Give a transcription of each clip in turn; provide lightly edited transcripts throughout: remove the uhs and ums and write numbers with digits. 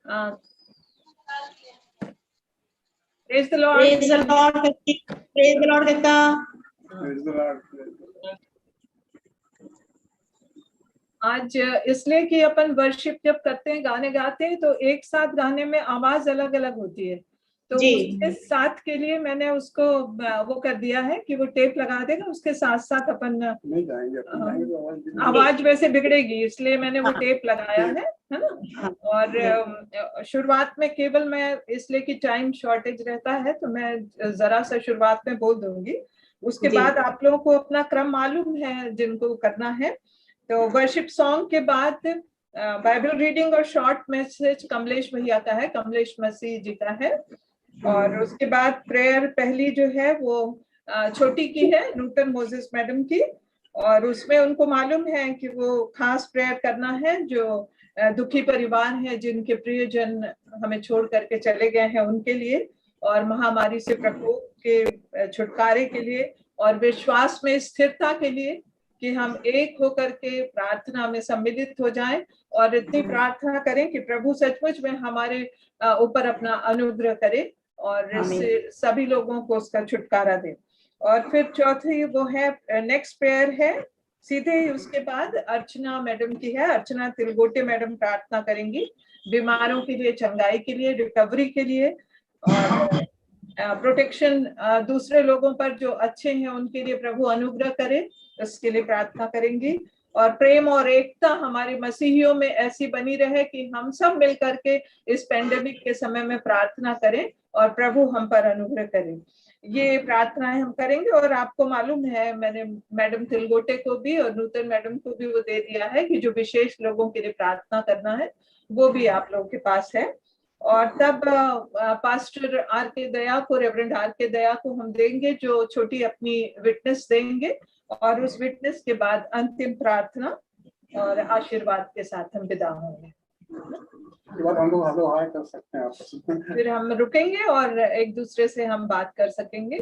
Praise the Lord. Praise the Lord. Praise the Lord, Kaka. Praise the Lord. आज इसलिए कि अपन worship जब करते हैं, गाने गाते हैं, तो एक साथ गाने में आवाज अलग अलग होती है, तो उसके साथ के लिए मैंने उसको वो कर दिया है कि वो टेप लगा देगा, उसके साथ साथ अपन नहीं गाएंगे, आवाज वैसे बिगड़ेगी, इसलिए मैंने वो टेप लगाया है ना। और शुरुआत में केवल मैं, इसलिए कि टाइम शॉर्टेज रहता है, तो मैं जरा सा शुरुआत में बोल दूंगी, उसके बाद आप लोगों को अपना क्रम मालूम है जिनको करना है। तो वर्शिप सॉन्ग के बाद बाइबल रीडिंग और शॉर्ट मैसेज कमलेश भैया का है, कमलेश मसीह जी का है। और उसके बाद प्रेयर पहली जो है वो छोटी की है, नूतन मोजेस मैडम की, और उसमें उनको मालूम है कि वो खास प्रेयर करना है जो दुखी परिवार है, जिनके प्रियजन हमें छोड़ करके चले गए हैं, उनके लिए, और महामारी से प्रकोप के छुटकारे के लिए, और विश्वास में स्थिरता के लिए कि हम एक होकर के प्रार्थना में सम्मिलित हो जाएं, और इतनी प्रार्थना करें कि प्रभु सचमुच में हमारे ऊपर अपना अनुग्रह करे और सभी लोगों को उसका छुटकारा दे। और फिर चौथी वो है नेक्स्ट प्रेयर है, सीधे ही उसके बाद अर्चना मैडम की है, अर्चना तिलगोटे मैडम प्रार्थना करेंगी बीमारों के लिए, चंगाई के लिए, रिकवरी के लिए, और प्रोटेक्शन दूसरे लोगों पर जो अच्छे हैं उनके लिए प्रभु अनुग्रह करे, उसके लिए प्रार्थना करेंगी। और प्रेम और एकता हमारे मसीहियों में ऐसी बनी रहे कि हम सब मिलकर के इस पेंडेमिक के समय में प्रार्थना करें और प्रभु हम पर अनुग्रह करें। ये प्रार्थनाएं हम करेंगे। और आपको मालूम है मैंने मैडम तिलगोटे को भी और नूतन मैडम को भी वो दे दिया है कि जो विशेष लोगों के लिए प्रार्थना करना है वो भी आप लोगों के पास है। और तब पास्टर आर के दया को, रेवरेंड आर के दया को हम देंगे जो छोटी अपनी विटनेस देंगे, और उस विटनेस के बाद अंतिम प्रार्थना और आशीर्वाद के साथ हम विदा होंगे। हम लोग हेलो हाय कर सकते हैं आपस में। फिर हम रुकेंगे और एक दूसरे से हम बात कर सकेंगे,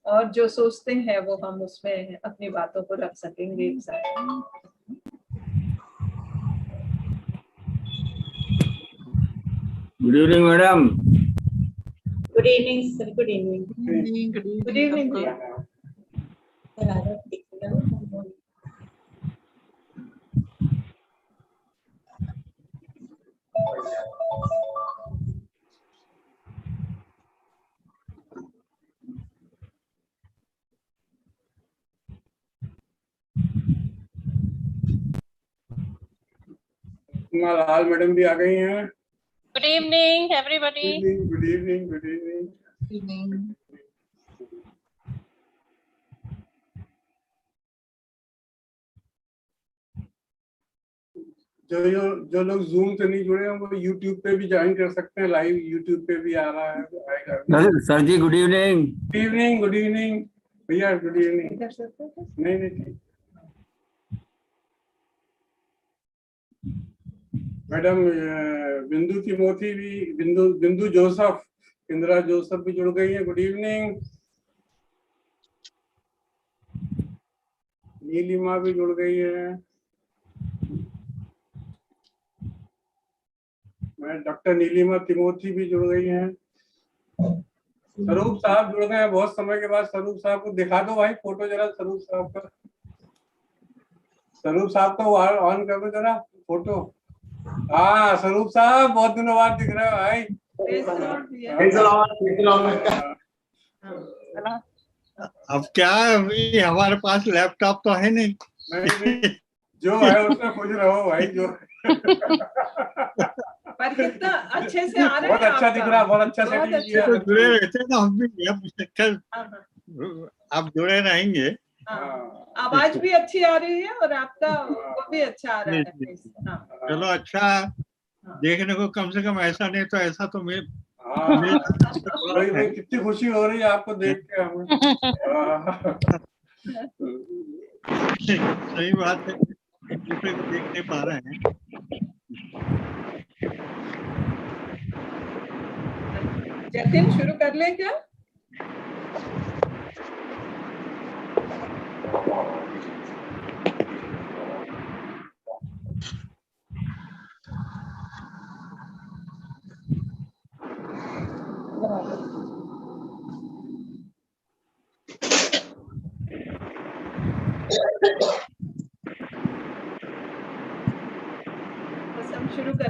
और जो सोचते हैं वो हम उसमें अपनी बातों को रख सकेंगे एक साथ। Good evening madam. Good evening sir. Good evening. Good evening. Lal madam भी आ गई हैं। Good evening everybody. Good evening. Good evening. जो लोग जूम से नहीं जुड़े हैं वो यूट्यूब पे भी ज्वाइन कर सकते हैं, लाइव यूट्यूब पे भी आ रहा है। Sir ji good evening. Good evening. Good evening भैया। Good evening. नहीं मैडम बिंदु तिमोथी भी, बिंदु जोसफ, इंदिरा जोसफ भी जुड़ गई है। Good evening. नीलिमा भी जुड़ गई है। मैं डॉक्टर नीलिमा तिमोथी भी जुड़ गई हैं। स्वरूप साहब जुड़ गए हैं बहुत समय के बाद। स्वरूप साहब को दिखा दो भाई फोटो जरा, स्वरूप साहब का। स्वरूप साहब को ऑन कर दो जरा फोटो। हाँ स्वरूप साहब बहुत दिनों बाद दिख रहे हो भाई। अब क्या अभी हमारे पास लैपटॉप तो है नहीं। जो है उसमें खुश रहो भाई। जो पर कितना अच्छे से आ रहा है, बहुत अच्छा दिख रहा है, बहुत अच्छा सेटिंग किया। तो जुड़े रहते ना हम भी, आप जुड़े रहेंगे। आवाज भी अच्छी आ रही है और आपका वो भी अच्छा आ रहा है। चलो अच्छा, देखने को कम से कम ऐसा नहीं तो ऐसा तो मेरे कितनी खुशी हो रही है आपको देख के हमें। सही बात है, एक दूसरे को देख नहीं पा रहे हैं। जतिन शुरू कर ले क्या?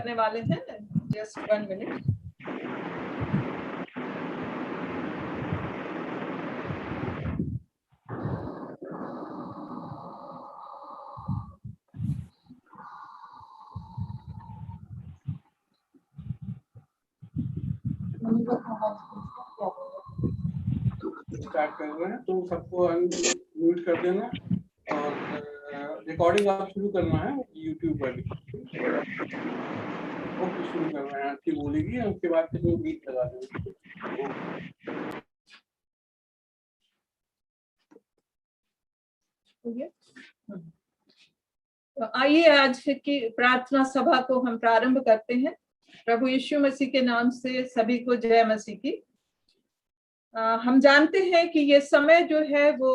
करने वाले हैं। Just 1 minute. स्टार्ट कर रहे हैं, तो सबको अनम्यूट कर देना और रिकॉर्डिंग आप शुरू करना है यूट्यूब पर भी। ओके, शुरू कर रहे हैं। आपकी बोलेगी, उसके बाद फिर गीत लगा देंगे। तो आइए आज की प्रार्थना सभा को हम प्रारंभ करते हैं। प्रभु यीशु मसीह के नाम से सभी को जय मसीह की। हम जानते हैं कि ये समय जो है वो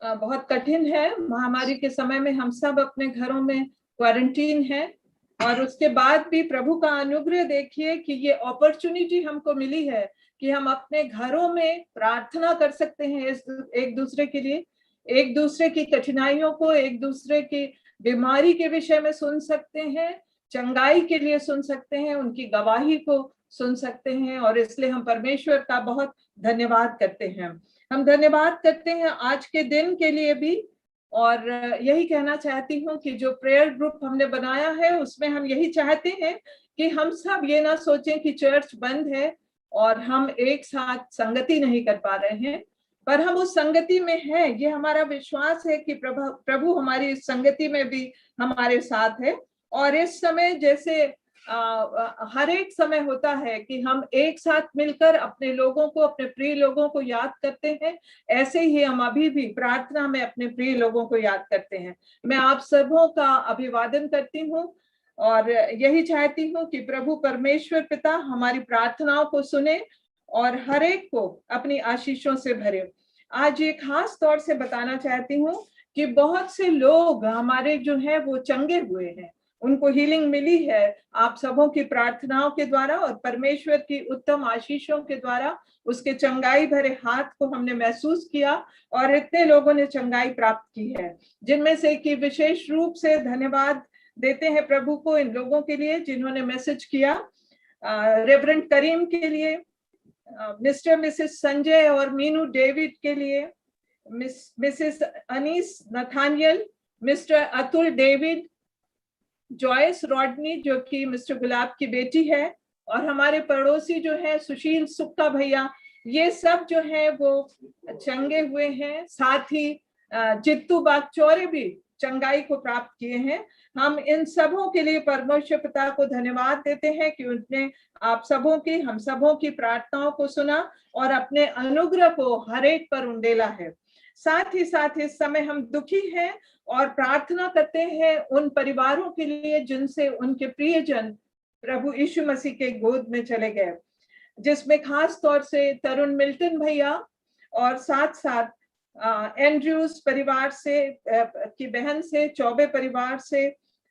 बहुत कठिन है। महामारी के समय में हम सब अपने घरों में क्वारंटीन हैं और उसके बाद भी प्रभु का अनुग्रह देखिए कि ये अपॉर्चुनिटी हमको मिली है कि हम अपने घरों में प्रार्थना कर सकते हैं एक दूसरे के लिए, एक दूसरे की कठिनाइयों को, एक दूसरे की बीमारी के विषय में सुन सकते हैं, चंगाई के लिए सुन सकते हैं, उनकी गवाही को सुन सकते हैं। और इसलिए हम परमेश्वर का बहुत धन्यवाद करते हैं। हम धन्यवाद करते हैं आज के दिन के लिए भी। और यही कहना चाहती हूँ कि जो प्रेयर ग्रुप हमने बनाया है उसमें हम यही चाहते हैं कि हम सब ये ना सोचें कि चर्च बंद है और हम एक साथ संगति नहीं कर पा रहे हैं, पर हम उस संगति में हैं। ये हमारा विश्वास है कि प्रभु हमारी इस संगति में भी हमारे साथ है। और इस समय जैसे हर एक समय होता है कि हम एक साथ मिलकर अपने लोगों को, अपने प्रिय लोगों को याद करते हैं, ऐसे ही हम अभी भी प्रार्थना में अपने प्रिय लोगों को याद करते हैं। मैं आप सबों का अभिवादन करती हूँ और यही चाहती हूँ कि प्रभु परमेश्वर पिता हमारी प्रार्थनाओं को सुने और हर एक को अपनी आशीषों से भरे। आज ये खास तौर से बताना चाहती हूँ कि बहुत से लोग हमारे जो हैं वो चंगे हुए हैं, उनको हीलिंग मिली है आप सबों की प्रार्थनाओं के द्वारा और परमेश्वर की उत्तम आशीषों के द्वारा। उसके चंगाई भरे हाथ को हमने महसूस किया और इतने लोगों ने चंगाई प्राप्त की है, जिनमें से कि विशेष रूप से धन्यवाद देते हैं प्रभु को इन लोगों के लिए जिन्होंने मैसेज किया। रेवरेंड करीम के लिए, मिस्टर मिसेस संजय और मीनू डेविड के लिए, Mrs Anees Nathaniel, Mr Atul David, Joyce Rodney जो कि मिस्टर गुलाब की बेटी है, और हमारे पड़ोसी जो है सुशील सुक्का भैया, ये सब जो है वो चंगे हुए हैं। साथ ही जित्तू बागचौरे भी चंगाई को प्राप्त किए हैं। हम इन सबों के लिए परमेश्वर पिता को धन्यवाद देते हैं कि उन्होंने आप सबों की, हम सबों की प्रार्थनाओं को सुना और अपने अनुग्रह को हर एक पर उंडेला है। साथ ही साथ इस समय हम दुखी हैं और प्रार्थना करते हैं उन परिवारों के लिए जिनसे उनके प्रियजन प्रभु यीशु मसीह के गोद में चले गए, जिसमें खास तौर से तरुण मिल्टन भैया और साथ साथ एंड्रयूज परिवार से की बहन से, चौबे परिवार से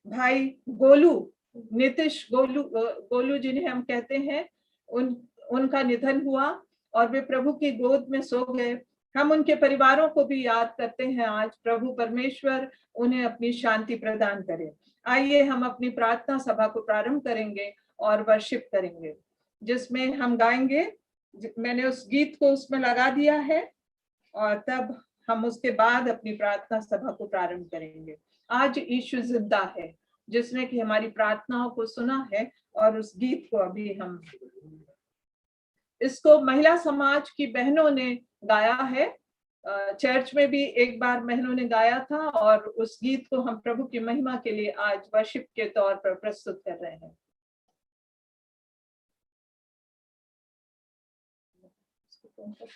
भाई गोलू, नीतीश गोलू जिन्हें हम कहते हैं, उनका निधन हुआ और वे प्रभु की गोद में सो गए। हम उनके परिवारों को भी याद करते हैं आज। प्रभु परमेश्वर उन्हें अपनी शांति प्रदान करे। आइए हम अपनी प्रार्थना सभा को प्रारंभ करेंगे और वर्शिप करेंगे, जिसमें हम गाएंगे। मैंने उस गीत को उसमें लगा दिया है और तब हम उसके बाद अपनी प्रार्थना सभा को प्रारंभ करेंगे। आज यीशु जिंदा है, जिसने कि हमारी प्रार्थनाओं को सुना है। और उस गीत को अभी हम, इसको महिला समाज की बहनों ने गाया है। चर्च में भी एक बार बहनों ने गाया था और उस गीत को हम प्रभु की महिमा के लिए आज वर्शिप के तौर पर प्रस्तुत कर रहे हैं। Jinda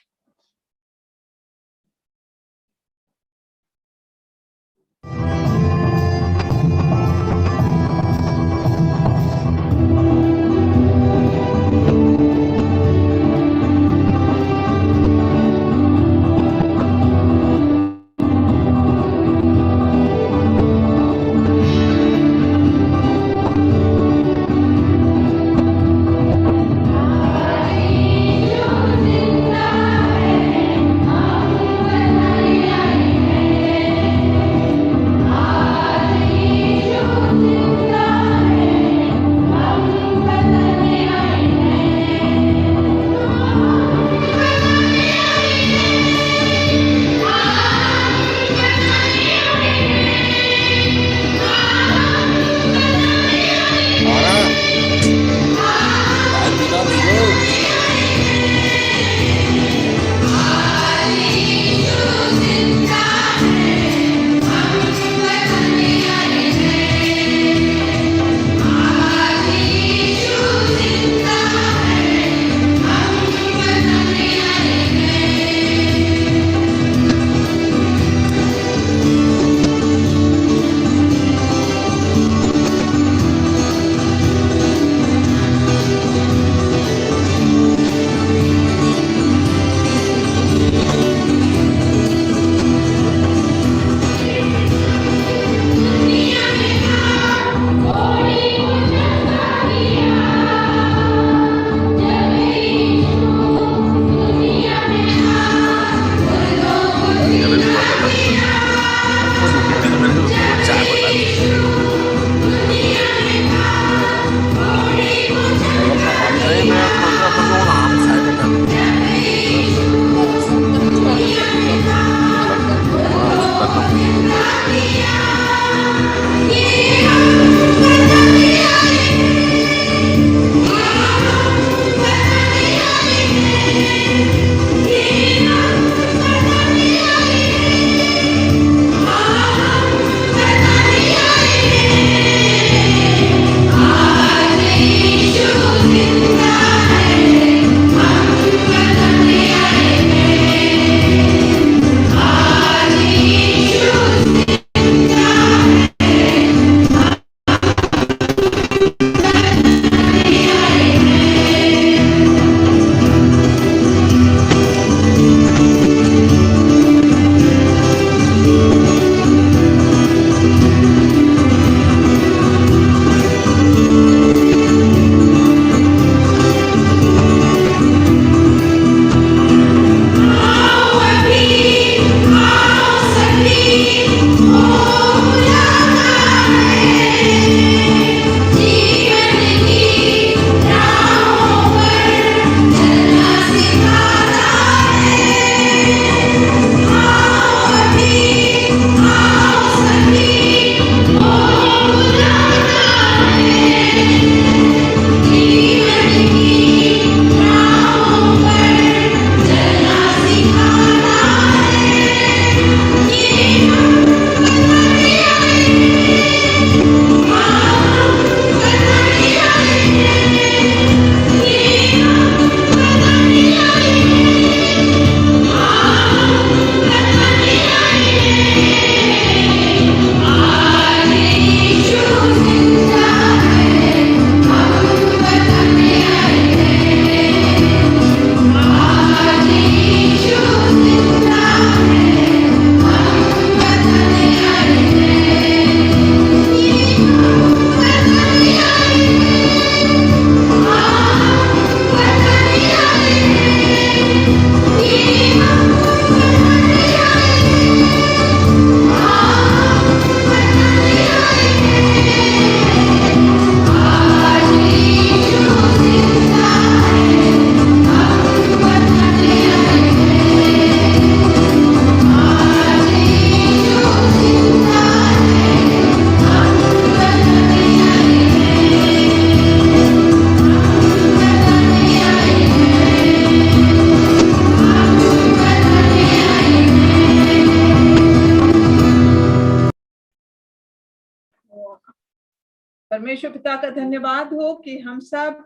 परमेश्वर पिता का धन्यवाद हो कि हम सब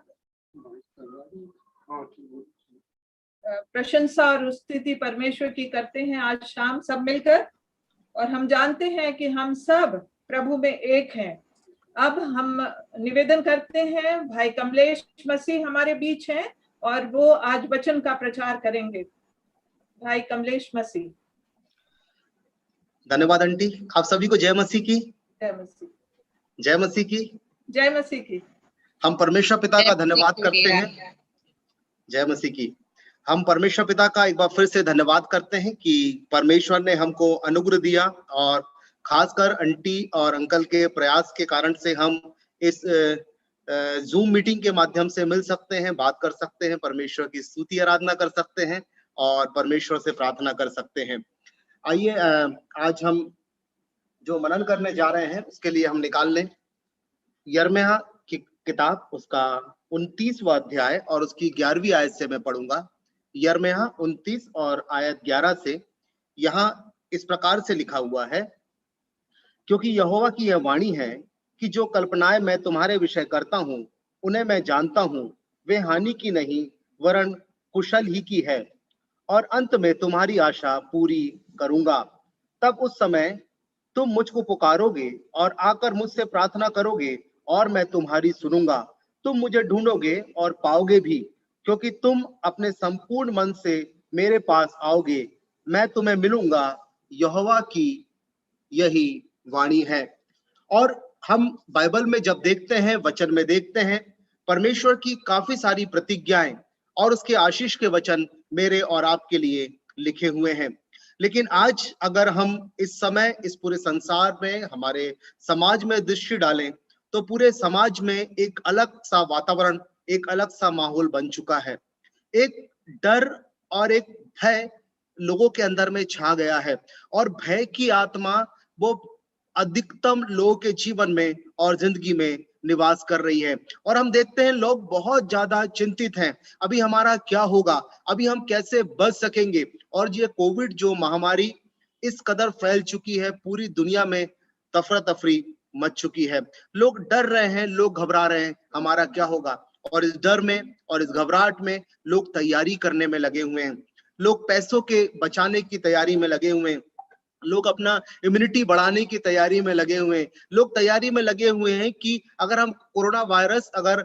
प्रशंसा और स्तुति परमेश्वर की करते हैं आज शाम सब मिलकर, और हम जानते हैं कि हम सब प्रभु में एक हैं। अब हम निवेदन करते हैं, भाई कमलेश मसीह हमारे बीच हैं और वो आज वचन का प्रचार करेंगे। भाई कमलेश मसीह। धन्यवाद आंटी। आप सभी को जय मसीह की। जय मसीह। जय मसीह की। जय मसीह की। हम परमेश्वर पिता का धन्यवाद करते हैं। जय मसीह की। हम परमेश्वर पिता का एक बार फिर से धन्यवाद करते हैं कि परमेश्वर ने हमको अनुग्रह दिया, और खासकर आंटी और अंकल के प्रयास के कारण से हम इस जूम मीटिंग के माध्यम से मिल सकते हैं, बात कर सकते हैं, परमेश्वर की स्तुति आराधना कर सकते हैं और परमेश्वर से प्रार्थना कर सकते हैं। आइए आज हम जो मनन करने जा रहे हैं उसके लिए हम निकाल लें यिर्मयाह की किताब, उसका 29वां अध्याय और उसकी 11वीं आयत से मैं पढ़ूंगा। यिर्मयाह 29 और आयत 11 से यहाँ इस प्रकार से लिखा हुआ है, क्योंकि यहोवा की यह वाणी है कि जो कल्पनाएं मैं तुम्हारे विषय करता हूँ उन्हें मैं जानता हूँ, वे हानि की नहीं वरन कुशल ही की है, और अंत में तुम्हारी आशा पूरी करूंगा। तब उस समय तुम मुझको पुकारोगे और आकर मुझसे प्रार्थना करोगे और मैं तुम्हारी सुनूंगा। तुम मुझे ढूंढोगे और पाओगे भी, क्योंकि तुम अपने संपूर्ण मन से मेरे पास आओगे, मैं तुम्हें मिलूंगा। यहोवा की यही वाणी है। और हम बाइबल में जब देखते हैं, वचन में देखते हैं, परमेश्वर की काफी सारी प्रतिज्ञाएं और उसके आशीष के वचन मेरे और आपके लिए लिखे हुए हैं। लेकिन आज अगर हम इस समय इस पूरे संसार में, हमारे समाज में दृष्टि डालें तो पूरे समाज में एक अलग सा वातावरण, एक अलग सा माहौल बन चुका है। एक डर और एक भय लोगों के अंदर में छा गया है, और भय की आत्मा वो अधिकतम लोगों के जीवन में और जिंदगी में निवास कर रही है। और हम देखते हैं लोग बहुत ज्यादा चिंतित हैं, अभी हमारा क्या होगा, अभी हम कैसे बच सकेंगे। और ये कोविड जो महामारी इस कदर फैल चुकी है, पूरी दुनिया में तफरा तफरी मच चुकी है। लोग डर रहे हैं, लोग घबरा रहे हैं, हमारा क्या होगा। और इस डर में और इस घबराहट में लोग तैयारी करने में लगे हुए हैं, लोग पैसों के बचाने की तैयारी में लगे हुए हैं, लोग अपना इम्यूनिटी बढ़ाने की तैयारी में लगे हुए हैं, लोग तैयारी में लगे हुए हैं कि अगर हम कोरोना वायरस अगर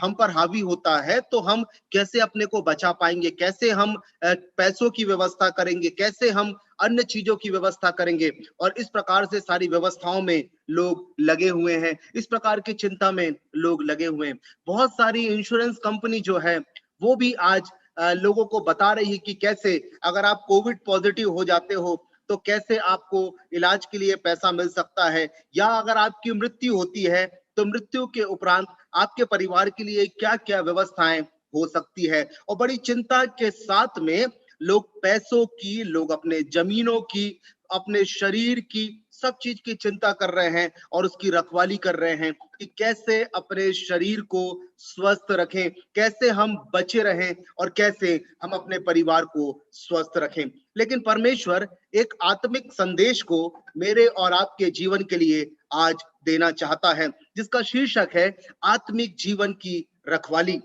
हम पर हावी होता है तो हम कैसे अपने को बचा पाएंगे, कैसे हम पैसों की व्यवस्था करेंगे, कैसे हम अन्य चीजों की व्यवस्था करेंगे। और इस प्रकार से सारी व्यवस्थाओं में लोग लगे हुए हैं, इस प्रकार की चिंता में लोग लगे हुए हैं। बहुत सारी इंश्योरेंस कंपनी जो है वो भी आज लोगों को बता रही है कि कैसे अगर आप कोविड पॉजिटिव हो जाते हो तो कैसे आपको इलाज के लिए पैसा मिल सकता है, या अगर आपकी मृत्यु होती है तो मृत्यु के उपरांत आपके परिवार के लिए क्या क्या व्यवस्थाएं हो सकती है। और बड़ी चिंता के साथ में लोग पैसों की, लोग अपने जमीनों की, अपने शरीर की, सब चीज की चिंता कर रहे हैं और उसकी रखवाली कर रहे हैं कि कैसे अपने शरीर को स्वस्थ रखें, कैसे हम बचे रहें और कैसे हम अपने परिवार को स्वस्थ रखें। लेकिन परमेश्वर एक आत्मिक संदेश को मेरे और आपके जीवन के लिए आज देना चाहता है, जिसका शीर्षक है आत्मिक जीवन की रखवाली।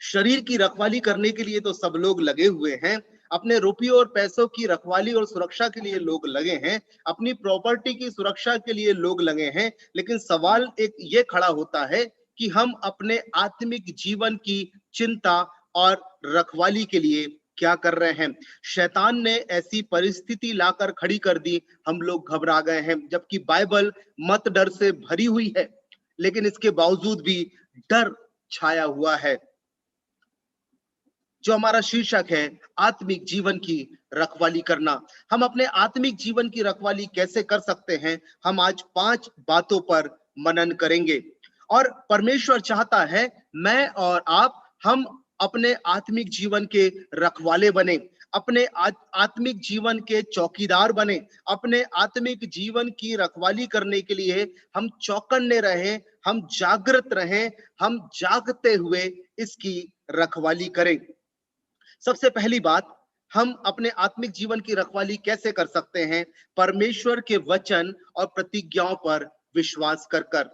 शरीर की रखवाली करने के लिए तो सब लोग लगे हुए हैं, अपने रुपयों और पैसों की रखवाली और सुरक्षा के लिए लोग लगे हैं, अपनी प्रॉपर्टी की सुरक्षा के लिए लोग लगे हैं। लेकिन सवाल एक ये खड़ा होता है कि हम अपने आत्मिक जीवन की चिंता और रखवाली के लिए क्या कर रहे हैं। शैतान ने ऐसी परिस्थिति लाकर खड़ी कर दी, हम लोग घबरा गए हैं, जबकि बाइबल मत डर से भरी हुई है, लेकिन इसके बावजूद भी डर छाया हुआ है। जो हमारा शीर्षक है आत्मिक जीवन की रखवाली करना। हम अपने आत्मिक जीवन की रखवाली कैसे कर सकते हैं, हम आज 5 बातों पर मनन करेंगे। और परमेश्वर चाहता है मैं और आप हम अपने आत्मिक जीवन के रखवाले बने, अपने आत्मिक जीवन के चौकीदार बने, अपने आत्मिक जीवन की रखवाली करने के लिए हम चौकन्ने रहें, हम जागृत रहें, हम जागते हुए इसकी रखवाली करें। सबसे पहली बात, हम अपने आत्मिक जीवन की रखवाली कैसे कर सकते हैं? परमेश्वर के वचन और प्रतिज्ञाओं पर विश्वास कर कर।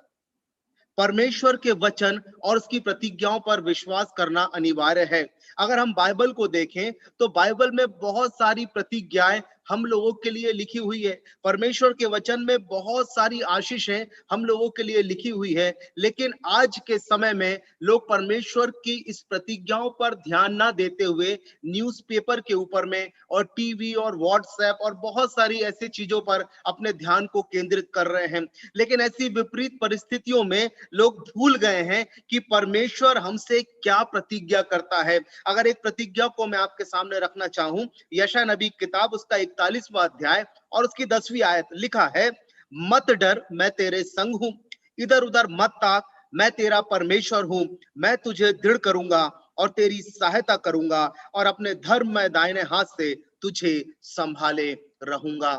परमेश्वर के वचन और उसकी प्रतिज्ञाओं पर विश्वास करना अनिवार्य है। अगर हम बाइबल को देखें तो बाइबल में बहुत सारी प्रतिज्ञाएं हम लोगों के लिए लिखी हुई है। परमेश्वर के वचन में बहुत सारी आशीषें हम लोगों के लिए लिखी हुई है, लेकिन आज के समय में लोग परमेश्वर की इस प्रतिज्ञाओं पर ध्यान ना देते हुए न्यूज़पेपर के ऊपर में और टीवी और व्हाट्सएप और बहुत सारी ऐसी चीजों पर अपने ध्यान को केंद्रित कर रहे हैं। लेकिन ऐसी विपरीत परिस्थितियों में लोग भूल गए हैं कि परमेश्वर हमसे क्या प्रतिज्ञा करता है। अगर एक प्रतिज्ञा को मैं आपके सामने रखना चाहूं, यशायाह नबी किताब उसका 41वां अध्याय और उसकी 10वीं आयत लिखा है, मत डर, मैं तेरे संग हूं, इधर उधर मत ताक, मैं तेरा परमेश्वर हूं, मैं तुझे दृढ़ करूंगा और तेरी सहायता करूंगा और अपने धर्म में दाहिने हाथ से तुझे संभाले रहूंगा।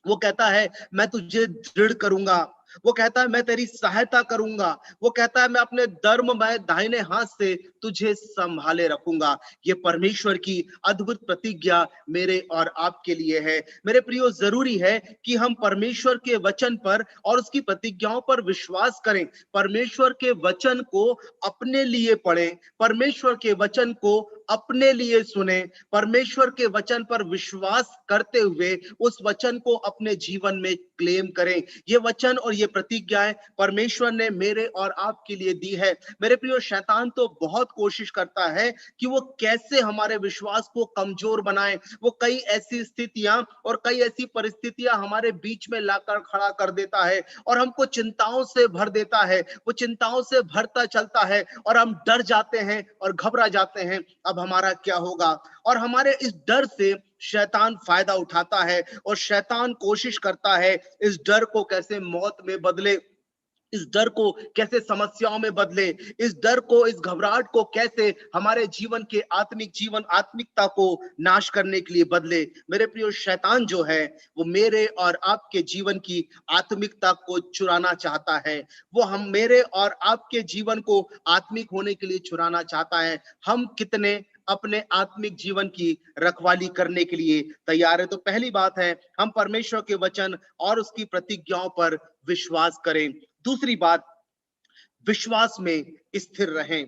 वो कहता है मैं तुझे दृढ़ करूंगा, वो कहता है मैं तेरी सहायता करूंगा, वो कहता है मैं अपने धर्म में दाहिने हाथ से तुझे संभाले रखूंगा। ये परमेश्वर की अद्भुत प्रतिज्ञा मेरे और आपके लिए है। मेरे प्रियो, जरूरी है कि हम परमेश्वर के वचन पर और उसकी प्रतिज्ञाओं पर विश्वास करें। परमेश्वर के वचन को अपने लिए पढ़ें, परमेश्वर के वचन को अपने लिए सुने, परमेश्वर के वचन पर विश्वास करते हुए उस वचन को अपने जीवन में क्लेम करें। ये वचन और ये प्रतिज्ञाएं परमेश्वर ने मेरे और आपके लिए दी है। मेरे प्रियो, शैतान तो बहुत कोशिश करता है कि वो कैसे हमारे विश्वास को कमजोर बनाए। वो कई ऐसी स्थितियां और कई ऐसी परिस्थितियां हमारे बीच में लाकर खड़ा कर देता है और हमको चिंताओं से भर देता है। वो चिंताओं से भरता चलता है और हम डर जाते हैं और घबरा जाते हैं, अब हमारा क्या होगा। और हमारे इस डर से शैतान फायदा उठाता है और शैतान कोशिश करता है इस डर को कैसे मौत में बदले, इस डर को कैसे समस्याओं में बदले, इस डर को, इस घबराहट को कैसे हमारे जीवन के आत्मिकता को नाश करने के लिए बदले। मेरे प्रियो, शैतान जो है वो मेरे और आपके जीवन की आत्मिकता को चुराना चाहता है। वो हम मेरे और आपके जीवन को आत्मिक होने के लिए चुराना चाहता है। हम कितने अपने आत्मिक जीवन की रखवाली करने के लिए तैयार है? तो पहली बात है, हम परमेश्वर के वचन और उसकी प्रतिज्ञाओं पर विश्वास करें। दूसरी बात, विश्वास में स्थिर रहें।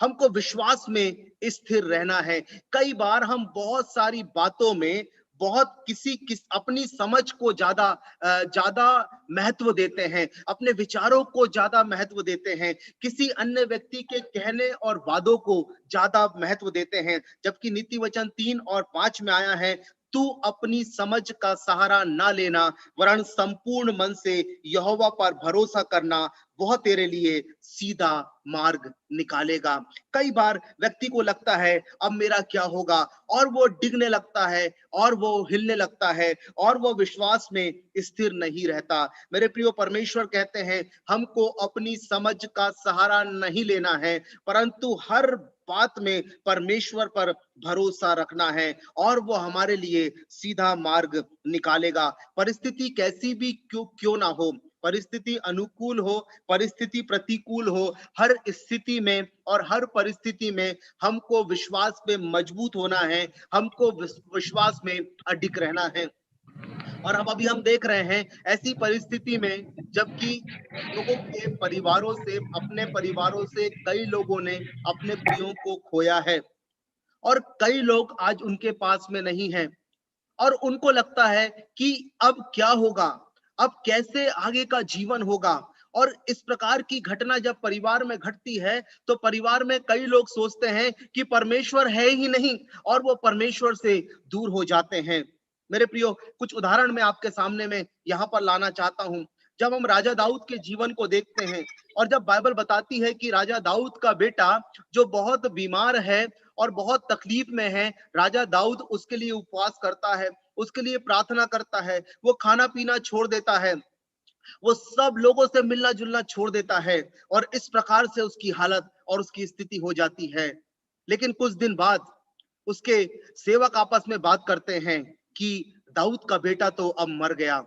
हमको विश्वास में स्थिर रहना है। कई बार हम बहुत सारी बातों में अपनी समझ को ज्यादा महत्व देते हैं, अपने विचारों को ज्यादा महत्व देते हैं, किसी अन्य व्यक्ति के कहने और वादों को ज्यादा महत्व देते हैं। जबकि नीति वचन 3 और 5 में आया है, तू अपनी समझ का सहारा ना लेना, वरन संपूर्ण मन से यहोवा पर भरोसा करना, वह तेरे लिए सीधा मार्ग निकालेगा। कई बार व्यक्ति को लगता है अब मेरा क्या होगा, और वो डिगने लगता है और वो हिलने लगता है और वो विश्वास में स्थिर नहीं रहता। मेरे प्रियो, परमेश्वर कहते हैं हमको अपनी समझ का सहारा नहीं लेना है, परंतु हर बात में परमेश्वर पर भरोसा रखना है और वो हमारे लिए सीधा मार्ग निकालेगा। परिस्थिति कैसी भी क्यों ना हो, परिस्थिति अनुकूल हो, परिस्थिति प्रतिकूल हो, हर स्थिति में और हर परिस्थिति में हमको विश्वास में मजबूत होना है, हमको विश्वास में अडिग रहना है। और अब अभी हम देख रहे हैं ऐसी परिस्थिति में जबकि लोगों के परिवारों से, अपने परिवारों से कई लोगों ने अपने प्रियों को खोया है और कई लोग आज उनके पास में नहीं हैं और उनको लगता है कि अब क्या होगा, अब कैसे आगे का जीवन होगा। और इस प्रकार की घटना जब परिवार में घटती है तो परिवार में कई लोग सोचते हैं कि परमेश्वर है ही नहीं और वो परमेश्वर से दूर हो जाते हैं। मेरे प्रियो, कुछ उदाहरण मैं आपके सामने में यहाँ पर लाना चाहता हूँ। जब हम राजा दाऊद के जीवन को देखते हैं और जब बाइबल बताती है कि राजा दाऊद का बेटा जो बहुत बीमार है और बहुत तकलीफ में है, राजा दाऊद उसके लिए उपवास करता है, उसके लिए प्रार्थना करता है, वो खाना पीना छोड़ देता है, वो सब लोगों से मिलना जुलना छोड़ देता है और इस प्रकार से उसकी हालत और उसकी स्थिति हो जाती है। लेकिन कुछ दिन बाद उसके सेवक आपस में बात करते हैं कि दाऊद का बेटा तो अब मर गया।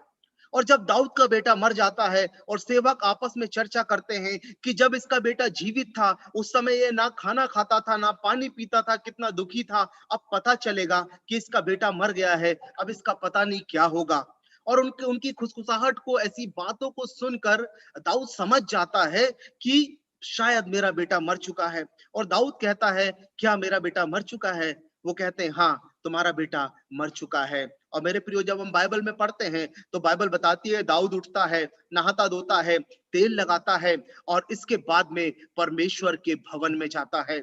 और जब दाऊद का बेटा मर जाता है और सेवक आपस में चर्चा करते हैं कि जब इसका बेटा जीवित था उस समय ये ना खाना खाता था ना पानी पीता था, कितना दुखी था, अब पता चलेगा कि इसका बेटा मर गया है, अब इसका पता नहीं क्या होगा। और उनकी खुसखुसाहट को, ऐसी बातों को सुनकर दाऊद समझ जाता है कि शायद मेरा बेटा मर चुका है। और दाऊद कहता है, क्या मेरा बेटा मर चुका है? वो कहते हैं, हाँ तुम्हारा बेटा मर चुका है। और मेरे प्रियो, जब हम बाइबल में पढ़ते हैं तो बाइबल बताती है दाऊद उठता है, नहाता धोता है, तेल लगाता है और इसके बाद में परमेश्वर के भवन में जाता है।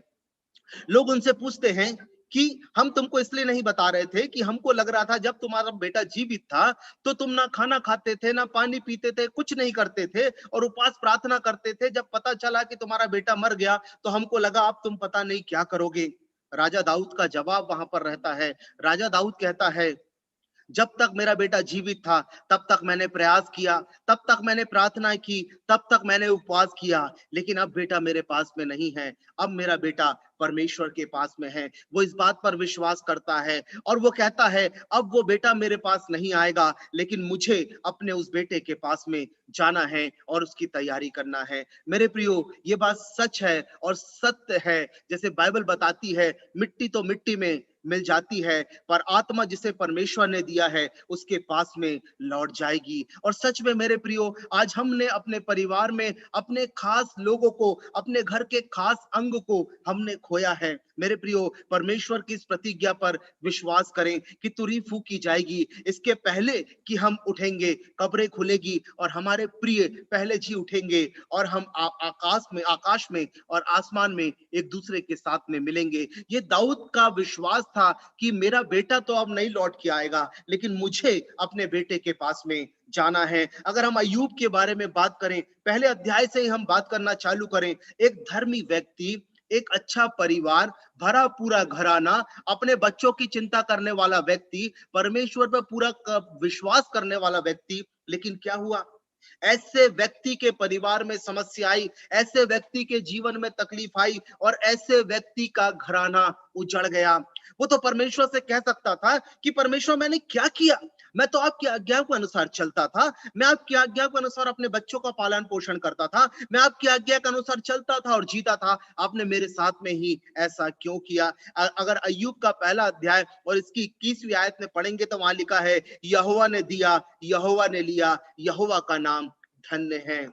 लोग उनसे पूछते हैं कि हम तुमको इसलिए नहीं बता रहे थे कि हमको लग रहा था जब तुम्हारा बेटा जीवित था तो तुम ना खाना खाते थे, ना पानी पीते थे, कुछ नहीं करते थे और उपवास प्रार्थना करते थे। जब पता चला कि तुम्हारा बेटा मर गया तो हमको लगा अब तुम पता नहीं क्या करोगे। राजा दाऊद का जवाब वहां पर रहता है। राजा दाऊद कहता है, जब तक मेरा बेटा जीवित था तब तक मैंने प्रयास किया, तब तक मैंने प्रार्थना की, तब तक मैंने उपवास किया, लेकिन अब बेटा मेरे पास में नहीं है। अब मेरा बेटा परमेश्वर के पास में है। वो इस बात पर विश्वास करता है और वो कहता है, अब वो बेटा मेरे पास नहीं आएगा, लेकिन मुझे अपने उस बेटे के पास में जाना है और उसकी तैयारी करना है। मेरे प्रियो, ये बात सच है और सत्य है। जैसे बाइबल बताती है, मिट्टी तो मिट्टी में मिल जाती है, पर आत्मा जिसे परमेश्वर ने दिया है उसके पास में लौट जाएगी। और सच में मेरे प्रियो, आज हमने अपने परिवार में अपने खास लोगों को, अपने घर के खास अंग को हमने खोया है। मेरे प्रियो, परमेश्वर की इस प्रतिज्ञा पर विश्वास करें कि तुरही फूकी जाएगी। इसके पहले कि हम उठेंगे, कब्रें खुलेगी और हमारे प्रिय पहले जी उठेंगे और हम आकाश में और आसमान में एक दूसरे के साथ में मिलेंगे। ये दाऊद का विश्वास था कि मेरा बेटा तो अब नहीं लौट के आएगा, लेकिन मुझे अपने बेटे के पास में जाना है। अगर हम अय्यूब के बारे में बात करें, पहले अध्याय से ही हम बात करना चालू करें, एक धर्मी व्यक्ति, एक अच्छा परिवार, भरा पूरा घराना, अपने बच्चों की चिंता करने वाला व्यक्ति, परमेश्वर पर पूरा विश्वास करने वाला व्यक्ति, लेकिन क्या हुआ? ऐसे व्यक्ति के परिवार में समस्या आई, ऐसे व्यक्ति के जीवन में तकलीफ आई और ऐसे व्यक्ति का घराना उजड़ गया। वो तो परमेश्वर से कह सकता था कि परमेश्वर मैंने क्या किया? मैं तो आपकी आज्ञा के अनुसार चलता था, मैं आपकी आज्ञा के अनुसार अपने बच्चों का पालन पोषण करता था, मैं आपकी आज्ञा के अनुसार चलता था और जीता था, आपने मेरे साथ में ही ऐसा क्यों किया? अगर अय्यूब का पहला अध्याय और इसकी 21वीं आयत में पढ़ेंगे तो वहां लिखा है, यहोवा ने दिया, यहोवा ने लिया, यहोवा का नाम धन्य है।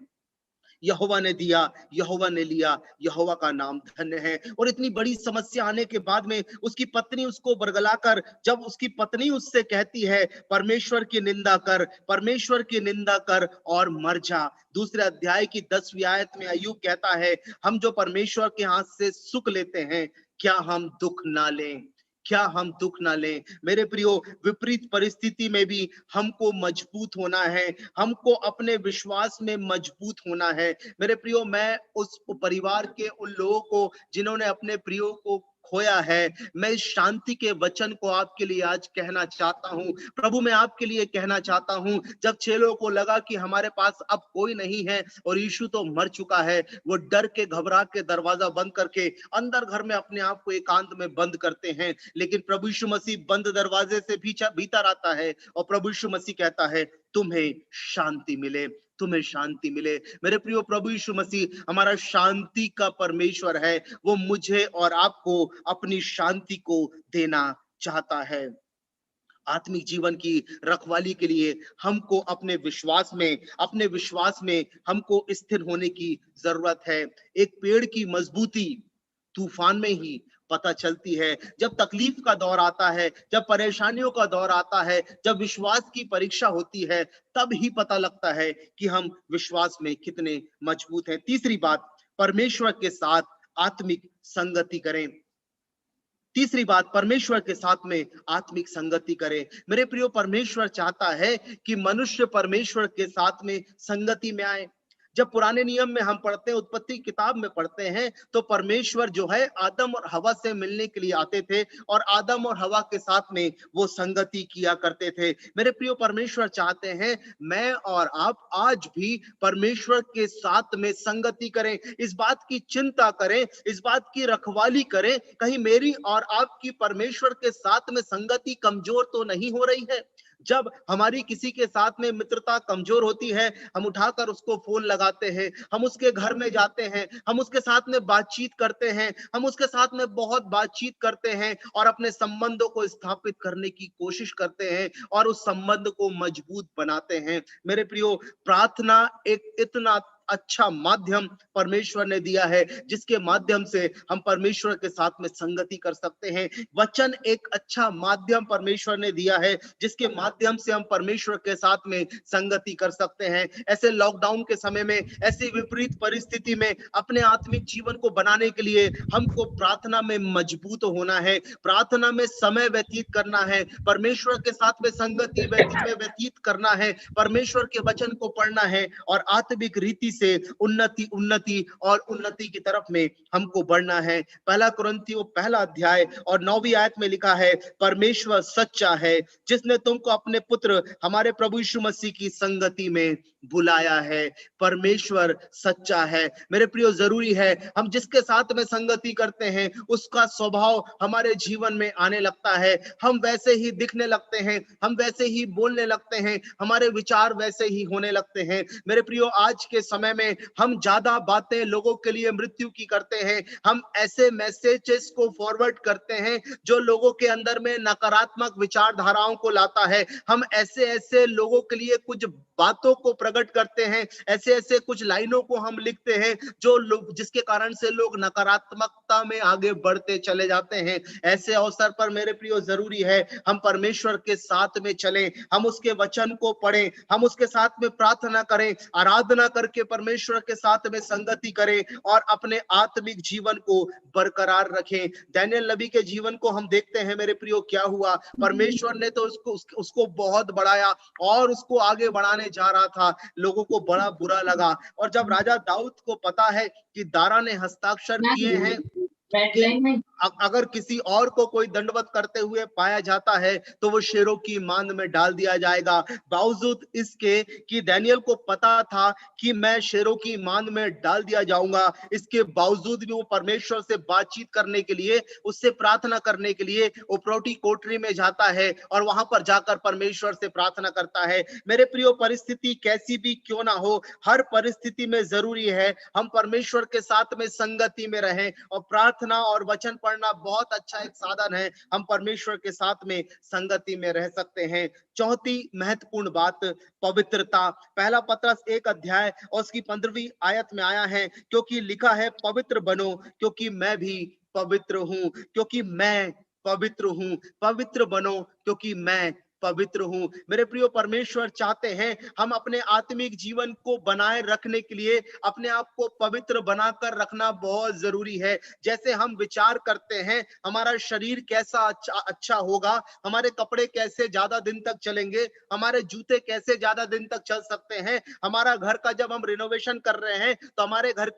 यहोवा ने दिया, यहोवा ने लिया, यहोवा का नाम धन्य है। और इतनी बड़ी समस्या आने के बाद में उसकी पत्नी उसको बरगलाकर, जब उसकी पत्नी उससे कहती है, परमेश्वर की निंदा कर, परमेश्वर की निंदा कर और मर जा। दूसरे अध्याय की 10वीं आयत में अय्यूब कहता है, हम जो परमेश्वर के हाथ से सुख लेते हैं, क्या हम दुख ना लें? क्या हम दुख ना लें? मेरे प्रियो, विपरीत परिस्थिति में भी हमको मजबूत होना है, हमको अपने विश्वास में मजबूत होना है। मेरे प्रियो, मैं उस परिवार के उन लोगों को जिन्होंने अपने प्रियो को खोया है, मैं इस शांति के वचन को आपके लिए आज कहना चाहता हूं। प्रभु, मैं आपके लिए कहना चाहता हूं, जब चेलों को लगा कि हमारे पास अब कोई नहीं है और यीशु तो मर चुका है, वो डर के, घबरा के दरवाजा बंद करके अंदर घर में अपने आप को एकांत में बंद करते हैं। लेकिन प्रभु यीशु मसीह बंद दरवाजे से भीतर आता है और प्रभु यीशु मसीह कहता है, तुम्हें शांति मिले, तुम्हें शांति मिले। मेरे प्रियो, प्रभु यीशु मसीह हमारा शांति का परमेश्वर है। वो मुझे और आपको अपनी शांति को देना चाहता है। आत्मिक जीवन की रखवाली के लिए हमको अपने विश्वास में हमको स्थिर होने की जरूरत है। एक पेड़ की मजबूती तूफान में ही पता चलती है। जब तकलीफ का दौर आता है, जब परेशानियों का दौर आता है, जब विश्वास की परीक्षा होती है, तब ही पता लगता है कि हम विश्वास में कितने मजबूत हैं। तीसरी बात, परमेश्वर के साथ आत्मिक संगति करें। तीसरी बात, परमेश्वर के साथ में आत्मिक संगति करें। मेरे प्रियो, परमेश्वर चाहता है कि मनुष्य परमेश्वर के साथ में संगति में आए। जब पुराने नियम में हम पढ़ते हैं, उत्पत्ति किताब में पढ़ते हैं, तो परमेश्वर जो है आदम और हवा से मिलने के लिए आते थे और आदम और हवा के साथ में वो संगति किया करते थे। मेरे प्रियो, परमेश्वर चाहते हैं मैं और आप आज भी परमेश्वर के साथ में संगति करें, इस बात की चिंता करें, इस बात की रखवाली करें, कहीं मेरी और आपकी परमेश्वर के साथ में संगति कमजोर तो नहीं हो रही है। जब हमारी किसी के साथ में मित्रता कमजोर होती है, हम उठाकर उसको फोन लगाते हैं, हम उसके घर में जाते हैं, हम उसके साथ में बातचीत करते हैं, हम उसके साथ में बहुत बातचीत करते हैं और अपने संबंधों को स्थापित करने की कोशिश करते हैं और उस संबंध को मजबूत बनाते हैं। मेरे प्रियो, प्रार्थना एक इतना अच्छा माध्यम परमेश्वर ने दिया है जिसके माध्यम से हम परमेश्वर के साथ में संगति कर सकते हैं। वचन एक अच्छा माध्यम परमेश्वर ने दिया है जिसके माध्यम से हम परमेश्वर के साथ में संगति कर सकते हैं। ऐसे लॉकडाउन के समय में, ऐसी विपरीत परिस्थिति में अपने आत्मिक जीवन को बनाने के लिए हमको प्रार्थना में मजबूत होना है, प्रार्थना में समय व्यतीत करना है, परमेश्वर के साथ में संगति में व्यतीत करना है, परमेश्वर के वचन को पढ़ना है और आत्मिक रीति से उन्नति की तरफ में हमको बढ़ना है। पहला कुरिन्थियों पहला अध्याय और 9वीं आयत में लिखा है, परमेश्वर सच्चा है जिसने तुमको अपने पुत्र हमारे प्रभु यीशु मसीह की संगति में बुलाया है। परमेश्वर सच्चा है। मेरे प्रियो, जरूरी है हम जिसके साथ में संगति करते हैं उसका स्वभाव हमारे जीवन में आने लगता है, हम वैसे ही दिखने लगते हैं, हम वैसे ही बोलने लगते हैं, हमारे विचार वैसे ही होने लगते हैं। मेरे प्रियो, आज के समय में हम ज्यादा बातें लोगों के लिए मृत्यु की करते हैं, हम ऐसे मैसेजेस को फॉरवर्ड करते हैं जो लोगों के अंदर में नकारात्मक विचारधाराओं को लाता है, हम ऐसे लोगों के लिए कुछ बातों को प्रकट करते हैं, ऐसे कुछ लाइनों को हम लिखते हैं जो लोग, जिसके कारण से लोग नकारात्मकता में आगे बढ़ते चले जाते हैं। ऐसे अवसर पर मेरे प्रियो, जरूरी है हम परमेश्वर के साथ में चलें, हम उसके वचन को पढ़ें, हम उसके साथ में प्रार्थना करें, आराधना करके परमेश्वर के साथ में संगति करें और अपने आत्मिक जीवन को बरकरार रखें। दानियेल नबी के जीवन को हम देखते हैं मेरे प्रियो, क्या हुआ, परमेश्वर ने तो उसको बहुत बढ़ाया और उसको आगे बढ़ाने जा रहा था, लोगों को बड़ा बुरा लगा। और जब राजा दाऊद को पता है कि दारा ने हस्ताक्षर किए हैं कि अगर किसी और को कोई दंडवत करते हुए पाया जाता है तो वो शेरों की मांद में डाल दिया जाएगा, बावजूद इसके कि दानियेल को पता था कि मैं शेरों की मांद में डाल दिया जाऊंगा, इसके बावजूद भी वो परमेश्वर से बातचीत करने के लिए, उससे प्रार्थना करने के लिए उपरोटी कोठरी में जाता है और वहां पर जाकर परमेश्वर से प्रार्थना करता है। मेरे प्रियो, परिस्थिति कैसी भी क्यों ना हो, हर परिस्थिति में जरूरी है हम परमेश्वर के साथ में संगति में रहें और प्रार्थना और वचन पढ़ना बहुत अच्छा एक साधन है, हम परमेश्वर के साथ में संगति में रह सकते हैं। चौथी महत्वपूर्ण बात, पवित्रता। पहला पत्रस 1 अध्याय और उसकी 15वीं आयत में आया है, क्योंकि लिखा है, पवित्र बनो क्योंकि मैं भी पवित्र हूं, क्योंकि मैं पवित्र हूं, पवित्र बनो क्योंकि मैं पवित्र हूं। मेरे प्रियो, परमेश्वर चाहते हैं हम अपने आत्मिक जीवन को बनाए रखने के लिए अपने आप को पवित्र बनाकर रखना बहुत जरूरी है। जैसे हम विचार करते हैं हमारा शरीर कैसा अच्छा होगा, हमारे कपड़े कैसे ज्यादा दिन तक चलेंगे, हमारे जूते कैसे ज्यादा दिन तक चल सकते हैं, हमारा घर का जब हम रिनोवेशन कर रहे हैं तो हमारे घर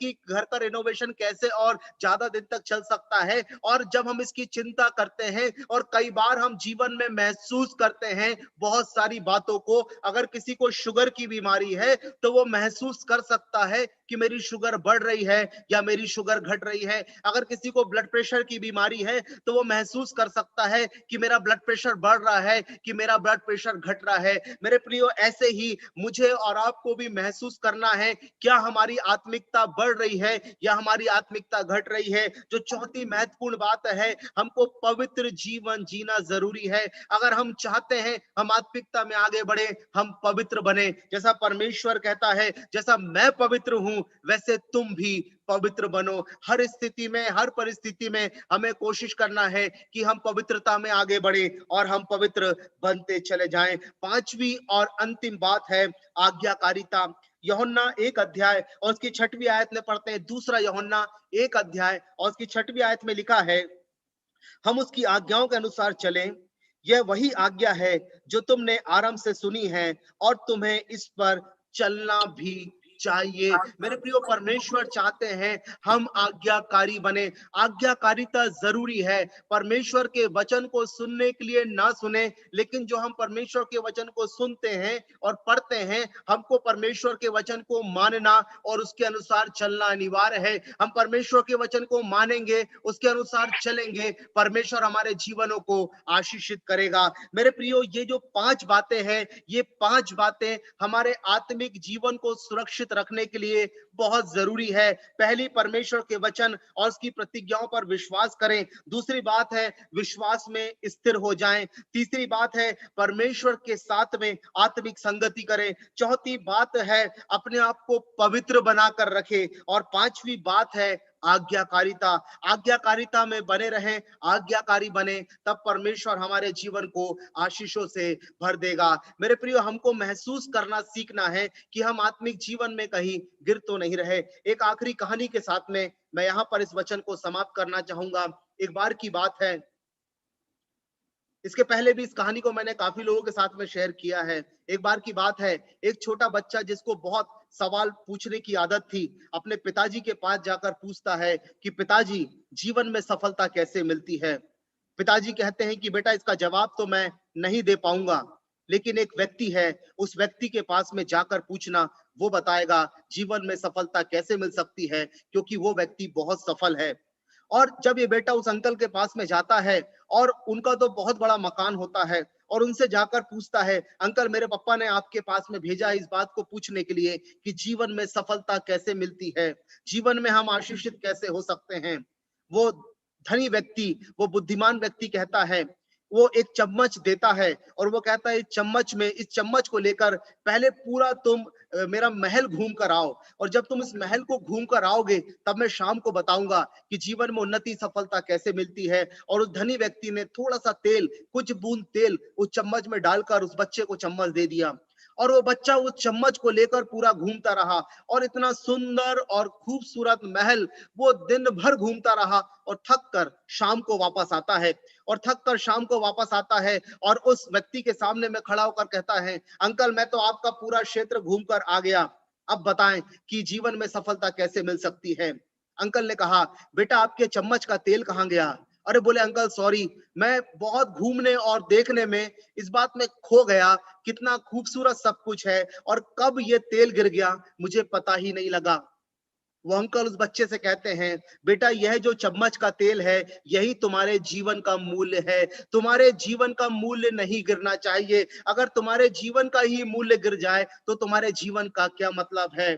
का रिनोवेशन कैसे और ज्यादा दिन तक चल सकता है। और जब हम इसकी चिंता करते हैं और कई बार हम जीवन में महसूस करते हैं बहुत सारी बातों को, अगर किसी को शुगर की बीमारी है तो वो महसूस कर सकता है कि मेरी शुगर बढ़ रही है या मेरी शुगर घट रही है, अगर किसी को ब्लड प्रेशर की बीमारी है तो वो महसूस कर सकता है कि मेरा ब्लड प्रेशर बढ़ रहा है कि मेरा ब्लड प्रेशर घट रहा है। मेरे प्रियो, ऐसे ही मुझे और आपको भी महसूस करना है, क्या हमारी आत्मिकता बढ़ रही है या हमारी आत्मिकता घट रही है। जो चौथी महत्वपूर्ण बात है, हमको पवित्र जीवन जीना जरूरी है। अगर हम चाहते हैं हम आत्मिकता में आगे बढ़े, हम पवित्र बने, जैसा परमेश्वर कहता है, जैसा मैं पवित्र हूं वैसे तुम भी पवित्र बनो। हर स्थिति में, हर परिस्थिति में हमें कोशिश करना है कि हम पवित्रता में आगे बढ़े और हम पवित्र बनते चले जाएं। पांचवी और अंतिम बात है आज्ञाकारिता। यूहन्ना 1 अध्याय और उसकी 6वीं आयत में पढ़ते हैं। दूसरा यूहन्ना 1 अध्याय और उसकी 6वीं आयत में लिखा है, हम उसकी आज्ञाओं के अनुसार चलें, यह वही आज्ञा है जो तुमने आरंभ से सुनी है और तुम्हें इस पर चलना भी चाहिए। मेरे प्रियो, परमेश्वर चाहते हैं हम आज्ञाकारी बने। आज्ञाकारिता जरूरी है। परमेश्वर के वचन को सुनने के लिए ना सुने, लेकिन जो हम परमेश्वर के वचन को सुनते हैं और पढ़ते हैं, हमको परमेश्वर के वचन को मानना और उसके अनुसार चलना अनिवार्य है। हम परमेश्वर के वचन को मानेंगे, उसके अनुसार चलेंगे, परमेश्वर हमारे जीवनों को आशीषित करेगा। मेरे प्रियो, ये जो 5 बातें हैं, ये 5 बातें हमारे आत्मिक जीवन को सुरक्षित रखने के लिए बहुत जरूरी है। पहली, परमेश्वर के वचन और उसकी प्रतिज्ञाओं पर विश्वास करें। दूसरी बात है, विश्वास में स्थिर हो जाएं। तीसरी बात है, परमेश्वर के साथ में आत्मिक संगति करें। चौथी बात है, अपने आप को पवित्र बनाकर रखें। और पांचवी बात है, आज्ञाकारिता। आज्ञाकारिता में बने रहें, आज्ञाकारी बने, तब परमेश्वर हमारे जीवन को आशीषों से भर देगा। मेरे प्रियो, हमको महसूस करना सीखना है कि हम आत्मिक जीवन में कहीं गिर तो नहीं रहे। एक आखिरी कहानी के साथ में मैं यहाँ पर इस वचन को समाप्त करना चाहूंगा। एक बार की बात है, इसके पहले भी इस कहानी को मैंने काफी लोगों के साथ में शेयर किया है। एक बार की बात है, एक छोटा बच्चा जिसको बहुत सवाल पूछने की आदत थी, अपने पिताजी के पास जाकर पूछता है कि पिताजी, जीवन में सफलता कैसे मिलती है। पिताजी कहते हैं कि बेटा, इसका जवाब तो मैं नहीं दे पाऊंगा, लेकिन एक व्यक्ति है, उस व्यक्ति के पास में जाकर पूछना, वो बताएगा जीवन में सफलता कैसे मिल सकती है, क्योंकि वो व्यक्ति बहुत सफल है। और जब ये बेटा उस अंकल के पास में जाता है, और उनका तो बहुत बड़ा मकान होता है, और उनसे जाकर पूछता है, अंकल, मेरे पापा ने आपके पास में भेजा इस बात को पूछने के लिए कि जीवन में सफलता कैसे मिलती है, जीवन में हम आशीषित कैसे हो सकते हैं। वो धनी व्यक्ति, वो बुद्धिमान व्यक्ति कहता है, वो एक चम्मच देता है और वो कहता है, इस चम्मच को लेकर पहले पूरा तुम मेरा महल घूम कर आओ, और जब तुम इस महल को घूम कर आओगे, तब मैं शाम को बताऊंगा कि जीवन में उन्नति, सफलता कैसे मिलती है। और उस धनी व्यक्ति ने थोड़ा सा तेल, कुछ बूंद तेल उस चम्मच में डालकर उस बच्चे को चम्मच दे दिया, और वो बच्चा उस चम्मच को लेकर पूरा घूमता रहा, और इतना सुंदर और खूबसूरत महल वो दिन भर घूमता रहा, और थक कर शाम को वापस आता है, और उस व्यक्ति के सामने में खड़ा होकर कहता है, अंकल, मैं तो आपका पूरा क्षेत्र घूमकर आ गया, अब बताएं कि जीवन में सफलता कैसे मिल सकती है। अंकल ने कहा, बेटा, आपके चम्मच का तेल कहाँ गया? अरे बोले, अंकल सॉरी, मैं बहुत घूमने और देखने में इस बात में खो गया, कितना खूबसूरत सब कुछ है, और कब ये तेल गिर गया मुझे पता ही नहीं लगा। वो अंकल उस बच्चे से कहते हैं, बेटा, यह जो चम्मच का तेल है, यही तुम्हारे जीवन का मूल्य है। तुम्हारे जीवन का मूल्य नहीं गिरना चाहिए। अगर तुम्हारे जीवन का ही मूल्य गिर जाए तो तुम्हारे जीवन का क्या मतलब है।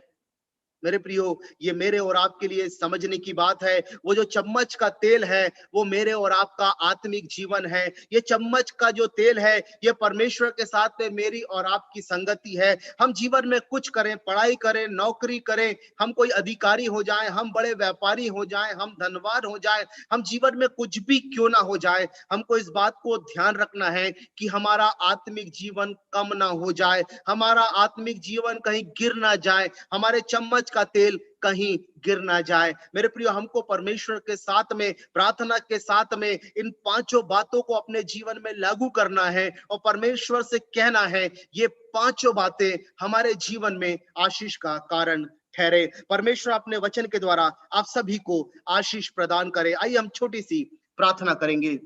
मेरे प्रियो, ये मेरे और आपके लिए समझने की बात है। वो जो चम्मच का तेल है, वो मेरे और आपका आत्मिक जीवन है। ये चम्मच का जो तेल है, ये परमेश्वर के साथ में मेरी और आपकी संगति है। हम जीवन में कुछ करें, पढ़ाई करें, नौकरी करें, हम कोई अधिकारी हो जाएं, हम बड़े व्यापारी हो जाएं, हम धनवान हो जाएं, हम जीवन में कुछ भी क्यों ना हो जाए, हमको इस बात को ध्यान रखना है कि हमारा आत्मिक जीवन कम ना हो जाए, हमारा आत्मिक जीवन कहीं गिर ना जाए, हमारे चम्मच का तेल कहीं गिर ना जाए। मेरे प्रियो, हमको परमेश्वर के साथ में, प्रार्थना के साथ में इन 5 बातों को अपने जीवन में लागू करना है, और परमेश्वर से कहना है, ये 5 बातें हमारे जीवन में आशीष का कारण ठहरे। परमेश्वर अपने वचन के द्वारा आप सभी को आशीष प्रदान करे। आइए हम छोटी सी प्रार्थना करेंगे।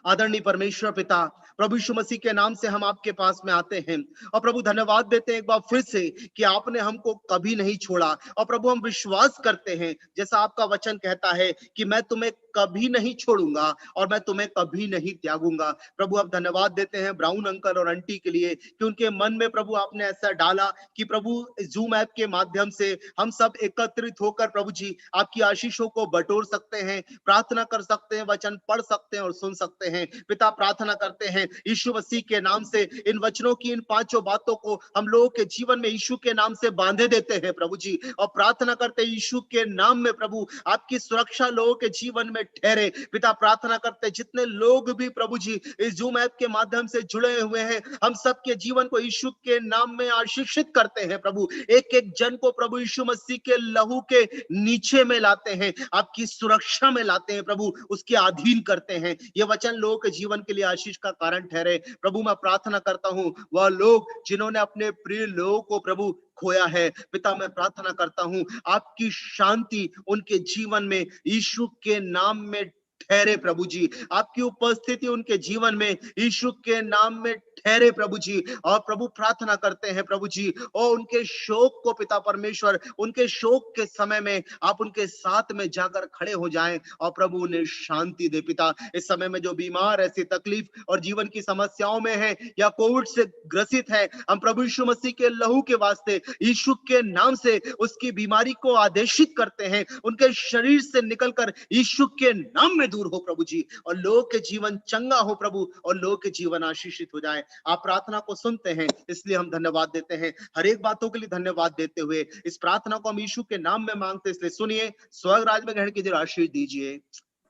आदरणीय परमेश्वर पिता, प्रभु यीशु मसीह के नाम से हम आपके पास में आते हैं, और प्रभु धन्यवाद देते हैं एक बार फिर से कि आपने हमको कभी नहीं छोड़ा। और प्रभु, हम विश्वास करते हैं, जैसा आपका वचन कहता है कि मैं तुम्हें कभी नहीं छोड़ूंगा और मैं तुम्हें कभी नहीं त्यागूंगा। प्रभु, आप धन्यवाद देते हैं ब्राउन अंकल और आंटी के लिए कि उनके मन में प्रभु आपने ऐसा डाला कि प्रभु जूम ऐप के माध्यम से हम सब एकत्रित होकर प्रभु जी आपकी आशीषों को बटोर सकते हैं, प्रार्थना कर सकते हैं, वचन पढ़ सकते हैं और सुन सकते हैं। पिता, प्रार्थना करते हैं यीशु मसीह के नाम से, इन वचनों की, इन 5 बातों को हम लोगों के जीवन में यीशु के नाम से बांधे देते हैं प्रभु जी, और प्रार्थना करते हैं यीशु के नाम में प्रभु आपकी सुरक्षा लोगों के जीवन में ठहरे। पिता, प्रार्थना करते जितने लोग भी प्रभु जी इस जूम ऐप के माध्यम से जुड़े हुए हैं, हम सबके जीवन को यीशु के नाम में आशीषित करते हैं प्रभु। एक एक जन को प्रभु यीशु मसीह के लहू के नीचे में लाते हैं, आपकी सुरक्षा में लाते हैं प्रभु, उसके अधीन करते हैं। ये वचन लोगों के जीवन के लिए आशीष का कारण ठहरे। प्रभु, मैं प्रार्थना करता हूं वह लोग जिन्होंने अपने प्रिय लोगों को प्रभु खोया है। पिता मैं प्रार्थना करता हूं आपकी शांति उनके जीवन में यीशु के नाम में ठहरे प्रभु जी। आपकी उपस्थिति उनके जीवन में यीशु के नाम में ठहरे प्रभु जी। और प्रभु प्रार्थना करते हैं प्रभु जी, और उनके शोक को पिता परमेश्वर, उनके शोक के समय में आप उनके साथ में जाकर खड़े हो जाएं और प्रभु उन्हें शांति दे पिता। इस समय में जो बीमार ऐसी तकलीफ और जीवन की समस्याओं में है या कोविड से ग्रसित है, हम प्रभु यीशु मसीह के लहू के वास्ते यीशु के नाम से उसकी बीमारी को आदेशित करते हैं, उनके शरीर से निकलकर यीशु के नाम में दूर हो प्रभु जी, और लोगों के जीवन चंगा हो प्रभु, और लोगों के जीवन आशीषित हो जाए। आप प्रार्थना को सुनते हैं, इसलिए हम धन्यवाद देते हैं। हर एक बातों के लिए धन्यवाद देते हुए इस प्रार्थना को हम यीशु के नाम में मांगते, इसलिए सुनिए, स्वर्ग राज में ग्रहण कीजिए, आशीष दीजिए।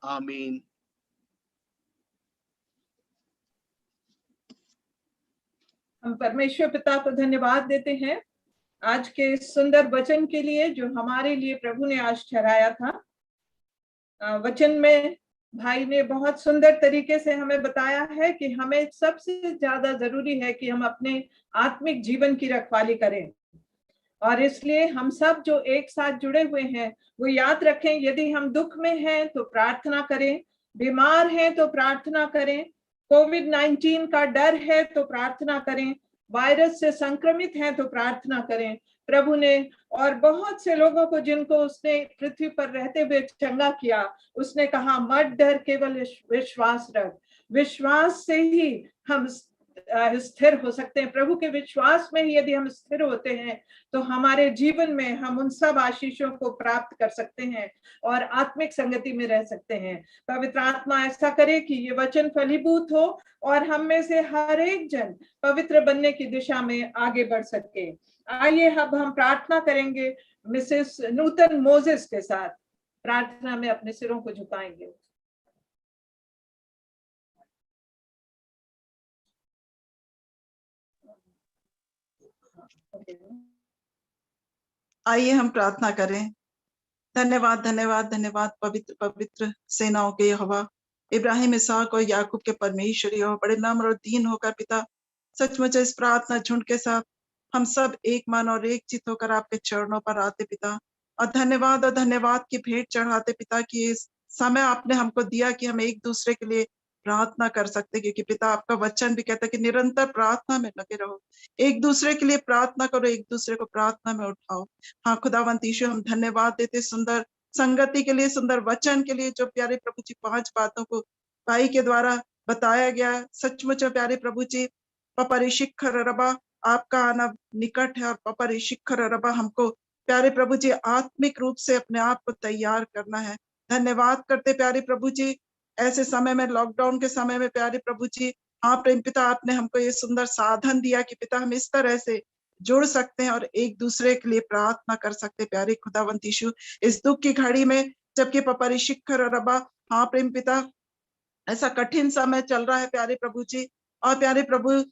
आमीन। हम परमेश्वर पिता को धन्यवाद देते हैं आज के सुंदर वचन के लिए जो हमारे लिए प्रभु ने आज ठहराया था। वचन में भाई ने बहुत सुंदर तरीके से हमें बताया है कि हमें सबसे ज्यादा जरूरी है कि हम अपने आत्मिक जीवन की रखवाली करें, और इसलिए हम सब जो एक साथ जुड़े हुए हैं वो याद रखें, यदि हम दुख में हैं तो प्रार्थना करें, बीमार हैं तो प्रार्थना करें, कोविड-19 का डर है तो प्रार्थना करें, वायरस से संक्रमित हैं तो प्रार्थना करें। प्रभु ने और बहुत से लोगों को जिनको उसने पृथ्वी पर रहते हुए चंगा किया, उसने कहा मत डर, केवल विश्वास रख। विश्वास से ही हम स्थिर हो सकते हैं। प्रभु के विश्वास में ही यदि हम स्थिर होते हैं तो हमारे जीवन में हम उन सब आशीषों को प्राप्त कर सकते हैं और आत्मिक संगति में रह सकते हैं। पवित्र आत्मा ऐसा करे कि ये वचन फलीभूत हो और हम में से हर एक जन पवित्र बनने की दिशा में आगे बढ़ सके। आइए अब हम प्रार्थना करेंगे मिसेस नूतन मोजेस के साथ। प्रार्थना में अपने सिरों को झुकाएंगे। आइए हम प्रार्थना करें। धन्यवाद धन्यवाद धन्यवाद पवित्र पवित्र सेनाओं के यहोवा, इब्राहिम, इसहाक और याकूब के परमेश्वर यहोवा, बड़े नम्र और दीन होकर पिता सचमुच इस प्रार्थना झुंड के साथ हम सब एक मन और एक चित होकर आपके चरणों पर आते पिता, और धन्यवाद की भेंट चढ़ाते पिता कि इस समय आपने हमको दिया कि हम एक दूसरे के लिए प्रार्थना कर सकते, क्योंकि पिता आपका वचन भी कहता है कि निरंतर प्रार्थना में लगे रहो, एक दूसरे के लिए प्रार्थना करो, एक दूसरे को प्रार्थना में उठाओ। हाँ खुदावंत यीशु, हम धन्यवाद देते सुंदर संगति के लिए, सुंदर वचन के लिए, जो प्यारे प्रभु जी 5 बातों को भाई के द्वारा बताया गया। सचमुच प्यारे प्रभु जी, पपरी शिखर रबा आपका आना निकट है, और पपरी शिखर रबा हमको प्यारे प्रभु जी आत्मिक रूप से अपने आप को तैयार करना है। धन्यवाद करते प्यारे प्रभु जी, ऐसे समय में, लॉकडाउन के समय में प्यारे प्रभु जी, हाँ प्रेम पिता, आपने हमको ये सुंदर साधन दिया कि पिता हम इस तरह से जुड़ सकते हैं और एक दूसरे के लिए प्रार्थना कर सकते हैं। प्यारे खुदावंत यीशु, इस दुख की घड़ी में जबकि पपरी शिखर रबा, हाँ प्रेम पिता, ऐसा कठिन समय चल रहा है प्यारे प्रभु जी, और प्यारे प्रभु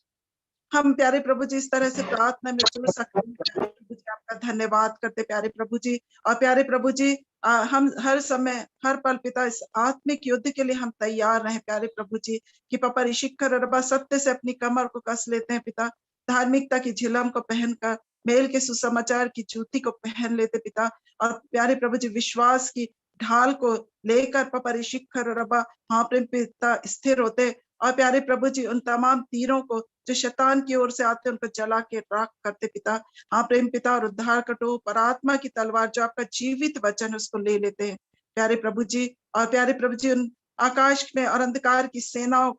हम प्यारे प्रभु जी इस तरह से प्रार्थना में जुड़ सकते हैं। प्यारे प्रभु जी आपका धन्यवाद करते प्यारे प्रभु जी, और प्यारे प्रभु जी हम हर समय हर पल पिता इस आत्मिक युद्ध के लिए हम तैयार रहें प्यारे प्रभु जी, कि पपरी शिखर रबा सत्य से अपनी कमर को कस लेते हैं पिता, धार्मिकता की झिलम को पहनकर मेल के सुसमाचार की जूती को पहन लेते पिता, और प्यारे प्रभु जी विश्वास की ढाल को लेकर पपरी शिखर रबा, हाँ प्रेम पिता, स्थिर होते, और प्यारे प्रभु जी उन तमाम तीरों को जो शैतान की ओर से आते हैं उनको जला के राख करते पिता, हाँ प्रेम पिता, और उद्धार कटो पर आत्मा की तलवार जो आपका जीवित वचन उसको ले लेते हैं प्यारे प्रभु जी। और प्यारे प्रभु जी उन आकाश में और अंधकार की सेनाओं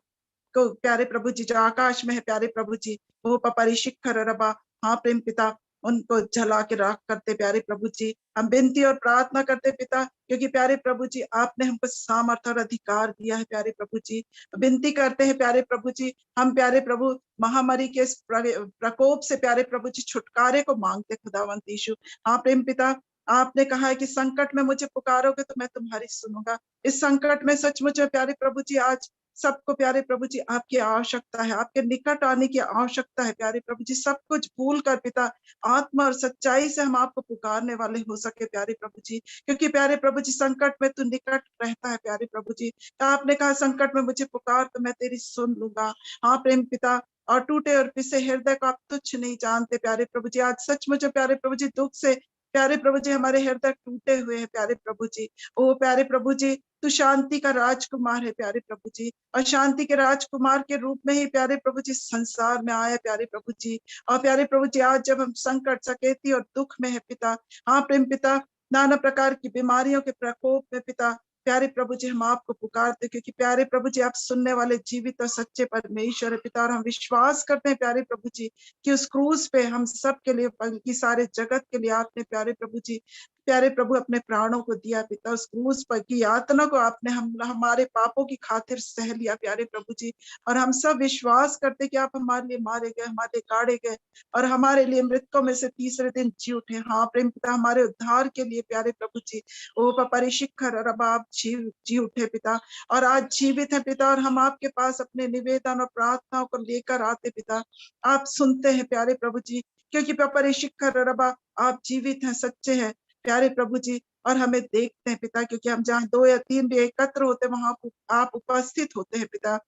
को प्यारे प्रभु जी जो आकाश में है प्यारे प्रभु जी, वो पपरी शिखर रबा, हाँ प्रेम पिता, उनको जला के राख करते प्यारे प्रभु जी। हम विनती और प्रार्थना करते पिता, क्योंकि प्यारे प्रभु जी आपने हमको सामर्थ्य और अधिकार दिया है प्यारे प्रभु जी। विनती करते हैं प्यारे प्रभु जी, हम प्यारे प्रभु महामारी के इस प्रकोप से प्यारे प्रभु जी छुटकारे को मांगते खुदावंत यीशु। हाँ प्रेम पिता, आपने कहा है कि संकट में मुझे पुकारोगे तो मैं तुम्हारी सुनूंगा। इस संकट में सचमुच प्यारे प्रभु जी आज सबको प्यारे प्रभु जी आपकी आवश्यकता है, आपके निकट आने की आवश्यकता है प्यारे प्रभु जी। सब कुछ भूल कर पिता आत्मा और सच्चाई से हम आपको पुकारने वाले हो सके प्यारे प्रभु जी, क्योंकि प्यारे प्रभु जी संकट में तू निकट रहता है प्यारे प्रभु जी। आपने कहा संकट में मुझे पुकार तो मैं तेरी सुन लूंगा। हाँ प्रेम पिता, और टूटे और पिसे हृदय को आप तुच्छ नहीं जानते प्यारे प्रभु जी। आज सचमुच प्यारे प्रभु जी दुख से प्यारे प्रभु जी हमारे हृदय टूटे हुए हैं प्यारे प्रभु जी। ओ प्यारे प्रभु जी तू शांति का राजकुमार है प्यारे प्रभु जी, और शांति के राजकुमार के रूप में ही प्यारे प्रभु जी संसार में आए प्यारे प्रभु जी। और प्यारे प्रभु जी आज जब हम संकट सकेती और दुख में है पिता, हाँ प्रेम पिता, नाना प्रकार की बीमारियों के प्रकोप में पिता, प्यारे प्रभु जी हम आपको पुकारते, क्योंकि प्यारे प्रभु जी आप सुनने वाले जीवित और सच्चे परमेश्वर है पिता। और हम विश्वास करते हैं प्यारे प्रभु जी कि उस क्रूस पे हम सब के लिए, बल्कि सारे जगत के लिए आपने प्यारे प्रभु जी, प्यारे प्रभु अपने प्राणों को दिया पिता। उस क्रूस पर की यातना को आपने हमारे पापों की खातिर सह लिया प्यारे प्रभु जी। और हम सब विश्वास करते कि आप हमारे लिए मारे गए, हमारे गाड़े गए, और हमारे लिए मृतकों में से तीसरे दिन जी उठे। हाँ प्रेम पिता, हमारे उद्धार के लिए प्यारे प्रभु जी ओ परिशिखर रब आप जी उठे पिता, और आज जीवित है पिता। और हम आपके पास अपने निवेदन और प्रार्थनाओं को लेकर आते पिता, आप सुनते हैं प्यारे प्रभु जी, क्योंकि परिशिखर रबा आप जीवित हैं, सच्चे हैं प्यारे प्रभु जी, और हमें देखते हैं पिता, क्योंकि हम जहाँ 2 या 3 भी एकत्र होते वहां आप उपस्थित होते हैं पिता।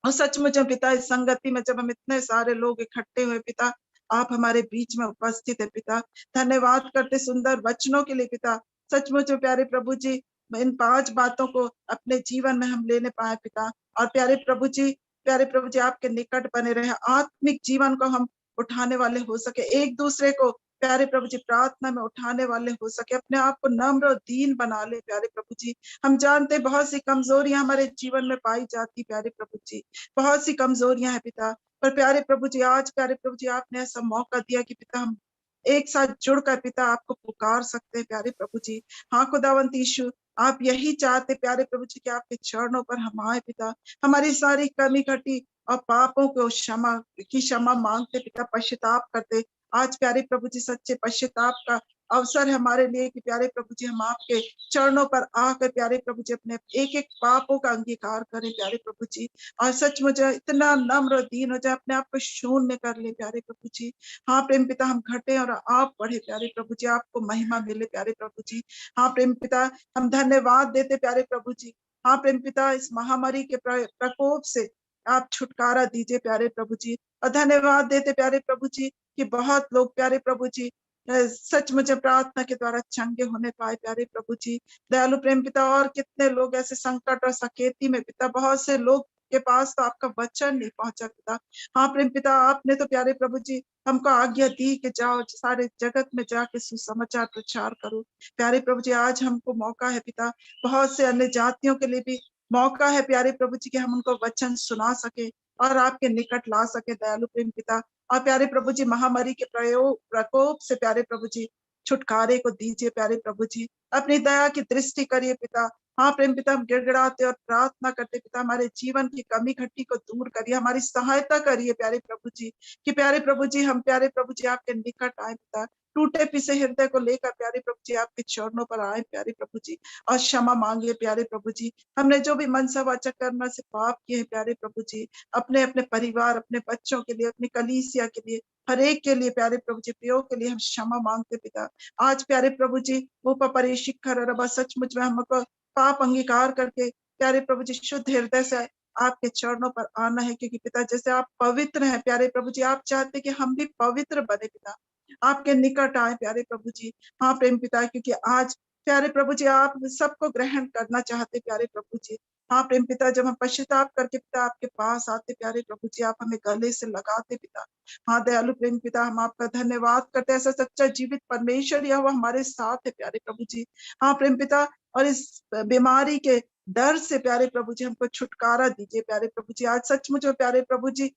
और सचमुच पिता इस संगति में जब हम इतने सारे लोग इकट्ठे हुए पिता, आप हमारे बीच में उपस्थित है पिता। धन्यवाद करते सुंदर वचनों के लिए पिता। सचमुच प्यारे प्रभु जी इन 5 बातों को अपने जीवन में हम लेने पाए पिता। और प्यारे प्रभु जी आपके निकट बने रहे, आत्मिक जीवन को हम उठाने वाले हो सके, एक दूसरे को प्यारे प्रभु जी प्रार्थना में उठाने वाले हो सके, अपने आप को नम्र और दीन बना ले प्यारे प्रभु जी। हम जानते हैं बहुत सी कमजोरियां हमारे जीवन में पाई जाती प्यारे प्रभु जी, बहुत सी कमजोरियां हैं पिता। पर प्यारे प्रभु जी आज प्यारे प्रभु जी आपने ऐसा मौका दिया कि पिता हम एक साथ जुड़कर पिता आपको पुकार सकते हैं प्यारे प्रभु जी। हाँ खुदावंत यीशु, आप यही चाहते प्यारे प्रभु जी कि आपके चरणों पर हम आए पिता, हमारी सारी कमी घटी और पापों को क्षमा मांगते पिता, पश्चाताप करते। आज प्यारे प्रभु जी सच्चे पश्चाताप का अवसर है हमारे लिए कि प्यारे प्रभु जी हम आपके चरणों पर आकर प्यारे प्रभु जी अपने एक एक पापों का अंगीकार करें प्यारे प्रभु जी, और सचमुच इतना नम्र और दीन हो जाए, अपने आप को शून्य कर ले प्यारे प्रभु जी। हाँ प्रेम पिता, हम घटे और आप बढ़े प्यारे प्रभु जी, आपको महिमा मिले प्यारे प्रभु जी। हाँ प्रेम पिता, हम धन्यवाद देते प्यारे प्रभु जी। हाँ प्रेम पिता, इस महामारी के प्रकोप से आप छुटकारा दीजिए प्यारे प्रभु जी। और धन्यवाद देते प्यारे प्रभु जी कि बहुत लोग प्यारे प्रभु जी सचमुच प्रार्थना के द्वारा चंगे होने पाए प्यारे प्रभु जी। दयालु प्रेम पिता, और कितने लोग ऐसे संकट और सकेती में पिता, बहुत से लोग के पास तो आपका वचन नहीं पहुंचा पिता। हाँ प्रेम पिता, आपने तो प्यारे प्रभु जी हमको आज्ञा दी कि जाओ सारे जगत में जाके सुसमाचार प्रचार करो प्यारे प्रभु जी। आज हमको मौका है पिता, बहुत से अन्य जातियों के लिए भी मौका है प्यारे प्रभु जी कि हम उनको वचन सुना सके और आपके निकट ला सके दयालु प्रेम पिता। और प्यारे प्रभु जी महामारी के प्रकोप से प्यारे प्रभु जी छुटकारे को दीजिए प्यारे प्रभु जी, अपनी दया की दृष्टि करिए पिता। हाँ प्रेम पिता, हम गिड़गिड़ाते और प्रार्थना करते पिता, हमारे जीवन की कमी घटी को दूर करिए, हमारी सहायता करिए प्यारे प्रभु जी, कि प्यारे प्रभु जी हम प्यारे प्रभु जी आपके निकट आए पिता, टूटे पिसे हृदय को लेकर प्यारे प्रभु जी आपके चरणों पर आए प्यारे प्रभु जी, और क्षमा मांगिए प्यारे प्रभु जी। हमने जो भी मनसा वाचा कर्म से पाप किए हैं प्यारे प्रभु जी, अपने अपने परिवार, अपने बच्चों के लिए, अपनी कलीसिया के लिए, हर एक के लिए प्यारे प्रभु जी, प्रियो के लिए हम क्षमा मांगते पिता। आज प्यारे प्रभु जी वो परिशिखर रबा सचमुच में हमको पाप अंगीकार करके प्यारे प्रभु जी शुद्ध हृदय से आपके चरणों पर आना है, क्योंकि पिता जैसे आप पवित्र हैं प्यारे प्रभु जी, आप चाहते कि हम भी पवित्र बने पिता, आपके निकट आए प्यारे प्रभु जी। हाँ प्रेम पिता, क्योंकि आज प्यारे प्रभु जी आप सबको ग्रहण करना चाहते प्यारे प्रभु जी। हाँ प्रेम पिता, जब हम पश्चाताप करके पिता आपके पास आते प्यारे प्रभु जी, आप हमें गले से लगाते पिता। हाँ दयालु प्रेम पिता, हम आपका धन्यवाद करते, ऐसा सच्चा जीवित परमेश्वर यह वो हमारे साथ है प्यारे प्रभु जी। हाँ प्रेम पिता, और इस बीमारी के डर से प्यारे प्रभु जी हमको छुटकारा दीजिए प्यारे प्रभु जी। आज सचमुच प्यारे प्रभु जी,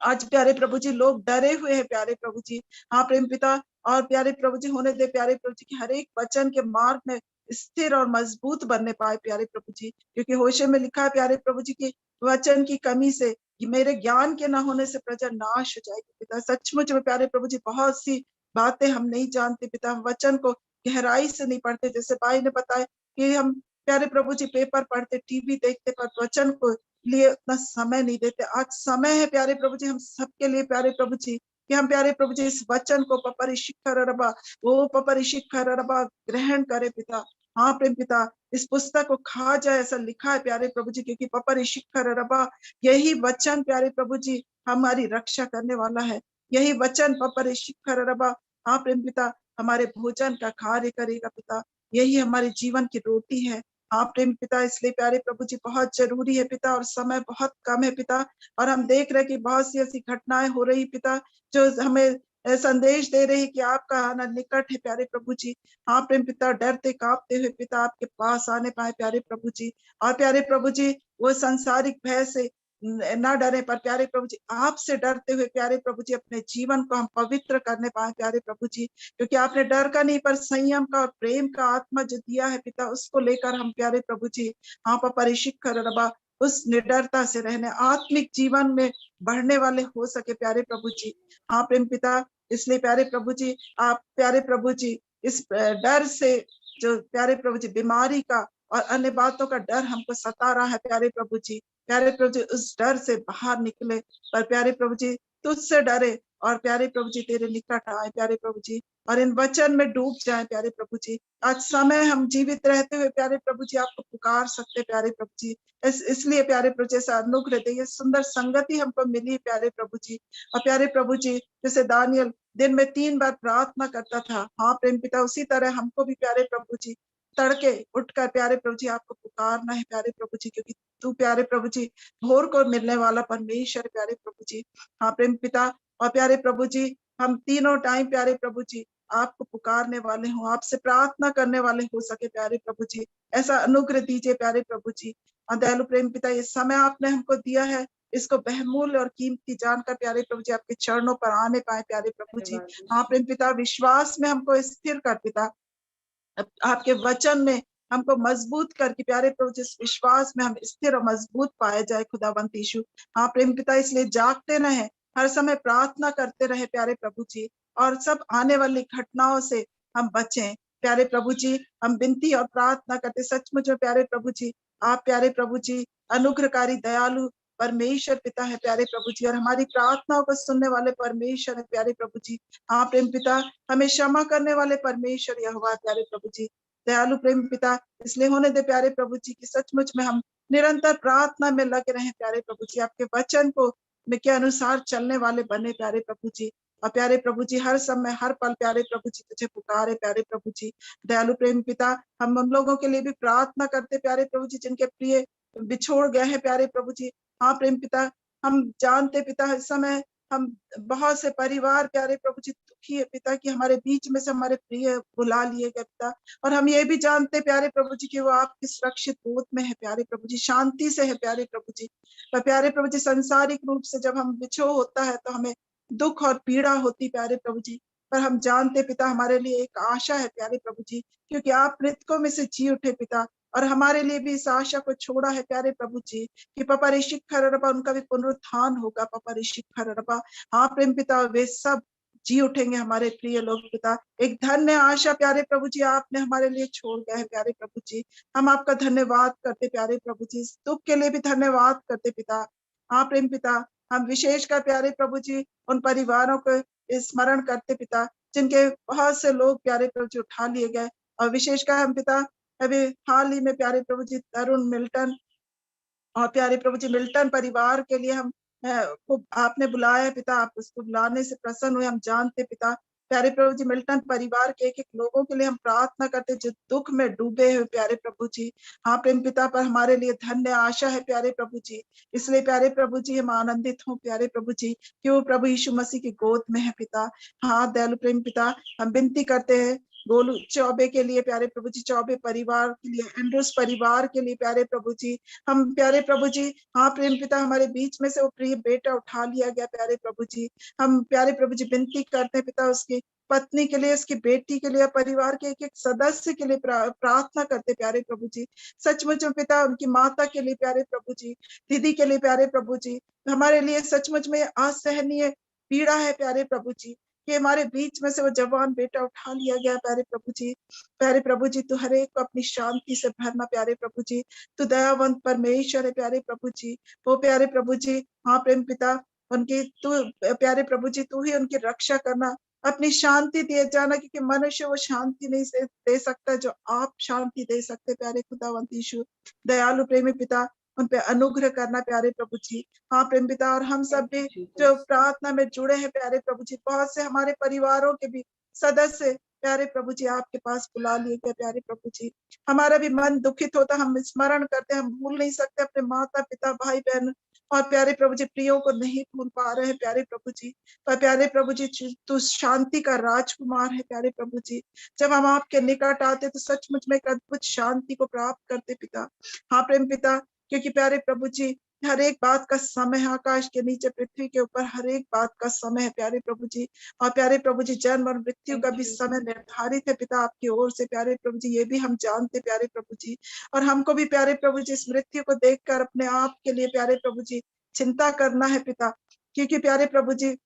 आज प्यारे प्रभु जी लोग डरे हुए हैं प्यारे प्रभु जी। हाँ प्रेम पिता, और प्यारे प्रभु जी होने दे प्यारे प्रभु जी की हर एक वचन के मार्ग में स्थिर और मजबूत बनने पाए प्यारे प्रभु जी, क्योंकि होशे में लिखा है प्यारे प्रभु जी की वचन की कमी से, मेरे ज्ञान के न होने से प्रजा नाश हो जाएगी पिता। सचमुच में प्यारे प्रभु जी बहुत सी बातें हम नहीं जानते पिता, हम वचन को गहराई से नहीं पढ़ते, जैसे भाई ने बताया कि हम प्यारे प्रभु जी पेपर पढ़ते, टीवी देखते, पर वचन को लिए उतना समय नहीं देते। आज समय है प्यारे प्रभु जी हम सबके लिए प्यारे प्रभु जी कि हम प्यारे प्रभु जी इस वचन को पपरिशिखर रबा ग्रहण करे पिता। हाँ प्रेम पिता, इस पुस्तक को खा जाए ऐसा लिखा है प्यारे प्रभु जी, क्योंकि पपरिशिखर रबा यही वचन प्यारे प्रभु जी हमारी रक्षा करने वाला है। यही वचन पपर शिखर रबा, हाँ प्रेम पिता, हमारे भोजन का कार्य करेगा पिता। यही हमारे जीवन की रोटी है। हाँ प्रेम पिता, इसलिए प्यारे प्रभु जी बहुत जरूरी है पिता, और समय बहुत कम है पिता, और हम देख रहे हैं कि बहुत सी ऐसी घटनाएं हो रही पिता जो हमें संदेश दे रही कि आपका आना निकट है प्यारे प्रभु जी। हाँ प्रेम पिता, डरते कांपते हुए पिता आपके पास आने पाए प्यारे प्रभु जी। और प्यारे प्रभु जी, वो सांसारिक भय से ना डरे, पर प्यारे प्रभु जी आपसे डरते हुए प्यारे प्रभु जी अपने जीवन को हम पवित्र करने पाए प्यारे प्रभु जी, क्योंकि आपने डर का नहीं पर संयम का और प्रेम का आत्मा जो दिया है पिता, उसको लेकर हम प्यारे प्रभु जी हाँ परिशिखर रबा उस निडरता से रहने, आत्मिक जीवन में बढ़ने वाले हो सके प्यारे प्रभु जी। हाँ प्रेम पिता, इसलिए प्यारे प्रभु जी, आप प्यारे प्रभु जी इस डर से, जो प्यारे प्रभु जी बीमारी का और अन्य बातों का डर हमको सता रहा है प्यारे प्रभु जी, प्यारे प्रभु जी उस डर से बाहर निकले, पर प्यारे प्रभु जी तुझसे डरे और प्यारे प्रभु जी तेरे निकट आए प्यारे प्रभु जी, और इन वचन में डूब जाए प्यारे प्रभु जी। आज समय हम जीवित रहते हुए प्यारे प्रभु जी आपको पुकार सकते प्यारे प्रभु जी, इसलिए प्यारे प्रभु जी अनुग्रह दे, सुंदर संगति हमको मिली प्यारे प्रभु जी। और प्यारे प्रभु जी, जैसे दानियल दिन में 3 बार प्रार्थना करता था, हाँ प्रेम पिता, उसी तरह हमको भी प्यारे प्रभु जी तड़के उठकर प्यारे प्रभु जी आपको पुकारना है प्यारे प्रभु जी, क्योंकि तू प्यारे प्रभु जी भोर को मिलने वाला परमेश्वर प्यारे प्रभु जी। हाँ प्रेम पिता, और प्यारे प्रभु जी हम तीनों टाइम प्यारे प्रभु जी आपको पुकारने वाले हो, आपसे प्रार्थना करने वाले हो सके प्यारे प्रभु जी, ऐसा अनुग्रह दीजिए प्यारे प्रभु जी। और दयालु प्रेम पिता, ये समय आपने हमको दिया है, इसको बहुमूल्य और कीमती जानकर प्यारे प्रभु जी आपके चरणों पर आने पाए प्यारे प्रभु जी। हाँ प्रेम पिता, विश्वास में हमको स्थिर कर पिता, आपके वचन में हमको मजबूत करके प्यारे प्रभु जिस विश्वास में हम स्थिर और मजबूत पाए जाए खुदावंत यीशु। हाँ प्रेम पिता, इसलिए जागते रहे, हर समय प्रार्थना करते रहे प्यारे प्रभु जी, और सब आने वाली घटनाओं से हम बचें प्यारे प्रभु जी। हम विनती और प्रार्थना करते सचमुच में प्यारे प्रभु जी, आप प्यारे प्रभु जी अनुग्रहकारी दयालु परमेश्वर पिता है प्यारे प्रभु जी, और हमारी प्रार्थनाओं को सुनने वाले परमेश्वर है प्यारे प्रभु जी। हाँ प्रेम पिता, हमें क्षमा करने वाले परमेश्वर यहोवा प्यारे प्रभु जी, दयालु प्रेम पिता, इसलिए होने दे प्यारे प्रभु जी की सचमुच में हम निरंतर प्रार्थना में लगे रहे प्यारे प्रभु जी, आपके वचन को के अनुसार चलने वाले बने प्यारे प्रभु जी। और प्यारे प्रभु जी हर समय हर पल प्यारे प्रभु जी तुझे पुकारे प्यारे प्रभु जी। दयालु प्रेम पिता, हम उन लोगों के लिए भी प्रार्थना करते प्यारे प्रभु जी जिनके प्रिय बिछोड़ गए हैं प्यारे प्रभु जी। हाँ प्रेम पिता, हम जानते पिता इस समय हम बहुत से परिवार प्यारे प्रभु जी दुखी है पिता कि हमारे बीच में से हमारे प्रिय बुला लिए गए पिता, और हम ये भी जानते प्यारे प्रभु जी कि वो आपकी सुरक्षित गोद में है प्यारे प्रभु जी, शांति से है प्यारे प्रभु जी। पर प्यारे प्रभु जी सांसारिक रूप से जब हम बिछो होता है तो हमें दुख और पीड़ा होती प्यारे प्रभु जी, पर हम जानते पिता हमारे लिए एक आशा है प्यारे प्रभु जी, क्योंकि आप मृतकों में से जी उठे पिता, और हमारे लिए भी इस आशा को छोड़ा है प्यारे प्रभु जी कि पापा ऋषिक खररबा उनका भी पुनरुत्थान होगा पापा ऋषिक खररबा। हाँ प्रेम पिता, वे सब जी उठेंगे हमारे प्रिय लोग पिता। एक धन्य आशा प्यारे प्रभु जी आपने हमारे लिए छोड़ गए हैं प्यारे प्रभु जी, हम आपका धन्यवाद करते प्यारे प्रभु जी, इस दुख के लिए भी धन्यवाद करते पिता। हाँ प्रेम पिता, हम विशेषकर प्यारे प्रभु जी उन परिवारों को स्मरण करते पिता जिनके बहुत से लोग प्यारे प्रभु जी उठा लिए गए, और विशेषकर हम पिता अभी हाल ही में प्यारे प्रभु जी तरुण मिल्टन और प्यारे प्रभु जी मिल्टन परिवार के लिए हम को आपने बुलाया पिता, आप उसको बुलाने से प्रसन्न हुए, हम जानते पिता प्यारे प्रभु जी मिल्टन परिवार के एक एक लोगों के लिए हम प्रार्थना करते जो दुख में डूबे हुए प्यारे प्रभु जी। हाँ प्रेम पिता, पर हमारे लिए धन्य आशा है प्यारे प्रभु जी, इसलिए प्यारे प्रभु जी हम आनंदित हों प्यारे प्रभु जी कि वो प्रभु यीशु मसीह की गोद में है पिता। हाँ दयालु प्रेम पिता, हम विनती करते हैं गोलू चौबे के लिए प्यारे प्रभु जी, चौबे परिवार के लिए, एंड्रूस परिवार के लिए प्यारे प्रभु जी, हम प्यारे प्रभु जी हाँ प्रेम पिता हमारे बीच में से वो प्रिय बेटा उठा लिया गया प्यारे प्रभु जी, हम प्यारे प्रभु जी विनती करते हैं पिता उसकी पत्नी के लिए, उसकी बेटी के लिए, परिवार के एक एक सदस्य के लिए प्रार्थना करते प्यारे प्रभु जी। सचमुच में पिता उनकी माता के लिए प्यारे प्रभु जी, दीदी के लिए प्यारे प्रभु जी, हमारे लिए सचमुच में असहनीय पीड़ा है प्यारे प्रभु जी कि हमारे बीच में से वो जवान बेटा उठा लिया गया प्यारे प्रभु जी। प्यारे प्रभु जी तू हर एक को अपनी शांति से भरना प्यारे प्रभु जी, तू दयावंत परमेश्वर है प्यारे प्रभु जी। वो प्यारे प्रभु जी हाँ प्रेम पिता उनकी तू प्यारे प्रभु जी तू ही उनकी रक्षा करना, अपनी शांति दिए जाना, क्योंकि मनुष्य वो शांति नहीं दे सकता जो आप शांति दे सकते प्यारे खुदावंत यीशु। दयालु प्रेमी पिता उन पे अनुग्रह करना प्यारे प्रभु जी। हाँ प्रेम पिता, और हम सब भी जो प्रार्थना में जुड़े हैं प्यारे प्रभु जी, बहुत से हमारे परिवारों के भी सदस्य प्यारे प्रभु जी आपके पास बुला लिए गए प्यारे प्रभु जी। हमारा भी मन दुखित होता, हम स्मरण करते, हम भूल नहीं सकते अपने माता पिता भाई बहन और प्यारे प्रभु जी प्रियो को नहीं भूल पा रहे हैं प्यारे प्रभु जी। पर प्यारे प्रभु जी तू शांति का राजकुमार है प्यारे प्रभु जी। जब हम आपके निकट आते तो सचमुच में एक अद्भुत शांति को प्राप्त करते पिता। हाँ प्रेम पिता, क्योंकि प्यारे प्रभु जी हर एक बात का समय है, आकाश के नीचे पृथ्वी के ऊपर हर एक बात का समय है प्यारे प्रभु जी। और प्यारे प्रभु जी जन्म और मृत्यु का भी समय निर्धारित है पिता आपकी ओर से प्यारे प्रभु जी, ये भी हम जानते प्यारे प्रभु जी। और हमको भी प्यारे प्रभु जी इस मृत्यु को देखकर अपने आप के लिए प्यारे प्रभु जी चिंता करना है पिता, क्योंकि प्यारे प्रभु जी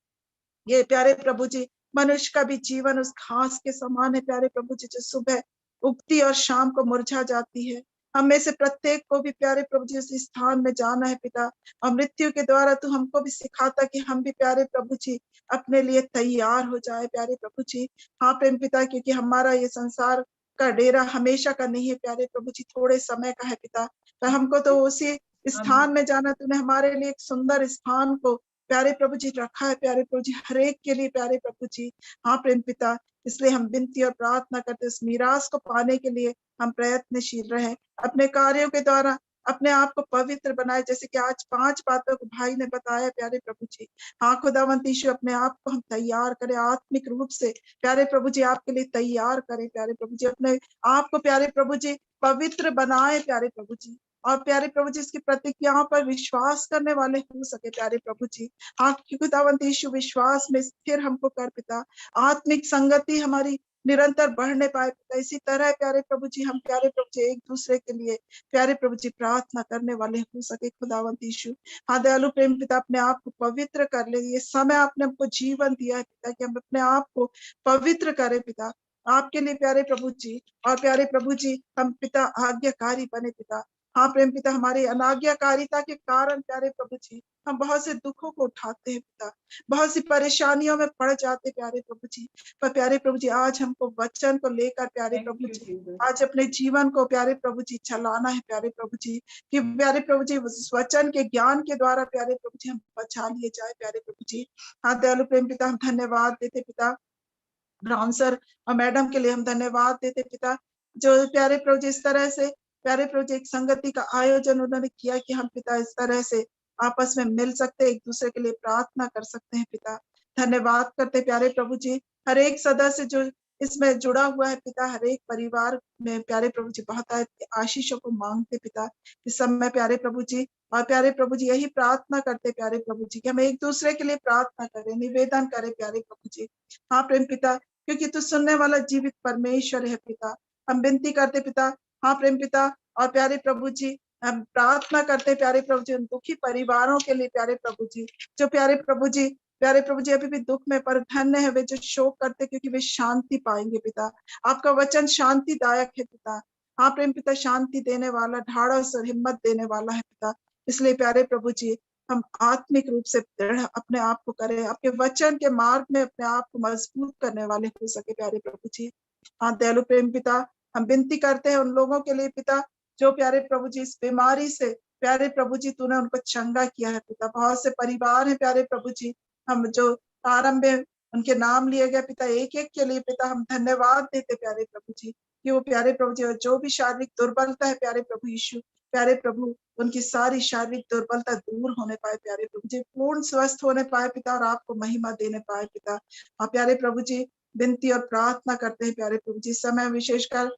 ये प्यारे प्रभु जी मनुष्य का भी जीवन उस घास के समान है प्यारे प्रभु जी, जो सुबह उगती और शाम को मुरझा जाती है। हम में से प्रत्येक को भी प्यारे प्रभु जी उस स्थान में जाना है पिता। और मृत्यु के द्वारा तू हमको भी सिखाता कि हम भी प्यारे प्रभु जी अपने लिए तैयार हो जाए प्यारे प्रभु जी। हाँ प्रेम पिता, क्योंकि हमारा ये संसार का डेरा हमेशा का नहीं है प्यारे प्रभु जी, थोड़े समय का है पिता। तो हमको तो उसी स्थान में जाना, तूने हमारे लिए एक सुंदर स्थान को प्यारे प्रभु जी रखा है प्यारे प्रभु जी, हर एक के लिए प्यारे प्रभु जी। हाँ प्रेम पिता, इसलिए हम विनती और प्रार्थना करते उस मीरास को पाने के लिए हम प्रयत्नशील रहे, अपने कार्यों के द्वारा अपने आप को पवित्र बनाए, जैसे कि आज 5 बातों को भाई ने बताया प्यारे प्रभु जी। हाँ खुदावंत यीशु, अपने आप को हम तैयार करें आत्मिक रूप से प्यारे प्रभु जी, आपके लिए तैयार करें प्यारे प्रभु जी, अपने आप को प्यारे प्रभु जी पवित्र बनाए प्यारे प्रभु जी। और प्यारे प्रभु जी इसकी प्रतिज्ञाओं पर विश्वास करने वाले हो सके प्यारे प्रभु जी। हाँ खुदावंत यीशु, विश्वास में स्थिर हमको कर पिता, आत्मिक संगति हमारी निरंतर बढ़ने पाए पिता। इसी तरह प्यारे प्रभु जी हम प्यारे प्रभु जी एक दूसरे के लिए प्यारे प्रभु जी प्रार्थना करने वाले हो सके खुदावंत यीशु। हाँ दयालु प्रेम पिता, अपने आप को पवित्र कर ले, ये समय आपने हमको जीवन दिया है पिता कि हम अपने आप को पवित्र करें पिता आपके लिए प्यारे प्रभु जी। और प्यारे प्रभु जी हम पिता आज्ञाकारी बने पिता। हाँ प्रेम पिता, हमारी अनाज्ञाकारिता के कारण प्यारे प्रभु जी हम बहुत से दुखों को उठाते हैं पिता, बहुत सी परेशानियों में पड़ जाते प्यारे प्रभु जी। पर प्यारे प्रभु जी आज हमको वचन को लेकर प्यारे प्रभु जी आज अपने जीवन को प्यारे प्रभु जी चलाना है प्यारे प्रभु जी, कि प्यारे प्रभु जी उस वचन के ज्ञान के द्वारा प्यारे प्रभु जी हम बचा लिए जाए प्यारे प्रभु जी। हाँ दयालु प्रेम पिता, हम धन्यवाद देते पिता ब्राउन सर और मैडम के लिए, हम धन्यवाद देते पिता, जो प्यारे प्रभु जी इस तरह से प्यारे प्रभु जी एक संगति का आयोजन उन्होंने किया कि हम पिता इस तरह से आपस में मिल सकते, एक दूसरे के लिए प्रार्थना कर सकते हैं पिता। धन्यवाद करते प्यारे प्रभु जी, हर एक सदस्य जो इसमें जुड़ा हुआ है पिता, हर एक परिवार में प्यारे प्रभु जी बहुत आशीषों को मांगते पिता इस समय प्यारे प्रभु जी। और प्यारे प्रभु जी यही प्रार्थना करते प्यारे प्रभु जी कि हम एक दूसरे के लिए प्रार्थना करें, निवेदन करें प्यारे प्रभु जी। हाँ प्रेम पिता, क्योंकि तू सुनने वाला जीवित परमेश्वर है पिता, हम विनती करते पिता। हाँ प्रेम पिता, और प्यारे प्रभु जी हम प्रार्थना करते प्यारे प्रभु जी उन दुखी परिवारों के लिए प्यारे प्रभु जी, जो प्यारे प्रभु जी अभी भी दुख में, पर धन्य है वे जो शोक करते, क्योंकि वे शांति पाएंगे पिता। आपका वचन शांतिदायक है पिता। हाँ प्रेम पिता, शांति देने वाला, ढाढ़स और हिम्मत देने वाला है पिता। इसलिए प्यारे प्रभु जी हम आत्मिक रूप से दृढ़ अपने आप को करें, आपके वचन के मार्ग में अपने आप को मजबूत करने वाले हो सके प्यारे प्रभु जी। हाँ दयालु प्रेम पिता, हम विनती करते हैं उन लोगों के लिए पिता जो प्यारे प्रभु जी इस बीमारी से प्यारे प्रभु जी तूने उनको चंगा किया है पिता। बहुत से परिवार है प्यारे प्रभु जी, हम जो आरंभ में उनके नाम लिए गए पिता, एक एक के लिए पिता हम धन्यवाद देते प्यारे प्रभु जी कि वो प्यारे प्रभु जी जो भी शारीरिक दुर्बलता है प्यारे प्रभु यीशु, प्यारे प्रभु उनकी सारी शारीरिक दुर्बलता दूर होने पाए प्यारे प्रभु जी, पूर्ण स्वस्थ होने पाए पिता और आपको महिमा देने पाए पिता। और प्यारे प्रभु जी विनती और प्रार्थना करते हैं प्यारे प्रभु जी, समय विशेषकर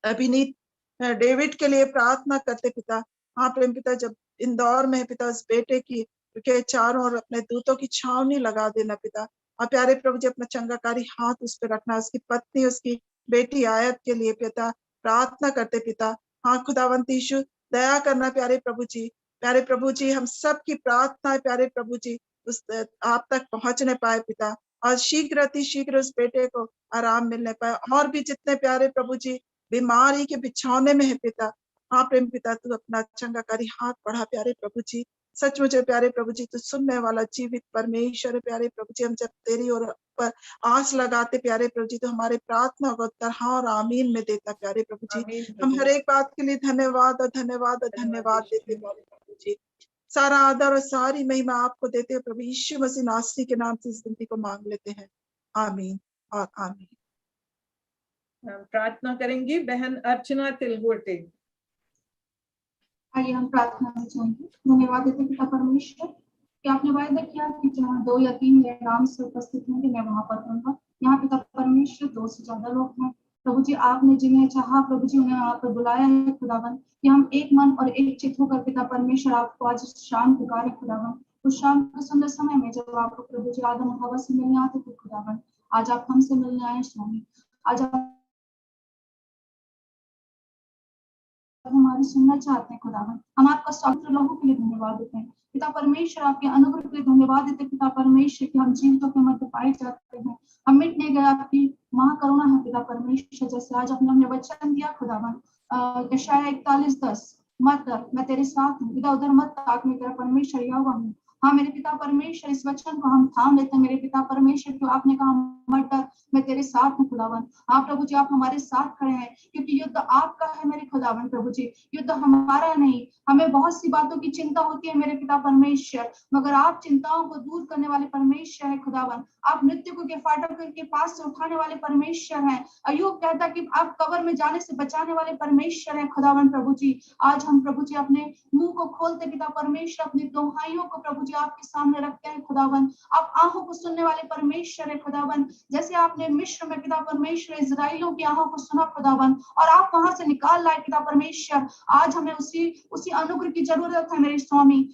अभिनीत डेविड के लिए प्रार्थना करते पिता। हाँ प्रेम पिता, जब इंदौर में है पिता उस बेटे की के चारों ओर अपने दूतों की छावनी लगा देना पिता। और प्यारे प्रभु जी अपना चंगाकारी हाथ उस पर रखना, उसकी पत्नी उसकी बेटी आयत के लिए पिता प्रार्थना करते पिता। हाँ खुदावंत यीशु दया करना प्यारे प्रभु जी हम सब की प्रार्थना प्यारे प्रभु जी उस आप तक पहुंचने पाए पिता, और शीघ्र अति शीघ्र उस बेटे को आराम मिलने पाए। और भी जितने प्यारे प्रभु जी बीमारी के बिछौने में है पिता, हाँ प्रेम पिता तू अपना चंगाकारी हाथ बढ़ा प्यारे प्रभु जी। सचमुच है प्यारे प्रभु जी, तो सुनने वाला जीवित परमेश्वर है प्यारे प्रभु जी। हम जब तेरी और पर आस लगाते प्यारे प्रभु जी, तो हमारे प्रार्थना का उत्तर हाँ और आमीन में देता प्यारे प्रभु जी। आमीन हम प्रभु। हर एक बात के लिए धन्यवाद और धन्यवाद और धन्यवाद देते प्यारे प्रभु जी। सारा आदर और सारी महिमा आपको देते हैं प्रभु यीशु मसीह नासरी के नाम से इस विनती को मांग लेते हैं, आमीन और आमीन। हम प्रार्थना करेंगी बहन अर्चना तिलगोटे। आइए हम प्रार्थना में जाएंगे। धन्यवाद देते पिता परमेश्वर कि आपने वायदा किया कि जहाँ 2 या 3 मेरे नाम से उपस्थित होंगे मैं वहां पर रहूंगा। यहाँ पिता परमेश्वर 2 से ज्यादा लोग हैं प्रभु जी। आपने जिन्हें चाहा प्रभु जी उन्हें आप बुलाया है खुदावन कि हम एक मन और एक चित्त होकर पिता परमेश्वर आपको आज शाम पुकारे खुदावन। उस शाम के सुंदर समय में जब आपको प्रभु जी आदम और हवा से मिलने आते थे खुदावन, आज आप हमसे मिलने आए स्वामी। आज आप हमारी सुनना चाहते हैं खुदावन। हम आपका स्वागत लोगों के लिए धन्यवाद देते हैं पिता परमेश्वर। आपके अनुग्रह के लिए धन्यवाद देते पिता परमेश्वर कि हम जीवितों के मध्य पाए जाते हैं। हम मिट नहीं गए, आपकी महाकरुणा है पिता परमेश्वर। जैसे आज आपने हमें वचन दिया खुदावन, यशायाह 41:10, मत डर मैं तेरे साथ हूँ, इधर उधर मत ताक मैं तेरा परमेश्वर यहोवा हूँ। हाँ मेरे पिता परमेश्वर, इस वचन को हम थाम लेते हैं मेरे पिता परमेश्वर, क्यों आपने कहा मत डर मैं तेरे साथ हूँ खुदावन। हाँ प्रभु जी आप हमारे साथ खड़े हैं क्योंकि युद्ध आपका है मेरे खुदावन प्रभु जी, युद्ध हमारा नहीं। हमें बहुत सी बातों की चिंता होती है मेरे पिता परमेश्वर, मगर आप चिंताओं को दूर करने वाले परमेश्वर है खुदावन। आप मृत्यु के फाटक के पास से उठाने वाले परमेश्वर हैं। अय्यूब कहता कि आप कब्र में जाने से बचाने वाले परमेश्वर हैं खुदावन प्रभु जी। आज हम प्रभु जी अपने मुंह को खोलते पिता परमेश्वर, अपनी दोहाइयों को प्रभु जी आपके सामने रखते हैं खुदावन। आप आंखों को सुनने वाले परमेश्वर है खुदावन। जैसे आपने मिस्र में पिता परमेश्वर इजराइलों की आंखों को सुना खुदावन और आप वहां से निकाल लाए पिता परमेश्वर, आज हमें उसी अनुग्रह की जरूरत है मेरे स्वामी।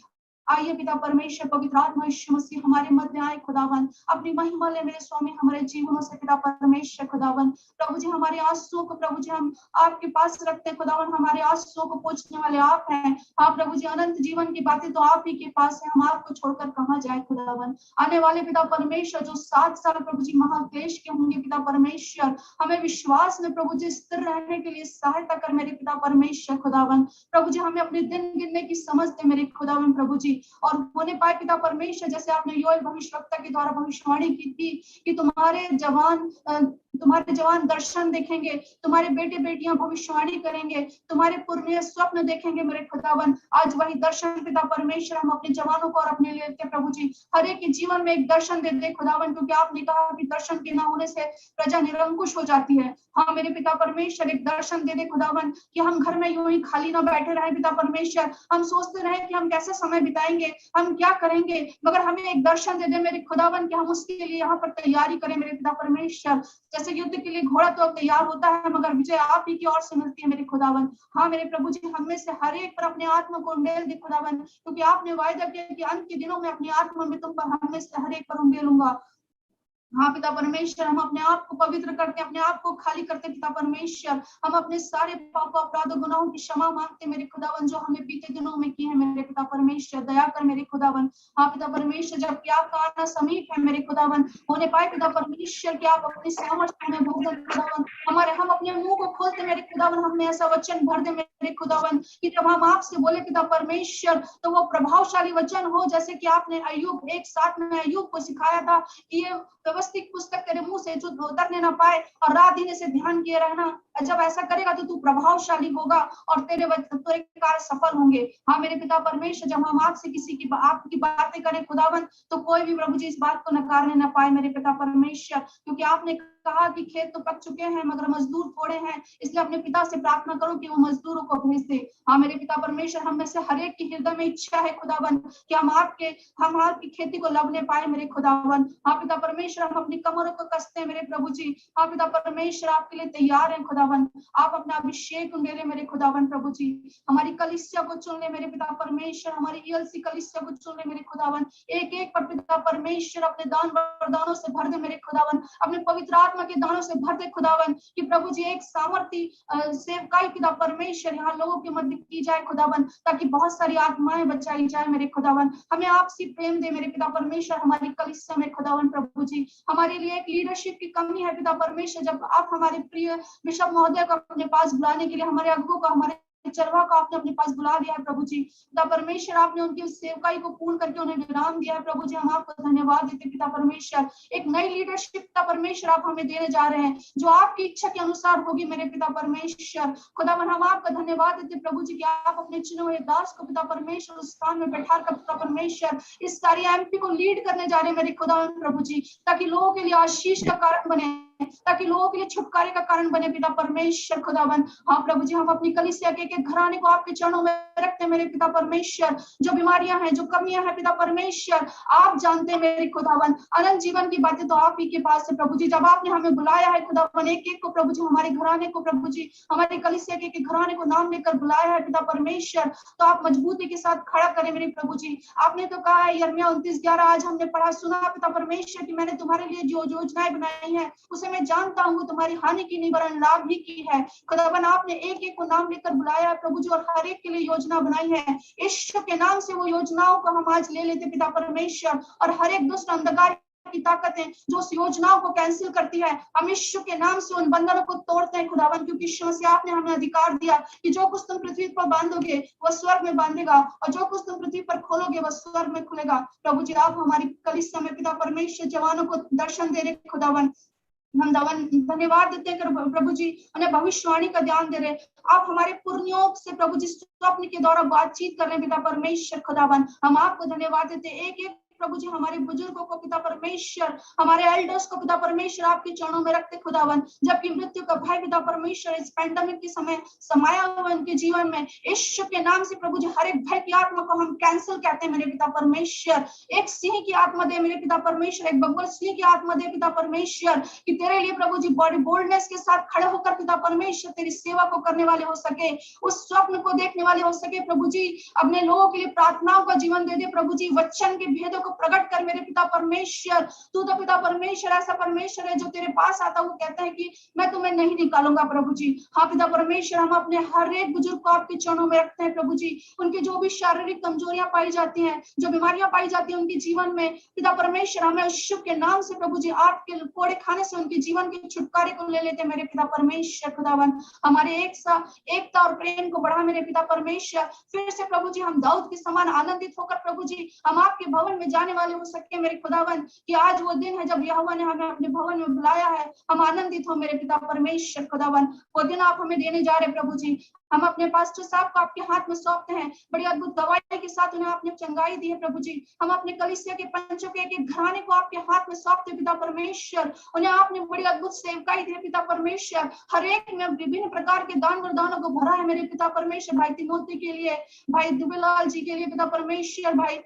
आइए पिता परमेश्वर पवित्र आत्मा यीशु मसीह हमारे मध्य आए खुदावन, अपनी महिमा ले मेरे स्वामी हमारे जीवनों से पिता परमेश्वर खुदावन। प्रभु जी हमारे आंसुओं को प्रभु जी हम आपके पास रखते हैं खुदावन, हमारे आंसुओं को पोंछने वाले आप हैं। हाँ प्रभु जी अनंत जीवन की बातें तो आप ही के पास है, हम आपको छोड़कर कहाँ जाए खुदावन। आने वाले पिता परमेश्वर जो 7 साल प्रभु जी महाक्लेश के होंगे पिता परमेश्वर, हमें विश्वास में प्रभु जी स्थिर रहने के लिए सहायता कर मेरे पिता परमेश्वर खुदावन। प्रभु जी हमें अपने दिन गिनने की समझ दे मेरे खुदावन प्रभु जी, और होने पाए पिता परमेश्वर जैसे आपने योएल भविष्यवक्ता के द्वारा भविष्यवाणी की थी कि तुम्हारे जवान दर्शन देखेंगे, तुम्हारे बेटे बेटियां भविष्यवाणी करेंगे, तुम्हारे पुरनिया स्वप्न देखेंगे मेरे खुदावन। आज वही दर्शन पिता परमेश्वर हम अपने जवानों को और अपने लिए लेते प्रभु जी, हर एक के जीवन में एक दर्शन दे दे खुदावन, क्योंकि आपने कहा कि दर्शन के ना होने से प्रजा निरंकुश हो जाती है। हाँ मेरे पिता परमेश्वर एक दर्शन दे दे खुदावन कि हम घर में यूं ही खाली ना बैठे रहे पिता परमेश्वर, हम सोचते रहे कि हम कैसे समय बिताएंगे, हम क्या करेंगे, मगर हमें एक दर्शन दे दे मेरे खुदावन कि हम उसके लिए यहाँ पर तैयारी करें मेरे पिता परमेश्वर। जैसे युद्ध के लिए घोड़ा तो तैयार होता है मगर विजय आप ही की ओर से मिलती है मेरे खुदावन। हाँ मेरे प्रभु जी हम में से हर एक पर अपने आत्मा को उंडेल दे खुदावन, क्योंकि आपने वायदा किया कि अंत के दिनों में अपनी आत्मा में तुम पर हम में से हर एक पर उंडेलूंगा। हाँ पिता परमेश्वर हम अपने आप को पवित्र करते, अपने आप को खाली करते पिता परमेश्वर। हम अपने सारे पाप अपराध गुनाहों की क्षमा मांगते मेरे खुदावन जो हमें बीते दिनों में किए हैं मेरे पिता परमेश्वर, दया कर मेरे खुदावन। हाँ पिता परमेश्वर जब कि आपका आना समीप है मेरे खुदावन, होने पाए पिता परमेश्वर कि आप अपनी सामर्थ्य में भर दे खुदावन, हम अपने मुंह को खोलते मेरे खुदावन, हमने ऐसा वचन भर दे मेरे खुदावन कि जब हम आपसे बोले पिता परमेश्वर तो वो प्रभावशाली वचन हो, जैसे कि आपने अय्यूब 1:7 में अय्यूब को सिखाया था कि ये व्यवस्थित पुस्तक तेरे मुंह से जो उतरने ना पाए और रात दिन से ध्यान किए रहना, जब ऐसा करेगा तो तू प्रभावशाली होगा और तेरे कार्य सफल होंगे। हाँ मेरे पिता परमेश्वर जब हम आपसे किसी की आपकी बातें करें खुदावन तो कोई भी प्रभु जी इस बात को नकारने ना पाए मेरे पिता परमेश्वर, क्योंकि आपने कहा कि खेत तो पक चुके हैं मगर मजदूर थोड़े हैं, इसलिए अपने पिता से प्रार्थना करो कि वो मजदूरों को भेज दे। हाँ मेरे पिता परमेश्वर हम में से हर एक की हृदय में इच्छा है खुदावन कि हम आपकी खेती को लवने पाए मेरे खुदावन। हाँ पिता परमेश्वर हम अपनी कमरों को कसते हैं मेरे प्रभु जी। हाँ पिता परमेश्वर आपके लिए तैयार है खुदावन, आप अपना अभिषेक उंडेले मेरे खुदावन प्रभु जी। हमारी कलीसिया को चुन ले मेरे पिता परमेश्वर, हमारी ELC कलीसिया को चुन ले मेरे खुदावन, एक एक पर पिता परमेश्वर अपने दान वरदानों से भर दे मेरे खुदावन, अपने पवित्र आत्मा के दानों से भर दे खुदावन कि प्रभु जी एक सामर्थी सेवकाई पिता परमेश्वर यहाँ लोगों के मध्य की जाए खुदावन, ताकि बहुत सारी आत्माएं बचाई जाए मेरे खुदावन। हमें आपसे प्रेम दे मेरे पिता परमेश्वर हमारी कलीसिया में खुदावन प्रभु जी। हमारे लिए एक लीडरशिप की कमी है पिता परमेश्वर, जब आप हमारे प्रिय बिशप महोदय को अपने पास बुलाने के लिए हमारे अगुओं को हमारे चरवा को आपने अपने पास बुला दिया है प्रभु जी। पिता परमेश्वर आपने उनकी उस सेवकाई को पूर्ण करके उन्हें विराम दिया है प्रभु जी। हम आपको धन्यवाद देते पिता परमेश्वर। एक नई लीडरशिप पिता परमेश्वर आप हमें देने जा रहे हैं जो आपकी इच्छा के अनुसार होगी मेरे पिता परमेश्वर। खुदावन हम आपका धन्यवाद देते प्रभु जी कि आप अपने चुने हुए दास को पिता परमेश्वर उस स्थान में बैठा कर पिता परमेश्वर इस सारी एमपी को लीड करने जा रहे हैं मेरे खुदावन प्रभु जी, ताकि लोगों के लिए आशीष का कारण बने, ताकि लोगों के लिए छुटकारे का कारण बने पिता परमेश्वर खुदावन। हाँ प्रभु जी, हम अपनी कलीसिया के घराने को आपके चरणों में रखते हैं मेरे पिता परमेश्वर। जो बीमारियां हैं, जो कमियां हैं पिता परमेश्वर आप जानते हैं मेरे खुदावन। अनंत जीवन की बातें तो आप ही के पास है प्रभु जी। जब आपने हमें बुलाया है खुदावन, एक एक को प्रभु जी, हमारे घराने को प्रभु जी, हमारे कलीसिया के घराने को नाम लेकर बुलाया है पिता परमेश्वर, तो आप मजबूती के साथ खड़ा करें मेरे प्रभु जी। आपने तो कहा है यिर्मयाह 29:11 आज हमने पढ़ा सुना पिता परमेश्वर कि मैंने तुम्हारे लिए जो योजनाएं बनाई हैं उसे मैं जानता हूँ तुम्हारी हानि की नहीं वरन लाभ ही की है। खुदावन आपने एक एक को नाम लेकर बुलाया है प्रभु जी और हर एक के लिए योजना बनाई है। यीशु के नाम से वो योजनाओं को हम आज ले लेते पिता परमेश्वर, और हर एक दुष्ट अंधकार की ताकतें जो उस योजनाओं को कैंसिल करती है, हम यीशु के नाम से उन बंधनों को तोड़ते हैं खुदावन, क्योंकि यीशु मसीह आपने हमें अधिकार दिया कि जो कुछ तुम पृथ्वी पर बांधोगे वह स्वर्ग में बांधेगा और जो कुछ तुम पृथ्वी पर खोलोगे वह स्वर्ग में खुलेगा। प्रभु जी आप हमारी कलीसिया में पिता परमेश्वर जवानों को दर्शन दे रहे खुदावन, हम धन्यवाद देते हैं प्रभु जी, उन्हें भविष्यवाणी का ध्यान दे रहे। आप हमारे पुर्नियों से प्रभु जी स्वप्न के द्वारा बातचीत कर रहे हैं पिता परमेश्वर खुदावन, हम आपको धन्यवाद देते हैं। एक एक प्रभु जी हमारे बुजुर्गों को पिता परमेश्वर, हमारे एल्डर्स को पिता परमेश्वर आपके चरणों में रखते खुदावन, जबकि मृत्यु का भय पिता परमेश्वर इस पैंडेमिक के समय समाया हुआ उनके जीवन में, यीशु के नाम से प्रभु जी हर एक भय की आत्मा को हम कैंसिल कहते हैं मेरे पिता परमेश्वर। एक सिंह की आत्मा दे मेरे पिता परमेश्वर, एक बगुल सिंह की आत्मा दे पिता परमेश्वर, कि तेरे लिए प्रभु जी बड़ी बोल्डनेस के साथ खड़े होकर पिता परमेश्वर तेरी सेवा को करने वाले हो सके, उस स्वप्न को देखने वाले हो सके प्रभु जी। अपने लोगों के लिए प्रार्थनाओं का जीवन दे दे प्रभु जी, वचन के भेदों प्रकट कर मेरे पिता परमेश्वर। तू तो पिता परमेश्वर ऐसा परमेश्वर है जो तेरे पास आता वो कहता है कि मैं तुम्हें नहीं निकालूंगा प्रभु जी। हाँ पिता परमेश्वर, हम अपने हर एक बुजुर्ग को आपके चरणों में रखते हैं प्रभु जी। उनकी जो भी शारीरिक कमजोरियां पाई जाती हैं, जो बीमारियां पाई जाती हैं उनके जीवन में पिता परमेश्वर, हमें यीशु के नाम से प्रभु जी आपके कोड़े खाने से उनके जीवन के छुटकारे को ले लेते मेरे पिता परमेश्वर खुदावन। हमारे एकता और प्रेम को बढ़ा मेरे पिता परमेश्वर। फिर से प्रभु जी हम दाऊद के समान आनंदित होकर प्रभु जी हम आपके भवन में जाने वाले हो सके मेरे खुदावन, कि आज वो दिन है जब यहोवा ने हमें अपने भवन में बुलाया है, हम आनंदित हो मेरे पिता परमेश्वर खुदावन। वो दिन आप हमें देने जा रहे प्रभु जी। हम अपने पास्टर साहब को आपके हाथ में सौंपते हैं, बड़ी अद्भुत दवाई के साथ उन्हें आपने चंगाई दी है प्रभु जी। हम अपने कलीसिया के पंचों के एक घराने को आपके हाथ में सौंपते पिता परमेश्वर, उन्हें आपने बड़ी अद्भुत सेवकाई दी है पिता परमेश्वर। हर एक में विभिन्न प्रकार के दान वरदानों को भरा है मेरे पिता परमेश्वर। भाई तिमोथी के लिए, भाई दुबेलाल जी के लिए पिता परमेश्वर, भाई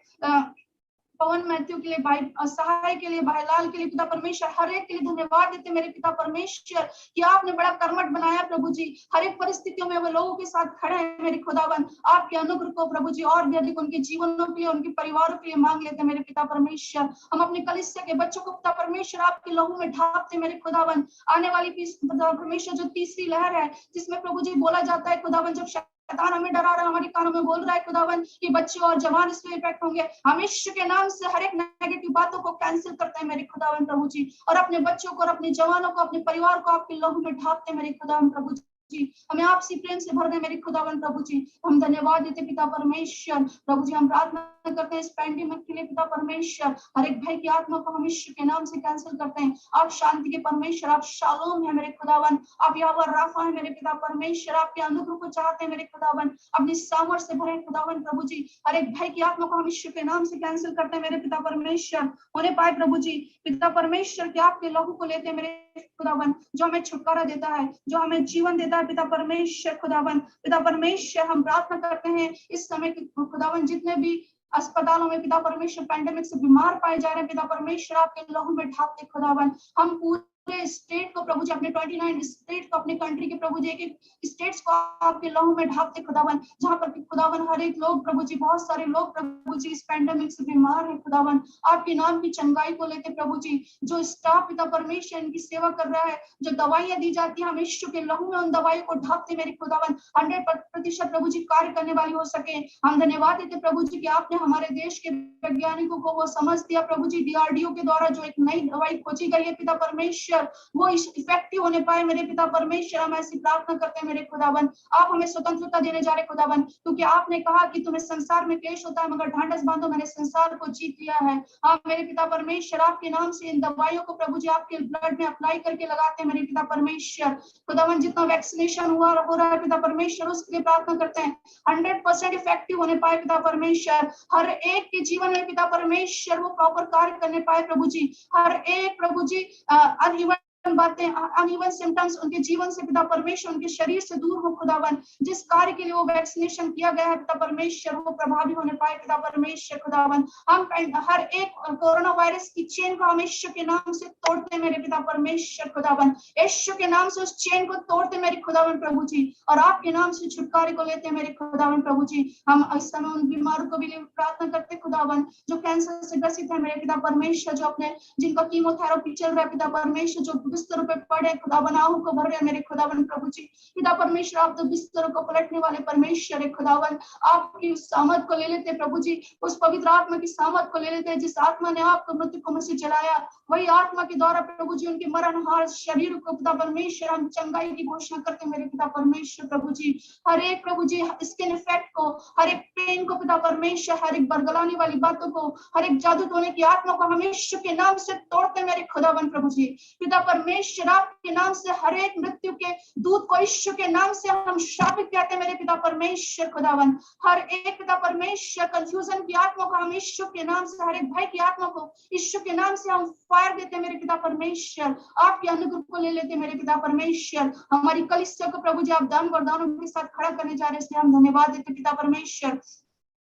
पवन मैथ्यू के लिए, भाई सहाय के लिए, भाई लाल के लिए पिता परमेश्वर, हर एक के लिए धन्यवाद देते मेरे पिता परमेश्वर कि आपने बड़ा कर्मठ बनाया प्रभु जी। हर एक परिस्थितियों में वो लोगों के साथ खड़े हैं मेरे खुदावन। आपके अनुग्रह को प्रभु जी और भी अधिक उनके जीवनों के लिए, उनके परिवारों के लिए मांग लेते मेरे पिता परमेश्वर। हम अपने कलीसिया के बच्चों को पिता परमेश्वर आपके लहू में ढांपते मेरे खुदावन। आने वाली पिता परमेश्वर जो तीसरी लहर है जिसमें प्रभु जी बोला जाता है खुदावन, जब शैतान हमें डरा रहा है, हमारे कानों में बोल रहा है खुदावन कि बच्चे और जवान इसमें इफेक्ट होंगे, हम यीशु के नाम से हर एक नेगेटिव बातों को कैंसिल करते हैं मेरे खुदावन प्रभु जी, और अपने बच्चों को और अपने जवानों को, अपने परिवार को आपके लहू में ढांपते मेरे खुदावन प्रभु जी। हमें आपसी प्रेम से भर दे मेरे खुदावन प्रभु जी। हम धन्यवाद देते पिता परमेश्वर। प्रभु जी हम प्रार्थना करते हैं इस पैंडेमिक के लिए पिता परमेश्वर, हर एक भय की आत्मा को हम यीशु के नाम से कैंसिल करते हैं। आप शांति के परमेश्वर, आप शालोम है मेरे खुदावन, आप यहोवा राफा है मेरे पिता परमेश्वर। आपके अनुग्रह को चाहते हैं मेरे खुदावन, अपनी सामर्थ से भरे खुदावन प्रभु जी। हर एक भय की आत्मा को हम यीशु के नाम से कैंसिल करते हैं मेरे पिता परमेश्वर। होने पाए प्रभु जी पिता परमेश्वर कि आपके लहू को लेते मेरे खुदावन, जो हमें छुटकारा देता है, जो हमें जीवन देता है पिता परमेश्वर खुदावन। पिता परमेश्वर हम प्रार्थना करते हैं इस समय के खुदावन, जितने भी अस्पतालों में पिता परमेश्वर पैंडेमिक से बीमार पाए जा रहे हैं पिता परमेश्वर, आपके लहू में ढांपते खुदावन। हम पूरे स्टेट को प्रभु जी, अपने 29 स्टेट को, अपने कंट्री के प्रभु जी एक एक स्टेट्स को आपके लहू में ढांपते खुदावन, जहां पर खुदावन हर एक लोग प्रभु जी, बहुत सारे लोग प्रभु जी इस पैंडेमिक से बीमार है खुदावन, आपके नाम की चंगाई को लेते प्रभु जी। जो स्टाफ पिता परमेश्वर इनकी सेवा कर रहा है, जो दवाइयां दी जाती है, हम यीशु के लहू में उन दवाइयों को ढांपते मेरे खुदावन, 100% प्रभु जी कार्य करने वाली हो सके। हम धन्यवाद देते प्रभु जी कि आपने हमारे देश के वैज्ञानिकों को वो समझ दिया प्रभु जी, DRDO के द्वारा जो एक नई दवाई खोजी गई है पिता परमेश्वर, परमेश्वर वो इफेक्टिव होने पाए मेरे पिता परमेश्वर। हम ऐसी प्रार्थना करते हैं मेरे खुदावन, आप हमें स्वतंत्रता देने जा रहे खुदावन, क्योंकि आपने कहा कि तुम्हें संसार में क्लेश होता है मगर ढांढस बांधो, मैंने संसार को जीत लिया है। आप मेरे पिता परमेश्वर आपके नाम से इन दवाइयों को प्रभु जी आपके ब्लड में अप्लाई करके लगाते हैं मेरे पिता परमेश्वर। खुदावन जितना वैक्सीनेशन हो रहा है पिता परमेश्वर उसके लिए प्रार्थना करते हैं 100% इफेक्टिव होने पाए पिता परमेश्वर। हर एक के जीवन में पिता परमेश्वर वो प्रॉपर कार्य करने पाए प्रभु जी। हर एक प्रभु जी अनइवन बातें, अनइवन सिम्टम्स उनके जीवन से पिता परमेश्वर उनके शरीर से दूर हो खुदावन। जिस कार्य के लिए वो वैक्सीनेशन किया गया है पिता परमेश्वर वो प्रभावी होने पाए पिता परमेश्वर खुदावन। हम हर एक कोरोना वायरस की चेन को हम यीशु के नाम से तोड़ते मेरे पिता परमेश्वर खुदावन। यीशु के नाम से उस चेन को तोड़ते मेरे खुदावन प्रभु जी, और आपके नाम से छुटकारे को लेते मेरे खुदावन प्रभु जी। हम इस समय उन बीमारों को भी प्रार्थना करते खुदावन जो कैंसर से ग्रसित है मेरे पिता परमेश्वर, जो अपने जिनका कीमोथेरेपी चल रहा है पिता परमेश्वर, जो बिस्तरों पे पड़े खुदावन आहों को भर रहे मेरे खुदावन प्रभु जी। पिता परमेश्वर आप तो बिस्तरों को पलटने वाले परमेश्वर है खुदावन। आपकी सामर्थ को ले लेते प्रभु जी, उस पवित्र आत्मा की सामर्थ को ले लेते हैं जिस आत्मा ने आपको मृत्यु को मसीह जलाया, वही आत्मा के द्वारा प्रभु जी उनके मरणहार शरीर को पिता परमेश्वर हम चंगाई की घोषणा करते मेरे पिता परमेश्वर प्रभु जी। हर एक प्रभु जी स्किन इफेक्ट को, हर एक पेन को पिता परमेश्वर, हर एक बरगलाने वाली बातों को, हर एक जादू टोने की आत्मा को हम यीशु के नाम से तोड़ते मेरे खुदावन प्रभु जी। पिता परमेश्वर आपके नाम से हर एक मृत्यु के दूत को यीशु के नाम से हम शापित कहते मेरे पिता परमेश्वर खुदावन। हर एक पिता परमेश्वर कंफ्यूजन की आत्मा को हम यीशु के नाम से, हर एक भय की आत्मा को यीशु के नाम से हम फायर देते मेरे पिता परमेश्वर। आपके अनुग्रह को ले लेते मेरे पिता परमेश्वर। हमारी कलीसिया को प्रभु जी आप दान वरदानों के साथ खड़ा करने जा रहे हैं, इसलिए हम धन्यवाद देते पिता परमेश्वर।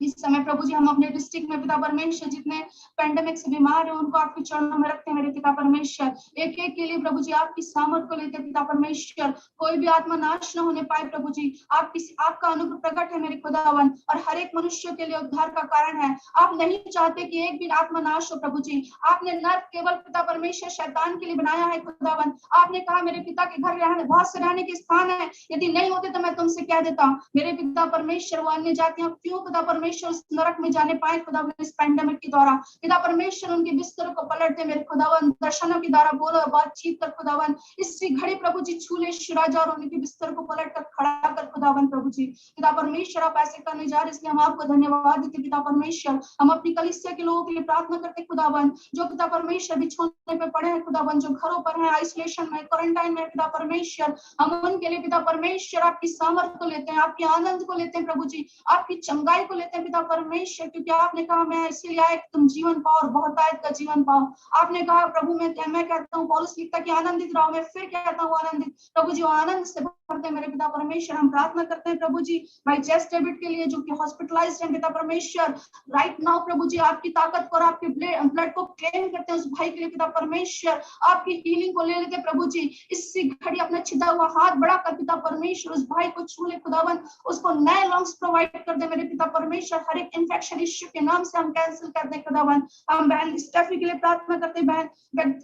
इस समय प्रभु जी हम अपने डिस्ट्रिक्ट में पिता परमेश्वर जितने पैंडेमिक से बीमार है उनको आपके चरणों में रखते हैं मेरे पिता परमेश्वर। एक एक के लिए प्रभु जी आपकी सामर्थ को लेते पिता परमेश्वर, कोई भी आत्मा नाश न होने पाए प्रभु जी। आपका अनुग्रह प्रकट है मेरे खुदावन, और हर एक मनुष्य के लिए उद्धार का कारण है। आप नहीं चाहते कि एक भी आत्मा नाश हो प्रभु जी। आपने न केवल पिता परमेश्वर शैतान के लिए बनाया है खुदावन, आपने कहा मेरे पिता के घर रहने बहुत से रहने के स्थान है, यदि नहीं होते तो मैं तुमसे कह देता। मेरे पिता परमेश्वर वो अन्य जातियां क्यों पिता परमेश्वर उस नरक में जाने पाए खुदावन इस पैंडेमिक के द्वारा। पिता परमेश्वर उनके बिस्तरों को पलट दे मेरे खुदावन, दर्शनों के द्वारा बोलो बातचीत कर खुदावन। इसी घड़ी प्रभु जी छूले राजा और उनके बिस्तर को पलट कर खड़ा कर खुदावन प्रभु जी। पिता परमेश्वर आप ऐसे करने जा रहे इसलिए हम आपको धन्यवाद देते पिता परमेश्वर। हम अपनी कलीसिया के लोगों के लिए प्रार्थना करते खुदावन जो पिता परमेश्वर बिछौने पे पड़े हैं खुदावन, जो घरों पर हैं, आइसोलेशन में, क्वारंटाइन में पिता परमेश्वर, हम उनके लिए पिता परमेश्वर आपकी सामर्थ को लेते हैं, आपके आनंद को लेते हैं प्रभु जी, आपकी चंगाई को लेते हैं पिता परमेश्वर। क्योंकि आपने कहा मैं इसलिए आया कि तुम जीवन पाओ और बहुतायत का जीवन पाओ। आपने कहा प्रभु मैं कहता हूँ, पौलुस लिखता कि आनंदित रहो, मैं फिर कहता हूँ आनंदित। प्रभु जी आनंद से भरते मेरे पिता परमेश्वर। हम प्रार्थना करते हैं प्रभु जी भाई जेस डेविड के लिए जो कि हॉस्पिटलाइज्ड है पिता परमेश्वर। राइट नाउ प्रभु जी आपकी ताकत को और आपके ब्लड को क्लेम करते हैं उस भाई के लिए पिता परमेश्वर। आपकी हीलिंग को ले लेते प्रभु जी। इसी घड़ी अपना छिदा हुआ हाथ बढ़ा कर पिता परमेश्वर उस भाई को छू ले खुदावन, उसको नए लंग्स प्रोवाइड कर दे मेरे पिता परमेश्वर। हर एक इन्फेक्शन यीशु के नाम से हम कैंसिल कर दे खुदावन। हम बहन स्टेफी के लिए प्रार्थना करते, बहन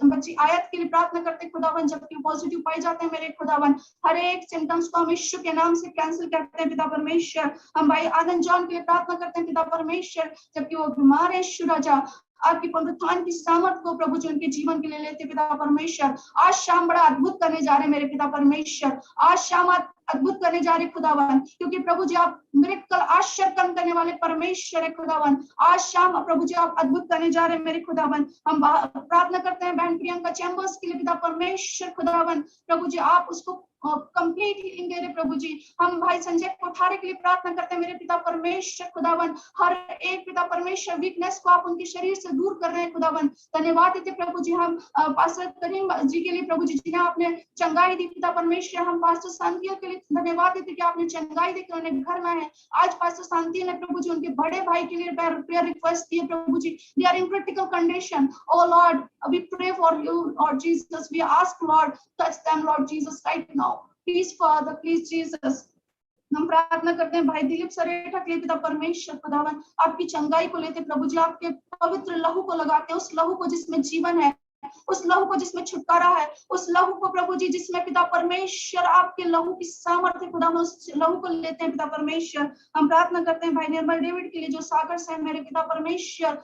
बच्ची आयत के लिए प्रार्थना करते खुदावन, जबकि पॉजिटिव पाए जाते हैं मेरे खुदावन। हर एक सिम्टम्स को हम यीशु के नाम से कैंसिल करते हैं पिता परमेश्वर। हम भाई आनंद जॉन के लिए प्रार्थना करते हैं पिता परमेश्वर, जबकि वो बीमार है यीशु राजा। आपकी पुनरुत्थान की सामर्थ को प्रभु जी उनके जीवन के लिए लेते पिता परमेश्वर। आज शाम बड़ा अद्भुत करने जा रहे मेरे पिता परमेश्वर। आज शाम अद्भुत करने जा रहे खुदावन, क्योंकि प्रभु जी आप मिरेकल आश्चर्य काम करने वाले परमेश्वर है खुदावन। आज शाम प्रभु जी आप अद्भुत करने जा रहे मेरे खुदावन। हम प्रार्थना करते हैं बहन प्रियंका चैम्बर्स के लिए पिता परमेश्वर खुदावन। प्रभु जी आप उसको कंप्लीट हीलिंग दे रहे प्रभु जी। हम भाई संजय कोठारे के लिए प्रार्थना करते हैं मेरे पिता परमेश्वर खुदावन। हर एक पिता परमेश्वर वीकनेस को आप उनके शरीर से दूर कर रहे हैं खुदावन। धन्यवाद देते प्रभु जी। हम पास्टर करीम जी के लिए प्रभु जी जिन्हें आपने चंगाई दी पिता परमेश्वर। हम पास्टर शांतियों के लिए धन्यवाद देते कि आपने चंगाई देकर उन्हें घर में है। आज पास्टर शांति ने प्रभु जी उनके बड़े भाई के लिए प्रेयर रिक्वेस्ट दिए प्रभु जी। They are in critical condition. Oh Lord we pray for you Lord Jesus. We ask Lord touch them Lord Jesus right now. Please father, please Jesus. हम प्रार्थना करते हैं भाई दिलीप सरेठा के लिए पिता परमेश्वर खुदावन। आपकी चंगाई को लेते प्रभु जी, आपके पवित्र लहू को लगाते, उस लहू को जिसमें जीवन है, उस लहू को जिसमें छुटकारा है, उस लहू को प्रभु जी जिसमें पिता परमेश्वर आपके लहू की सामर्थ्य खुदा, उस लहू को लेते हैं पिता परमेश्वर। हम प्रार्थना करते हैं भाई निर्मल डेविड के लिए जो सागर से है मेरे पिता परमेश्वर।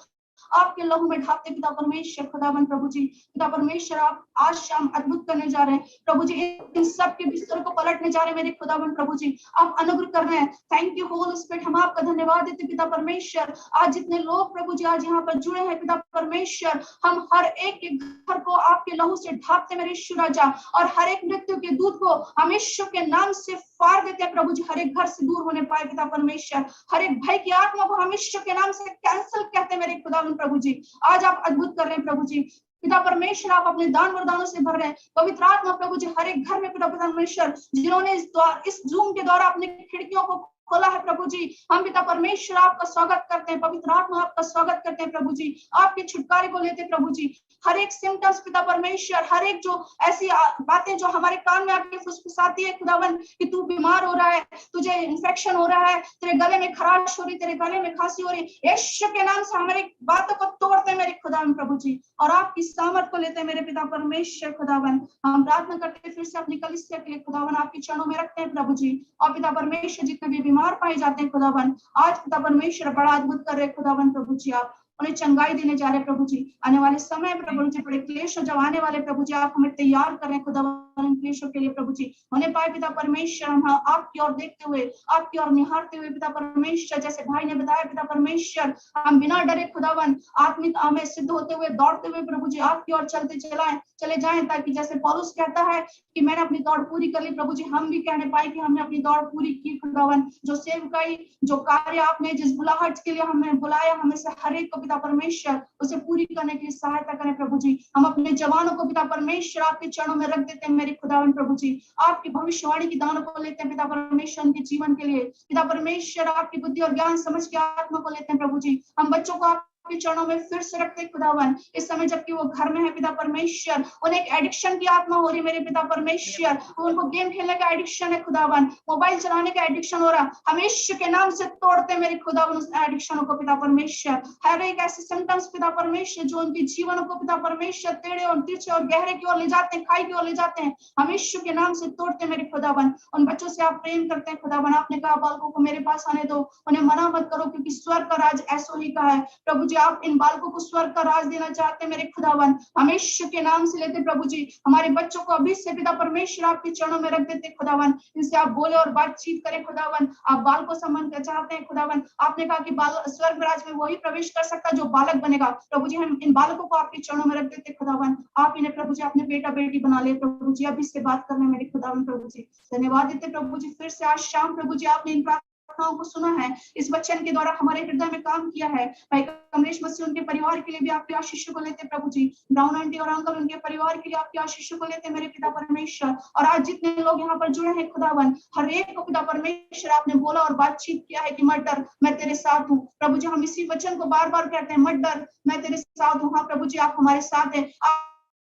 आपके लहू में ढापते पिता परमेश्वर खुदावन प्रभु जी। पिता परमेश्वर आप आज शाम अद्भुत करने जा रहे हैं प्रभु जी, इन सब के बिस्तर को पलटने जा रहे हैं मेरे खुदावन प्रभु जी, आप अनुग्रह कर रहे हैं। थैंक यू होली स्पिरिट, हम आपका धन्यवाद देते पिता परमेश्वर। आज जितने लोग प्रभु जी आज यहाँ पर जुड़े हैं पिता परमेश्वर, हम हर एक के घर को आपके लहू से ढापते मेरे ईश्वर राजा, और हर एक मृत्यु के दूत को हम यीशु के नाम से फाड़ देते हैं प्रभु जी, हर एक घर से दूर होने पाए पिता परमेश्वर। हर एक भय की आत्मा को हम यीशु के नाम से कैंसिल कहते हैं मेरे खुदावन प्रभु जी। आज आप अद्भुत कर रहे हैं प्रभु जी। पिता परमेश्वर आप अपने दान वरदानों से भर रहे हैं पवित्र आत्मा प्रभु जी, हर एक घर में पिता परमेश्वर जिन्होंने इस जूम के द्वारा अपनी खिड़कियों को खोला है प्रभु जी, हम पिता परमेश्वर आपका स्वागत करते हैं। पवित्र आत्मा आपका स्वागत करते हैं प्रभु जी, आपके छुटकारे को लेते प्रभु जी। हर एक सिम्टम्स पिता परमेश्वर, हर एक जो ऐसी बातें जो हमारे कान में आके फुसफुसाती है खुदावन कि तू बीमार हो रहा है, तुझे इन्फेक्शन हो रहा है, तेरे गले में खराश हो रही, तेरे गले में खांसी हो रही, यीशु के नाम से हमारी बातों को तोड़ते हैं मेरे खुदावन प्रभु जी, और आपकी सामर्थ को लेते हैं मेरे पिता परमेश्वर खुदावन। हम प्रार्थना करते फिर से अपनी कलीसिया के लिए खुदावन आपके चरणों में रखते हैं प्रभु जी। और पिता परमेश्वर जितने भी बीमार पाए जाते हैं खुदावन, आज पिता परमेश्वर बड़ा अद्भुत कर रहे खुदावन प्रभु जी, आप उन्हें चंगाई देने जा रहे प्रभु जी। आने वाले समय में प्रभु जी बड़े क्लेश जब आने वाले प्रभु जी, आप हमें तैयार कर रहे हैं खुदावन क्लेशों के लिए प्रभु जी। होने पाए पिता परमेश्वर हम आपकी ओर देखते हुए, आपकी ओर निहारते हुए पिता परमेश्वर, जैसे भाई ने बताया पिता परमेश्वर, हम बिना डरे खुदावन आत्मिक में सिद्ध होते हुए दौड़ते हुए प्रभु जी आपकी ओर चले जाएं, ताकि जैसे पौलुस कहता है कि मैंने अपनी दौड़ पूरी कर ली प्रभु जी, हम भी कहने पाए कि हमने अपनी दौड़ पूरी की खुदावन। जो सेवकाई, जो कार्य आपने जिस बुलाहट के लिए हमें बुलाया, हमें से हर एक को पिता परमेश्वर उसे पूरी करने की सहायता करें प्रभु जी। हम अपने जवानों को पिता परमेश्वर आपके चरणों में रख देते हैं मेरे खुदावन प्रभु जी। आपकी भविष्यवाणी की दानों को लेते हैं पिता परमेश्वर उनके जीवन के लिए, पिता परमेश्वर आपकी बुद्धि और ज्ञान समझ के आत्मा को लेते हैं प्रभु जी। हम बच्चों को आपके चरणों में फिर से रखते हैं खुदावन, इस समय जबकि वो घर में है पिता परमेश्वर, उन्हें एक एडिक्शन की आत्मा हो रही मेरे पिता परमेश्वर, उनको गेम खेलने का एडिक्शन है खुदावन, मोबाइल चलाने का एडिक्शन हो रहा, हम यीशु के नाम से तोड़ते हैं मेरे खुदावन उस एडिक्शन को पिता परमेश्वर। हर एक ऐसे सिम्टम्स पिता परमेश्वर जो उनके जीवन को पिता परमेश्वर टेढ़े और तिरछे और गहरे की ओर ले जाते हैं, खाई की ओर ले जाते हैं, हम यीशु के नाम से तोड़ते हैं मेरे खुदावन। उन बच्चों से आप प्रेम करते हैं खुदावन, आपने कहा बालकों को मेरे पास आने दो, उन्हें मना मत करो, क्योंकि स्वर्ग का राज ऐसो ही का है प्रभु जी। आप इन बालकों को स्वर्ग का राज देना चाहते हैं मेरे खुदावन, हम यीशु के नाम से लेते प्रभु जी। हमारे बच्चों को अभी से पिता परमेश्वर आपके चरणों में रख देते खुदावन, इनसे आप बोले और बातचीत करें खुदावन। आप बाल को सम्मान कर चाहते हैं खुदावन, आपने कहा कि बाल स्वर्ग राज में वही प्रवेश कर सकता जो बालक बनेगा प्रभु जी। हम इन बालकों को आपके चरणों में रख देते खुदावन, आप इन्हें प्रभु जी अपने बेटा बेटी बना ले प्रभु जी। अभी से बात करने मेरे खुदावन प्रभु जी, धन्यवाद देते प्रभु जी। फिर से आज शाम प्रभु जी आपने इन प्रार्थनाओं को सुना है, इस वचन के द्वारा हमारे हृदय में काम किया है। भाई कमलेश मसीह उनके परिवार के लिए भी आपके आशीष को लेते प्रभु जी, ब्राउन आंटी और अंकल उनके परिवार के लिए आपके आशीष को लेते मेरे पिता परमेश्वर। और आज जितने लोग यहाँ पर जुड़े हैं खुदावन, हर एक को पिता परमेश्वर आपने बोला और बातचीत किया है कि मत डर मैं तेरे साथ हूँ प्रभु जी। हम इसी वचन को बार बार कहते हैं, मत डर मैं तेरे साथ हूँ। हाँ प्रभु जी आप हमारे साथ हैं,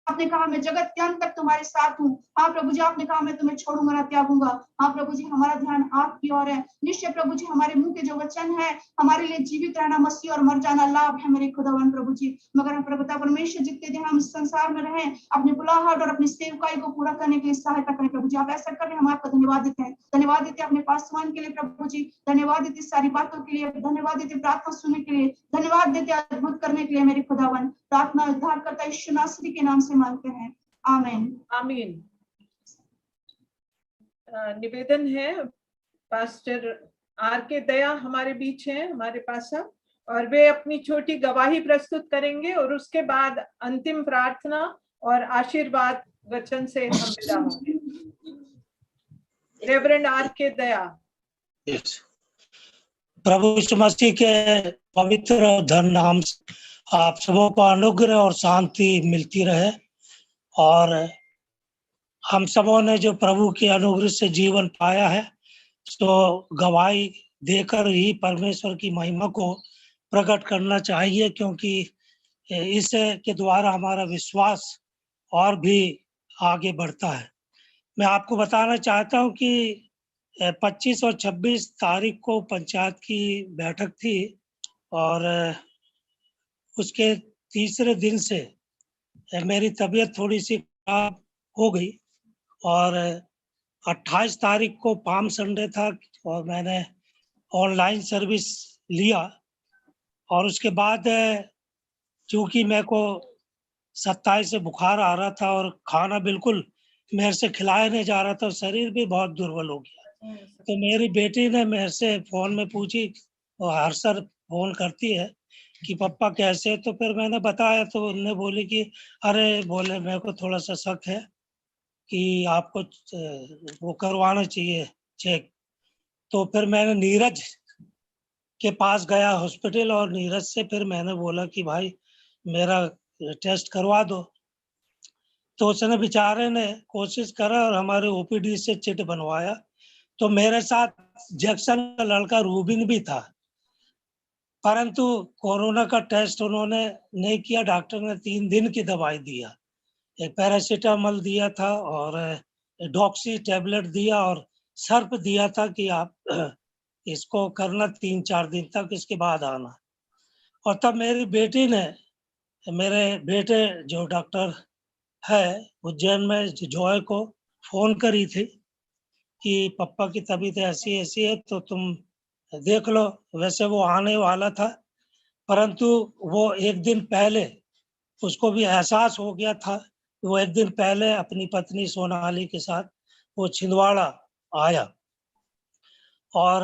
आपने कहा मैं जगत के अंत तक तुम्हारे साथ हूँ। हाँ प्रभु जी आपने कहा मैं तुम्हें छोड़ूंगा ना त्यागूंगा। हाँ प्रभु जी हमारा ध्यान आपकी ओर है। निश्चय प्रभु जी हमारे मुंह के जो वचन है हमारे लिए जीवित रहना मसीह और मर जाना लाभ है मेरे खुदावन प्रभु जी। मगर हम प्रभुता परमेश्वर जितने दिन हम संसार में रहें अपनी बुलाहट और अपनी सेवकाई को पूरा करने के लिए सहायता करें प्रभु जी। आप ऐसा कर रहे, हम आपका धन्यवाद देते हैं, धन्यवाद देते अपने पासवान के लिए प्रभु जी, धन्यवाद देते सारी बातों के लिए, धन्यवाद देते प्रार्थना सुनने के लिए, धन्यवाद देते अद्भुत करने के लिए मेरे खुदावन। प्रार्थना उद्धारकर्ता यीशु नासरी के नाम से मांगते हैं, आमीन आमीन। निवेदन है, पास्टर आर के दया हमारे बीच हैं, हमारे पास, और वे अपनी छोटी गवाही प्रस्तुत करेंगे और उसके बाद अंतिम प्रार्थना और आशीर्वाद वचन से हम विदा होंगे। रेवरेंड आर के दया। प्रभु यीशु मसीह के पवित्र और धन नाम आप सबों को अनुग्रह और शांति मिलती रहे, और हम सबों ने जो प्रभु के अनुग्रह से जीवन पाया है तो गवाही देकर ही परमेश्वर की महिमा को प्रकट करना चाहिए, क्योंकि इसके द्वारा हमारा विश्वास और भी आगे बढ़ता है। मैं आपको बताना चाहता हूं कि 25 और 26 तारीख को पंचायत की बैठक थी, और उसके तीसरे दिन से मेरी तबीयत थोड़ी सी खराब हो गई, और 28 तारीख को पाम संडे था और मैंने ऑनलाइन सर्विस लिया, और उसके बाद चूंकि मेरे को 27 से बुखार आ रहा था और खाना बिल्कुल मेरे से खिलाया नहीं जा रहा था, शरीर भी बहुत दुर्बल हो गया। तो मेरी बेटी ने मेरे से फोन में पूछी, और हर सर फोन करती है कि पापा कैसे, तो फिर मैंने बताया तो उन्होंने बोली कि अरे बोले मेरे को थोड़ा सा शक है कि आपको वो करवाना चाहिए चेक। तो फिर मैंने नीरज के पास गया हॉस्पिटल, और नीरज से फिर मैंने बोला कि भाई मेरा टेस्ट करवा दो। तो उसने बेचारे ने कोशिश करा और हमारे ओपीडी से चिट बनवाया। तो मेरे साथ जैक्सन का लड़का रूबिन भी था, परंतु कोरोना का टेस्ट उन्होंने नहीं किया। डॉक्टर ने 3 दिन की दवाई दिया, एक पैरासीटामोल दिया था और डॉक्सी टैबलेट दिया और सर्प दिया था कि आप इसको करना 3-4 दिन तक, इसके बाद आना। और तब मेरी बेटी ने मेरे बेटे जो डॉक्टर है उज्जैन में जॉय को फोन करी थी कि पापा की तबीयत ऐसी ऐसी है तो तुम देख लो। वैसे वो आने वाला था, परंतु वो एक दिन पहले उसको भी एहसास हो गया था। वो एक दिन पहले अपनी पत्नी सोनाली के साथ वो छिंदवाड़ा आया और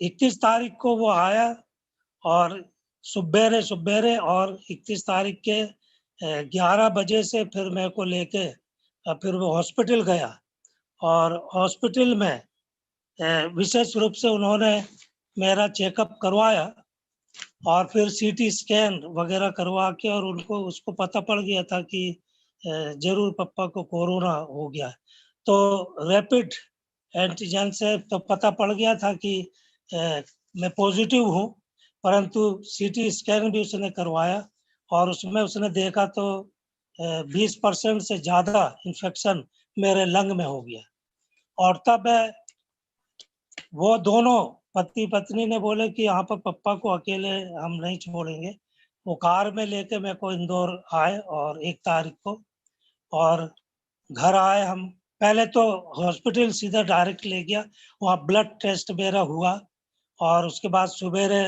21 तारीख को वो आया और सुबेरे और 31 तारीख के 11 बजे से फिर मेरे को लेके फिर वो हॉस्पिटल गया। और हॉस्पिटल में विशेष रूप से उन्होंने मेरा चेकअप करवाया और फिर सीटी स्कैन वगैरह करवा के, और उनको उसको पता पड़ गया था कि जरूर पापा को कोरोना हो गया। तो रैपिड एंटीजन से तो पता पड़ गया था कि मैं पॉजिटिव हूँ, परंतु सीटी स्कैन भी उसने करवाया और उसमें उसने देखा तो 20% से ज़्यादा इन्फेक्शन मेरे लंग में हो गया। और तब वो दोनों पति पत्नी ने बोले कि यहाँ पर पापा को अकेले हम नहीं छोड़ेंगे। वो कार में लेके मेरे को इंदौर आए और 1 तारीख को, और घर आए हम। पहले तो हॉस्पिटल सीधा डायरेक्ट ले गया, वहाँ ब्लड टेस्ट मेरा हुआ और उसके बाद सवेरे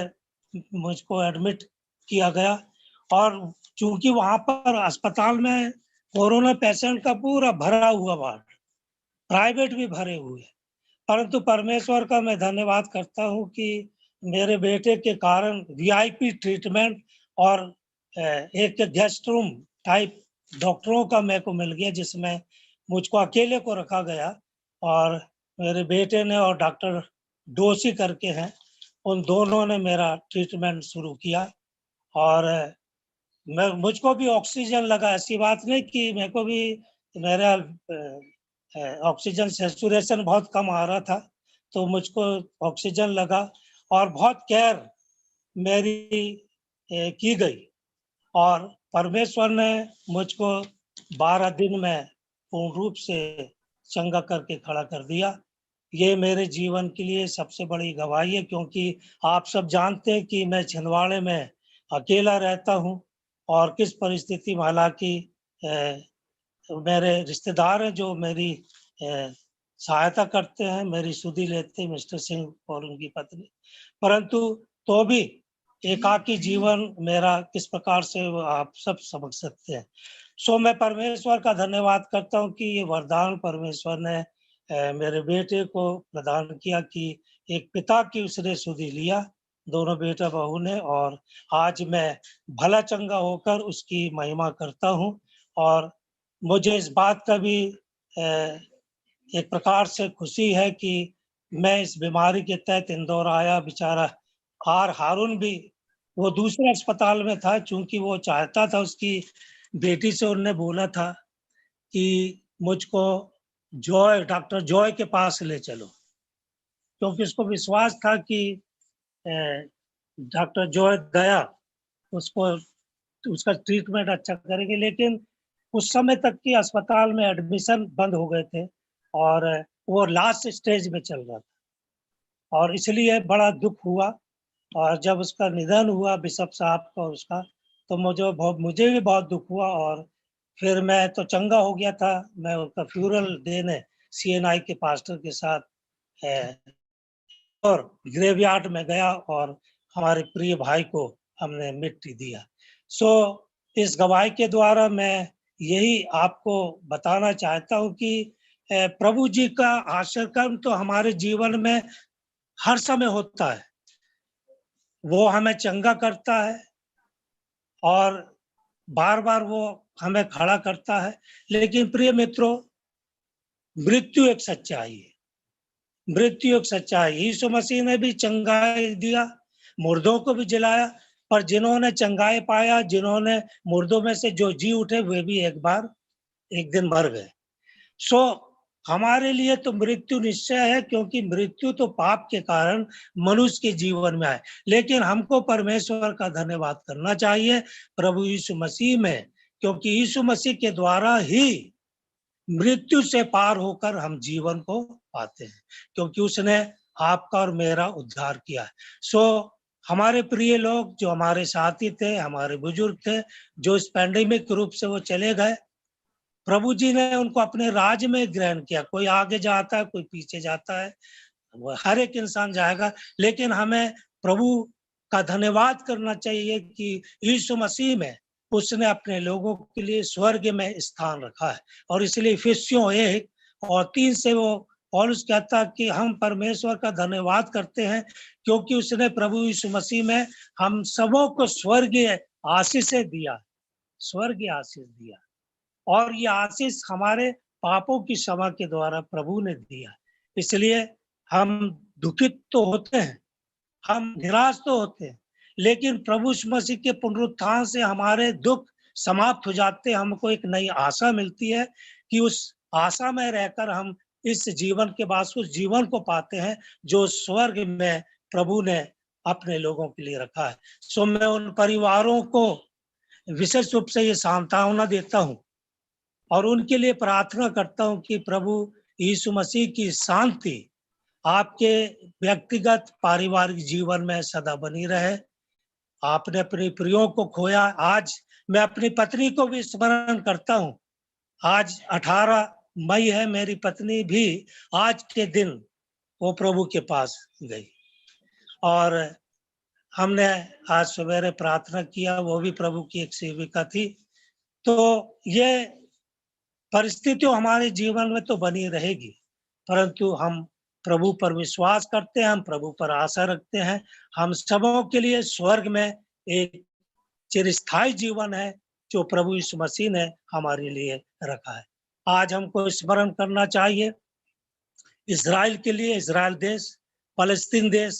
मुझको एडमिट किया गया। और चूंकि वहाँ पर अस्पताल में कोरोना पेशेंट का पूरा भरा हुआ वार्ड, प्राइवेट भी भरे हुए, परंतु परमेश्वर का मैं धन्यवाद करता हूँ कि मेरे बेटे के कारण वीआईपी ट्रीटमेंट और एक गेस्ट रूम टाइप डॉक्टरों का मेरे को मिल गया, जिसमें मुझको अकेले को रखा गया। और मेरे बेटे ने और डॉक्टर डोसी करके हैं, उन दोनों ने मेरा ट्रीटमेंट शुरू किया। और मुझको भी ऑक्सीजन लगा, ऐसी बात नहीं कि मेरे को भी मेरा ऑक्सीजन सैचुरेशन बहुत कम आ रहा था, तो मुझको ऑक्सीजन लगा और बहुत केयर मेरी की गई। और परमेश्वर ने मुझको 12 दिन में पूर्ण रूप से चंगा करके खड़ा कर दिया। ये मेरे जीवन के लिए सबसे बड़ी गवाही है, क्योंकि आप सब जानते हैं कि मैं छिंदवाड़े में अकेला रहता हूँ और किस परिस्थिति में, हालांकि मेरे रिश्तेदार हैं जो मेरी सहायता करते हैं, मेरी सुधि लेते हैं, मिस्टर सिंह और उनकी पत्नी, परंतु तो भी एकाकी जीवन मेरा किस प्रकार से आप सब समझ सकते हैं। सो मैं परमेश्वर का धन्यवाद करता हूँ कि ये वरदान परमेश्वर ने मेरे बेटे को प्रदान किया कि एक पिता की उसने सुधि लिया, दोनों बेटा बहू ने, और आज मैं भला चंगा होकर उसकी महिमा करता हूँ। और मुझे इस बात का भी एक प्रकार से खुशी है कि मैं इस बीमारी के तहत इंदौर आया। बेचारा हारून भी वो दूसरे अस्पताल में था, चूंकि वो चाहता था, उसकी बेटी से उन्होंने बोला था कि मुझको डॉक्टर जॉय के पास ले चलो, क्योंकि उसको विश्वास था कि डॉक्टर जॉय दया उसको उसका ट्रीटमेंट अच्छा करेंगे। लेकिन उस समय तक की अस्पताल में एडमिशन बंद हो गए थे और वो लास्ट स्टेज में चल रहा था, और इसलिए बड़ा दुख हुआ। और जब उसका निधन हुआ बिशप साहब का उसका, तो मुझे भी बहुत दुख हुआ। और फिर मैं तो चंगा हो गया था, मैं उसका फ्यूरल देने CNI के पास्टर के साथ और ग्रेवयार्ड में गया और हमारे प्रिय भाई को हमने मिट्टी दिया। सो इस गवाही के द्वारा मैं यही आपको बताना चाहता हूँ कि प्रभु जी का आशीर्वाद तो हमारे जीवन में हर समय होता है। वो हमें चंगा करता है और बार बार वो हमें खड़ा करता है। लेकिन प्रिय मित्रों, मृत्यु एक सच्चाई है। मृत्यु एक सच्चाई। यीशु मसीह ने भी चंगाई दिया, मुर्दों को भी जिलाया, पर जिन्होंने चंगाई पाया, जिन्होंने मुर्दों में से जो जी उठे, वे भी एक दिन मर गए। सो हमारे लिए तो मृत्यु निश्चय है, क्योंकि मृत्यु तो पाप के कारण मनुष्य के जीवन में आए। लेकिन हमको परमेश्वर का धन्यवाद करना चाहिए प्रभु यीशु मसीह में, क्योंकि यीशु मसीह के द्वारा ही मृत्यु से पार होकर हम जीवन को पाते हैं, क्योंकि उसने आपका और मेरा उद्धार किया है। सो हमारे प्रिय लोग जो हमारे साथी थे, हमारे बुजुर्ग थे, जो इस पैंडेमिक रूप से वो चले गए, प्रभु जी ने उनको अपने राज्य में ग्रहण किया। कोई आगे जाता है, कोई पीछे जाता है, हर एक इंसान जाएगा, लेकिन हमें प्रभु का धन्यवाद करना चाहिए कि यीशु मसीह में उसने अपने लोगों के लिए स्वर्ग में स्थान रखा है। और इसलिए इफिसियों 1:3 से वो पौलुस कहता कि हम परमेश्वर का धन्यवाद करते हैं, क्योंकि उसने प्रभु यीशु मसीह में हम सबों को स्वर्गीय आशीष दिया, स्वर्गीय आशीष दिया। और ये आशीष हमारे पापों की क्षमा के द्वारा प्रभु ने दिया। इसलिए हम दुखित तो होते हैं, हम निराश तो होते हैं, लेकिन प्रभु मसीह के पुनरुत्थान से हमारे दुख समाप्त हो जाते हैं। हमको एक नई आशा मिलती है कि उस आशा में रहकर हम इस जीवन के बाद उस जीवन को पाते हैं जो स्वर्ग में प्रभु ने अपने लोगों के लिए रखा है। सो मैं उन परिवारों को विशेष रूप से ये सांत्वना देता हूँ और उनके लिए प्रार्थना करता हूँ कि प्रभु यीशु मसीह की शांति आपके व्यक्तिगत पारिवारिक जीवन में सदा बनी रहे। आपने अपने प्रियों को खोया। आज मैं अपनी पत्नी को भी स्मरण करता हूँ। आज 18 मई है, मेरी पत्नी भी आज के दिन वो प्रभु के पास गई और हमने आज सवेरे प्रार्थना किया। वो भी प्रभु की एक सेविका थी। तो ये परिस्थितियों हमारे जीवन में तो बनी रहेगी, परंतु हम प्रभु पर विश्वास करते हैं, हम प्रभु पर आशा रखते हैं। हम सबों के लिए स्वर्ग में एक चिरस्थायी जीवन है जो प्रभु यीशु मसीह ने हमारे लिए रखा है। आज हमको स्मरण करना चाहिए इजराइल के लिए, इजराइल देश, फलस्तीन देश,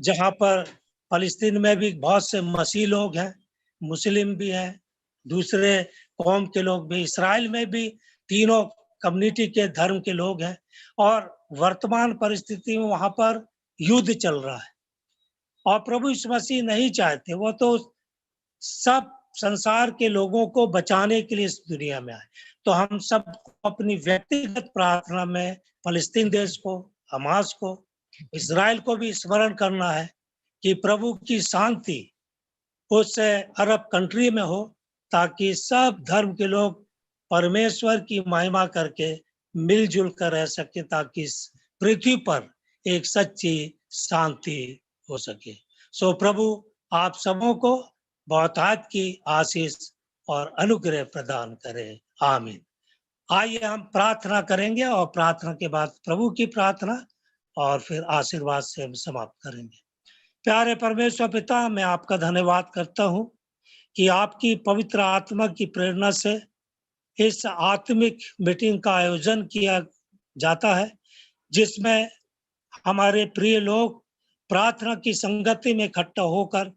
जहाँ पर फलस्तीन में भी बहुत से मसीह लोग हैं, मुस्लिम भी हैं, दूसरे कौम के लोग भी, इसराइल में भी तीनों कम्युनिटी के धर्म के लोग हैं। और वर्तमान परिस्थिति में वहां पर युद्ध चल रहा है और प्रभु यीशु मसीह नहीं चाहते, वो तो सब संसार के लोगों को बचाने के लिए इस दुनिया में आए। तो हम सब अपनी व्यक्तिगत प्रार्थना में फलस्तीन देश को, हमास को, इजराइल को भी स्मरण करना है कि प्रभु की शांति उस अरब कंट्री में हो, ताकि सब धर्म के लोग परमेश्वर की महिमा करके मिलजुल कर रह सके, ताकि इस पृथ्वी पर एक सच्ची शांति हो सके। सो प्रभु आप सबों को बहुतायत की आशीष और अनुग्रह प्रदान करे। आमीन। आइए हम प्रार्थना करेंगे और प्रार्थना के बाद प्रभु की प्रार्थना और फिर आशीर्वाद से हम समाप्त करेंगे। प्यारे परमेश्वर पिता, मैं आपका धन्यवाद करता हूँ कि आपकी पवित्र आत्मा की प्रेरणा से इस आत्मिक मीटिंग का आयोजन किया जाता है, जिसमें हमारे प्रिय लोग प्रार्थना की संगति में इकट्ठा होकर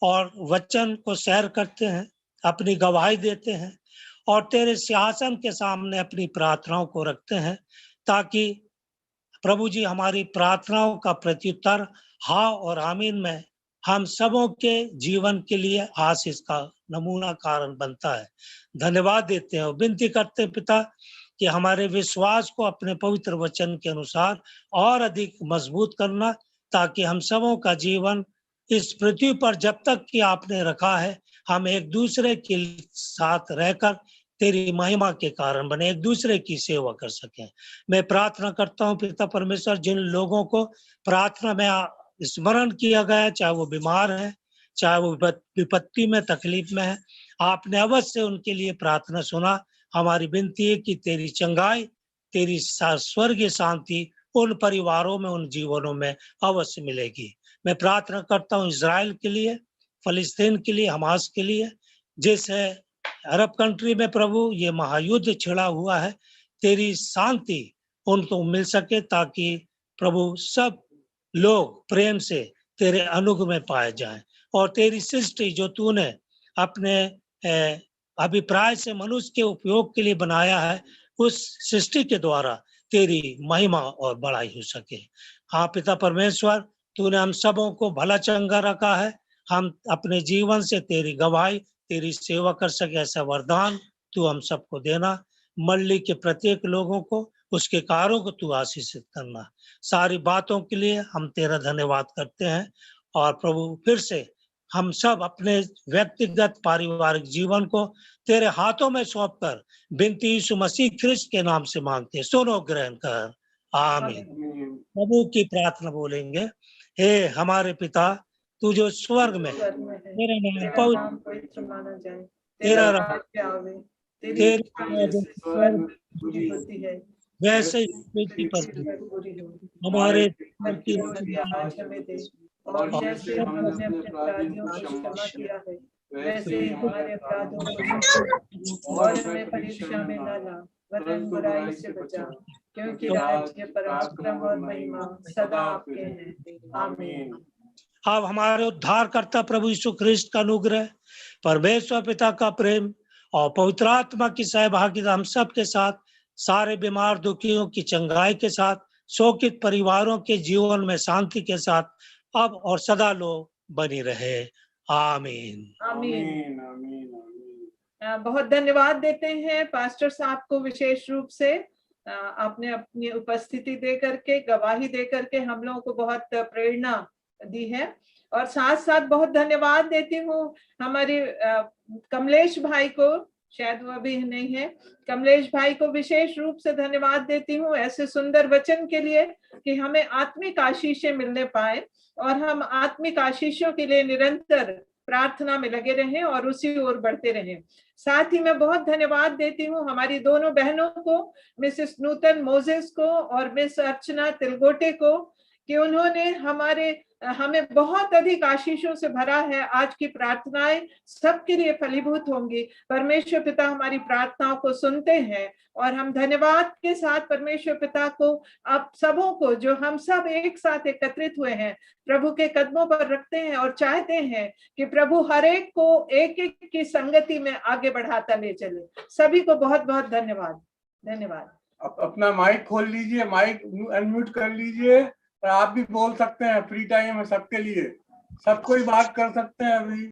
और वचन को शेयर करते हैं, अपनी गवाही देते हैं और तेरे सिंहासन के सामने अपनी प्रार्थनाओं को रखते हैं, ताकि प्रभु जी हमारी प्रार्थनाओं का प्रत्युत्तर हाँ और आमीन में हम सबों के जीवन के लिए आशीष का नमूना कारण बनता है। धन्यवाद देते हैं और विनती करते हैं पिता कि हमारे विश्वास को अपने पवित्र वचन के अनुसार और अधिक मजबूत करना, ताकि हम सबों का जीवन इस पृथ्वी पर जब तक कि आपने रखा है, हम एक दूसरे के साथ रहकर तेरी महिमा के कारण बने, एक दूसरे की सेवा कर सकें। मैं प्रार्थना करता हूँ पिता परमेश्वर, जिन लोगों को प्रार्थना में स्मरण किया गया, चाहे वो बीमार है, चाहे वो विपत्ति में, तकलीफ में है, आपने अवश्य उनके लिए प्रार्थना सुना। हमारी विनती है कि तेरी चंगाई, तेरी स्वर्गीय शांति उन परिवारों में, उन जीवनों में अवश्य मिलेगी। मैं प्रार्थना करता हूँ इजराइल के लिए, फलस्तीन के लिए, हमास के लिए, जिस अरब कंट्री में प्रभु ये महायुद्ध छिड़ा हुआ है, तेरी शांति उनको मिल सके, ताकि प्रभु सब लोग प्रेम से तेरे अनुग्रह में पाए जाएं, और तेरी सृष्टि जो तूने अपने अभिप्राय से मनुष्य के उपयोग के लिए बनाया है, उस सृष्टि के द्वारा तेरी महिमा और बड़ाई हो सके। हाँ पिता परमेश्वर, तूने हम सबों को भला चंगा रखा है, हम अपने जीवन से तेरी गवाही, तेरी सेवा कर सके, ऐसा वरदान तू हम सबको देना। मंडली के प्रत्येक लोगों को, उसके कार्यों को तू आशीषित करना। सारी बातों के लिए हम तेरा धन्यवाद करते हैं, और प्रभु फिर से हम सब अपने व्यक्तिगत पारिवारिक जीवन को तेरे हाथों में सौंपकर बिनती यीशु मसीह ख्रिस्त के नाम से मांगते हैं, सुनो ग्रहण कर, आमीन। प्रभु की प्रार्थना बोलेंगे। हे हमारे पिता, तू जो स्वर्ग में, तेरा नाम पवित्र माना जाए, तेरा राज्य आवे, तेरी होती है वैसे ही पर हमारे आज हमें दे, और जैसे हमने अपने अपराधियों को क्षमा किया है, वैसे ही हमारे अपराधों को क्षमा, और हमें परीक्षा में न ला, वरन बुराई से बचा, क्योंकि राज्य, पराक्रम और महिमा सदा आपके हैं, आमीन। अब हमारे उद्धारकर्ता प्रभु यीशु ख्रिस्त का अनुग्रह, परमेश्वर पिता का प्रेम और पवित्र आत्मा की सहभागिता हम सब के साथ, सारे बीमार दुखियों की चंगाई के साथ, शोकित परिवारों के जीवन में शांति के साथ अब और सदा लो बनी रहे, आमीन। आमीन, आमीन। बहुत धन्यवाद देते हैं पास्टर साहब को, विशेष रूप से आपने अपनी उपस्थिति दे करके, गवाही दे करके हम लोगों को बहुत प्रेरणा दी है। और साथ साथ बहुत धन्यवाद देती हूँ हमारे कमलेश भाई को, शायद वो अभी नहीं है, कमलेश भाई को विशेष रूप से धन्यवाद देती हूँ ऐसे सुंदर वचन के लिए कि हमें आत्मिक आशीषें मिलने पाए, और हम आत्मिक आशीषों के लिए निरंतर प्रार्थना में लगे रहें और उसी ओर बढ़ते रहें। साथ ही मैं बहुत धन्यवाद देती हूँ हमारी दोनों बहनों को, मिसेस नूतन मोजेस को और मिस अर्चना तिलगोटे को, कि उन्होंने हमें बहुत अधिक आशीषों से भरा है। आज की प्रार्थनाएं सबके लिए फलीभूत होंगी। परमेश्वर पिता हमारी प्रार्थनाओं को सुनते हैं, और हम धन्यवाद के साथ परमेश्वर पिता को, आप सबों को जो हम सब एक साथ एकत्रित हुए हैं, प्रभु के कदमों पर रखते हैं और चाहते हैं कि प्रभु हर एक को एक एक की संगति में आगे बढ़ाता ले चले। सभी को बहुत बहुत धन्यवाद। धन्यवाद। अपना माइक खोल लीजिए, माइक अनम्यूट कर लीजिए, और आप भी बोल सकते हैं। फ्री टाइम है सबके लिए, सब कोई बात कर सकते हैं अभी।